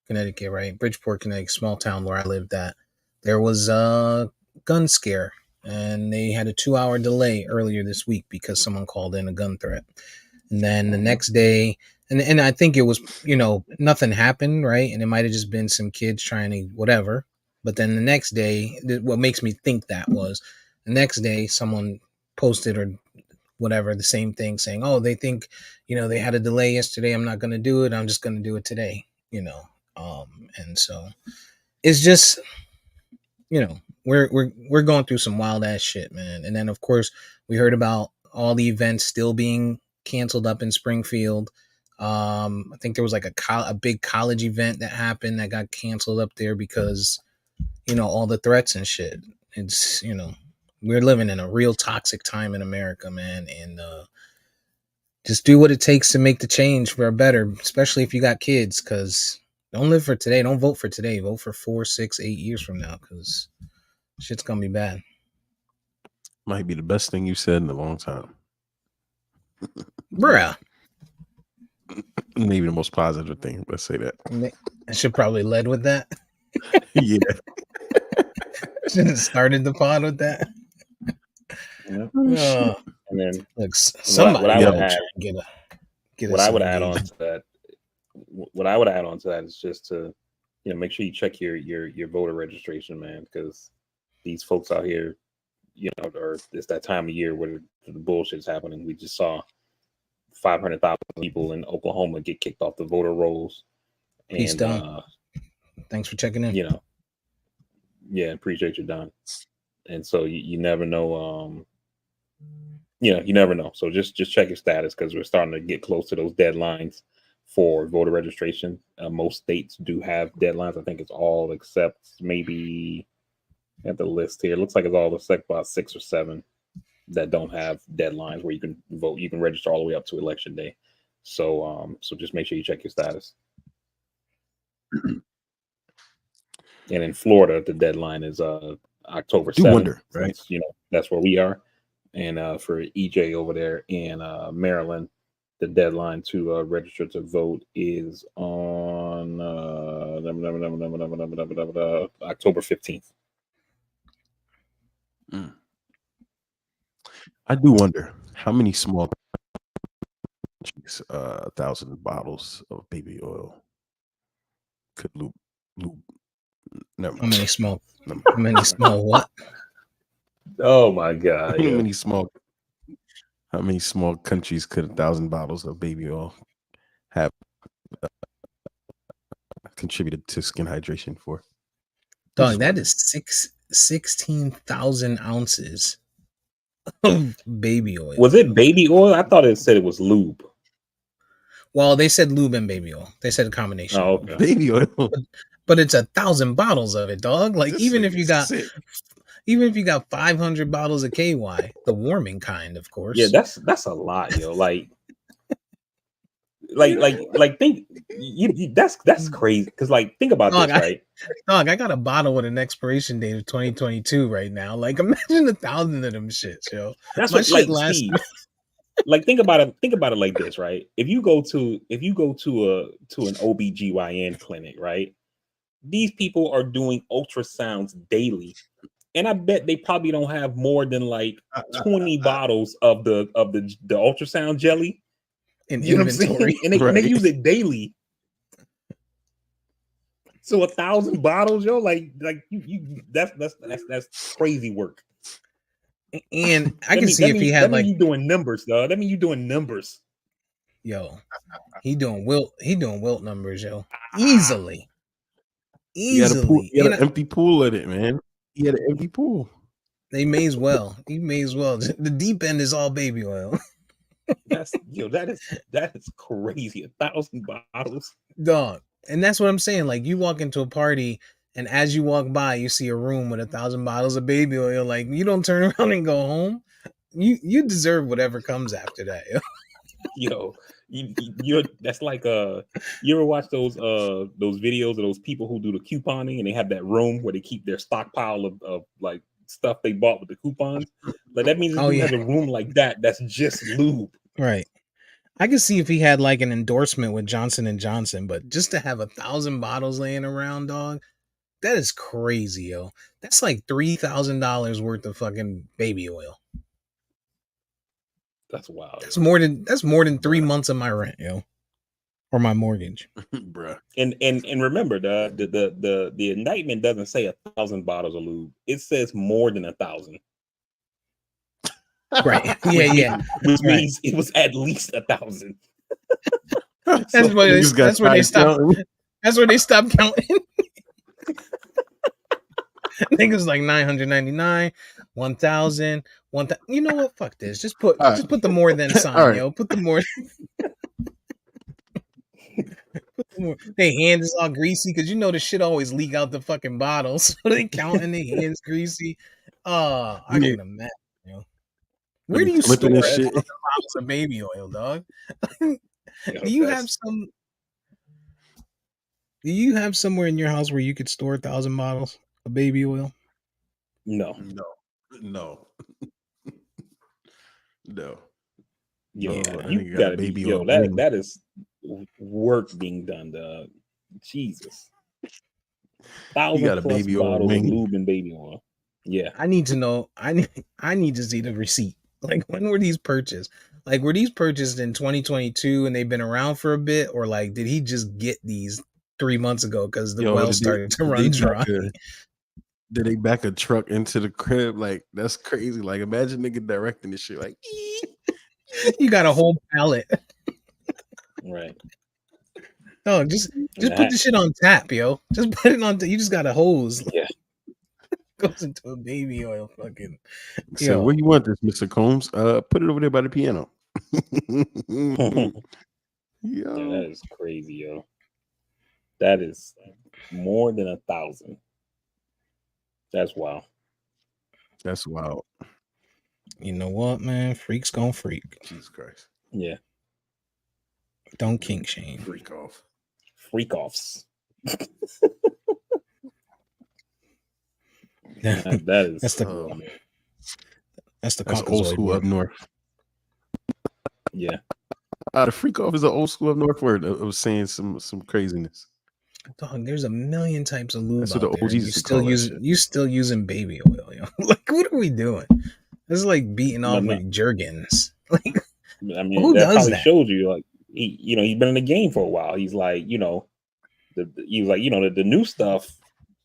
Connecticut, right? Bridgeport, Connecticut, small town where I lived at. There was a gun scare, and they had a 2-hour delay earlier this week because someone called in a gun threat. And then the next day, and I think it was, nothing happened, right? And it might have just been some kids trying to whatever. But then the next day, what makes me think that was the next day someone posted or whatever the same thing saying, oh, they think, they had a delay yesterday. I'm not going to do it. I'm just going to do it today, and so it's just, we're going through some wild ass shit, man. And then of course we heard about all the events still being canceled up in Springfield. I think there was like a big college event that happened that got canceled up there because all the threats and shit. It's we're living in a real toxic time in America, man, and just do what it takes to make the change for a better, especially if you got kids, because don't live for today. Don't vote for today. Vote for 4, 6, 8 years from now, because shit's gonna be bad. Might be the best thing you said in a long time. Bruh. Maybe the most positive thing. Let's say that. I should probably led with that. Yeah. Should have started the pod with that. Yeah. And then look, somebody what I would add, what I would add on to that, what I would add on to that is just to, make sure you check your voter registration, man, because these folks out here, or it's that time of year where the bullshit is happening. We just saw 500,000 people in Oklahoma get kicked off the voter rolls. Peace, Don. Thanks for checking in. Yeah, appreciate you, Don. And so you never know. You never know. So just check your status, because we're starting to get close to those deadlines for voter registration. Most states do have deadlines. I think it's all except maybe at the list here. It looks like it's all except about 6 or 7 that don't have deadlines where you can vote. You can register all the way up to election day. So just make sure you check your status. And in Florida, the deadline is October 7th. Wonder, right? That's where we are. And for EJ over there in Maryland, the deadline to register to vote is on October 15th. I do wonder how many small 1,000 bottles of baby oil could lube. Never mind. How many small what? Oh my God! How many small countries could 1,000 bottles of baby oil have contributed to skin hydration for? Dog, that is 16,000 ounces of baby oil. Was it baby oil? I thought it said it was lube. Well, they said lube and baby oil. They said a combination. Oh, okay. Baby oil. But it's 1,000 bottles of it, dog. Like even if you got 500 bottles of KY, the warming kind, of course. Yeah, that's a lot, yo. Like think that's crazy. Because think about this, right? Dog, I got a bottle with an expiration date of 2022 right now. Like imagine 1,000 of them shits, yo. That's what shit lasts. Steve, think about it like this, right? If you go to an OBGYN clinic, right? These people are doing ultrasounds daily. And I bet they probably don't have more than like 20 bottles of the ultrasound jelly in inventory. And they use it daily. So 1,000 bottles, yo, like you that's crazy work. And I can see if he had like you doing numbers, though. That mean you doing numbers. Yo, he doing Wilt numbers, yo. Easily. He had an empty pool in it, man. He had an empty pool. He may as well. The deep end is all baby oil. That is crazy. 1,000 bottles, dog. And that's what I'm saying. Like you walk into a party, and as you walk by, you see a room with 1,000 bottles of baby oil. Like you don't turn around and go home. You deserve whatever comes after that, yo. You're that's like you ever watch those videos of those people who do the couponing and they have that room where they keep their stockpile of like stuff they bought with the coupons? Like that means he has a room like that's just lube. Right. I could see if he had like an endorsement with Johnson & Johnson, but just to have 1,000 bottles laying around, dog, that is crazy, yo. That's like $3,000 worth of fucking baby oil. That's wild. That's more than 3 months of my rent, yo, or my mortgage, bruh. And remember, the indictment doesn't say 1,000 bottles of lube. It says more than 1,000. Right? Yeah. Which means it was at least 1,000. That's where they stop. That's where they stop counting. Niggas like 999, 1,000, 1,000. You know what? Fuck this. Just put the more than sign, yo. Put the more. Their hands is all greasy because you know the shit always leak out the fucking bottles. So they counting their hands greasy. I can imagine, yo. Where do you store 1,000 bottles of baby oil, dog? Do you have somewhere in your house where you could store 1,000 bottles of baby oil? No. Yeah, you gotta be, yo, that is work being done, dog. Jesus. 1,000 plus bottles of lube and baby oil. Yeah. I need to know. I need to see the receipt. Like, when were these purchased? Like, were these purchased in 2022 and they've been around for a bit, or like did he just get these 3 months ago because the well started to run dry? Did they back a truck into the crib? Like, that's crazy. Like, imagine nigga directing this shit. Like, you got a whole pallet. Right. No, just put the shit on tap, yo. Just put it on. You just got a hose. Yeah. Goes into a baby oil fucking. So where you want this, Mr. Combs? Put it over there by the piano. Yo. Yeah, that is crazy, yo. That is more than 1,000. That's wild. That's wild. You know what, man? Freaks gonna freak. Jesus Christ. Yeah. Don't kink shame. Freak off. Freak offs. That's old school up north. Yeah. The freak off is an old school up north word of saying some craziness. Dog, there's a million types of lube. That's what the OGs you still using baby oil, yo. Like, what are we doing? This is like beating off like Jergens. Like, I mean, who does that? Shows you, like, he's been in the game for a while. He's like, the new stuff.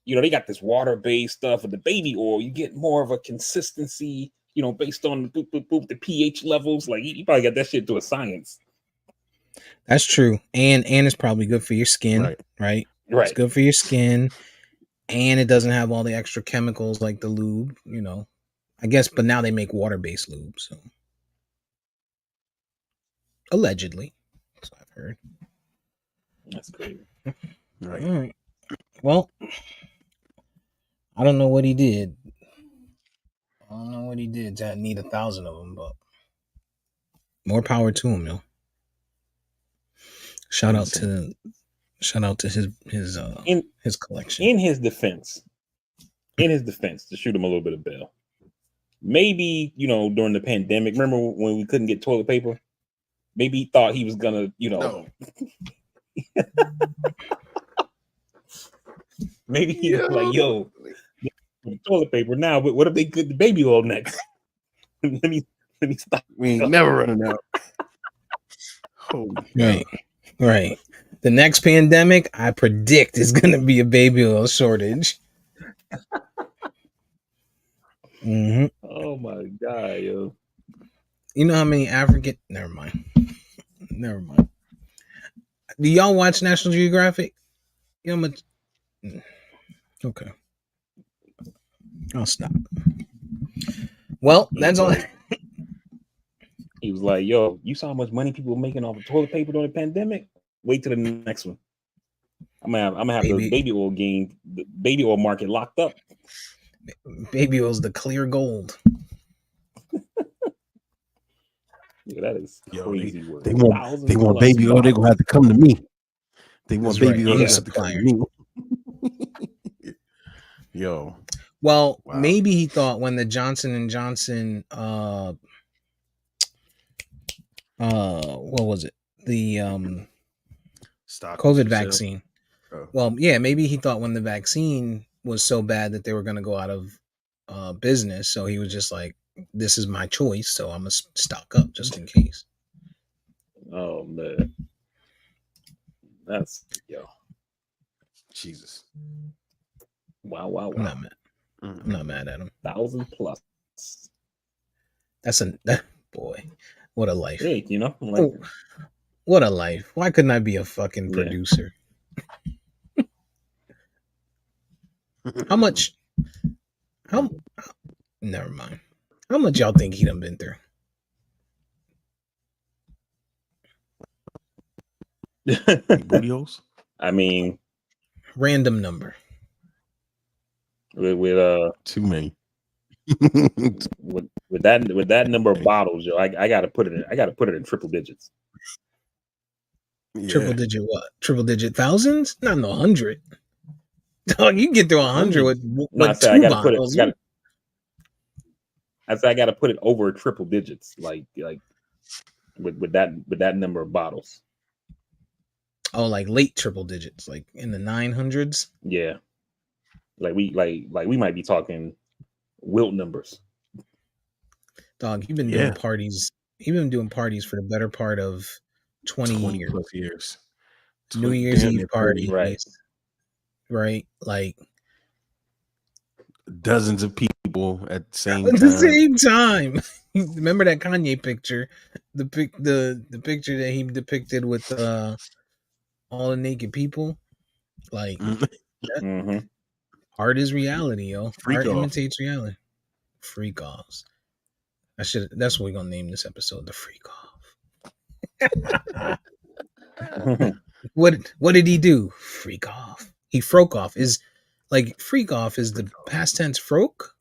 They got this water-based stuff with the baby oil. You get more of a consistency, based on the pH levels. Like, you probably got that shit to a science. That's true, and it's probably good for your skin, right? It's good for your skin, and it doesn't have all the extra chemicals like the lube, I guess. But now they make water-based lube, so allegedly, that's what I've heard. That's crazy. Right. All right. Well, I don't know what he did. I don't know what he did to need 1,000 of them, but more power to him, yo. Shout out to his collection. In his defense, to shoot him a little bit of bail. Maybe, during the pandemic, remember when we couldn't get toilet paper? Maybe he thought he was gonna, No. Maybe he was like, yo, toilet paper now, but what if they get the baby oil next? let me stop. We ain't never running out. Right. The next pandemic, I predict, is going to be a baby oil shortage. Mm-hmm. Oh my god, yo! You know how many African? Never mind. Do y'all watch National Geographic? You know much? Okay, I'll stop. Well, that's all. He was like, yo, you saw how much money people were making off of toilet paper during the pandemic? Wait till the next one. I'm gonna have the baby oil market locked up. Baby oil's the clear gold. Yeah, that is crazy work. They want baby oil, they're gonna have to come to me. They want baby oil, they have to come to me. Yo. Well, maybe he thought when the Johnson & Johnson what was it? The COVID vaccine. Oh. Well, yeah, maybe he thought when the vaccine was so bad that they were going to go out of business, so he was just like, "This is my choice, so I'm gonna stock up just in case." Oh man, that's Jesus. Wow. I'm not mad. I'm not mad at him. 1,000+. That's boy. What a life! Hey, like Oh, what a life! Why couldn't I be a fucking yeah. producer? How much? How? Never mind. How much y'all think he done been through? Booty holes? I mean, Random number. with Too many. with that number of bottles, yo, I gotta put it in triple digits. Yeah. Triple digit what? Triple digit thousands? Not no 100. Dog, you get through 100 with I said I two gotta put it. bottles. I said I gotta put it over triple digits, like with that number of bottles. Oh, like late triple digits, like in the 900s. Yeah, like we might be talking Wilt numbers. Dog, you've been doing parties. You've been doing parties for the better part of 20 years. Plus years. New Year's Eve parties, right? Like dozens of people at the same at time. the same time. Remember that Kanye picture? The picture that he depicted with all the naked people. Like Mm-hmm. art is reality, yo. Freak Art off. imitates reality. Freak offs. That's what we're gonna name this episode, the freak off. What did he do? Freak off. He froke off. Is like freak off is the past tense froke?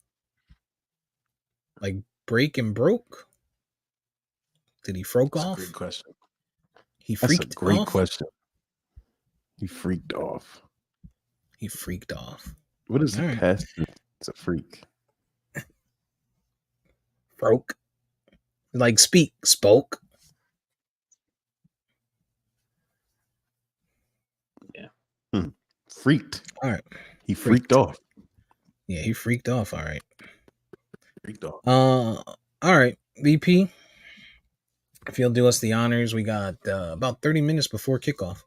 Like break and broke? Did he froke That's off? a great question. He That's freaked a great off? question. He freaked off. He freaked off. What is the past tense of freak? Broke. Like spoke. Yeah. Freaked. All right. He freaked off. Yeah, he freaked off. All right. Freaked off. All right. VP, if you'll do us the honors, we got about 30 minutes before kickoff.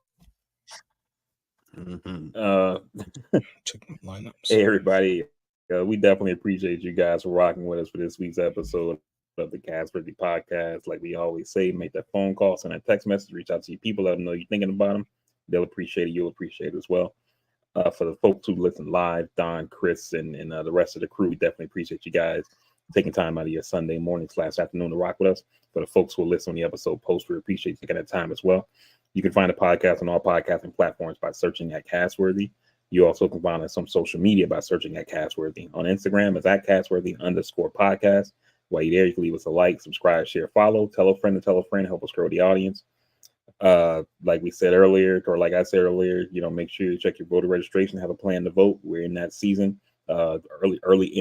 Check lineups. Hey everybody, we definitely appreciate you guys for rocking with us for this week's episode of the Castworthy Podcast. Like we always say, make that phone call, send a text message, reach out to your people, let them know you're thinking about them. They'll appreciate it. You'll appreciate it as well. For the folks who listen live, Don, Chris, and the rest of the crew, we definitely appreciate you guys taking time out of your Sunday morning/afternoon to rock with us. For the folks who will listen on the episode post, we appreciate you taking that time as well. You can find the podcast on all podcasting platforms by searching at Castworthy. You also can find us on social media by searching at Castworthy. On Instagram, it's at Castworthy_podcast. While you're there, you can leave us a like, subscribe, share, follow, tell a friend to tell a friend, help us grow the audience. Like we said earlier, or like I said earlier, make sure you check your voter registration, have a plan to vote. We're in that season. Early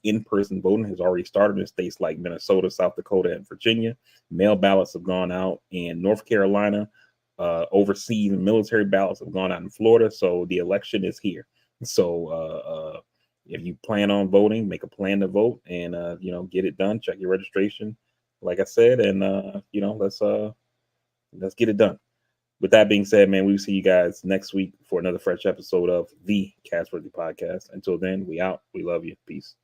in-person voting has already started in states like Minnesota, South Dakota, and Virginia. Mail ballots have gone out in North Carolina. Overseas military ballots have gone out in Florida. So the election is here. So if you plan on voting, make a plan to vote and get it done. Check your registration, like I said, and let's get it done. With that being said, man, we will see you guys next week for another fresh episode of the Castworthy Podcast. Until then, we out. We love you. Peace.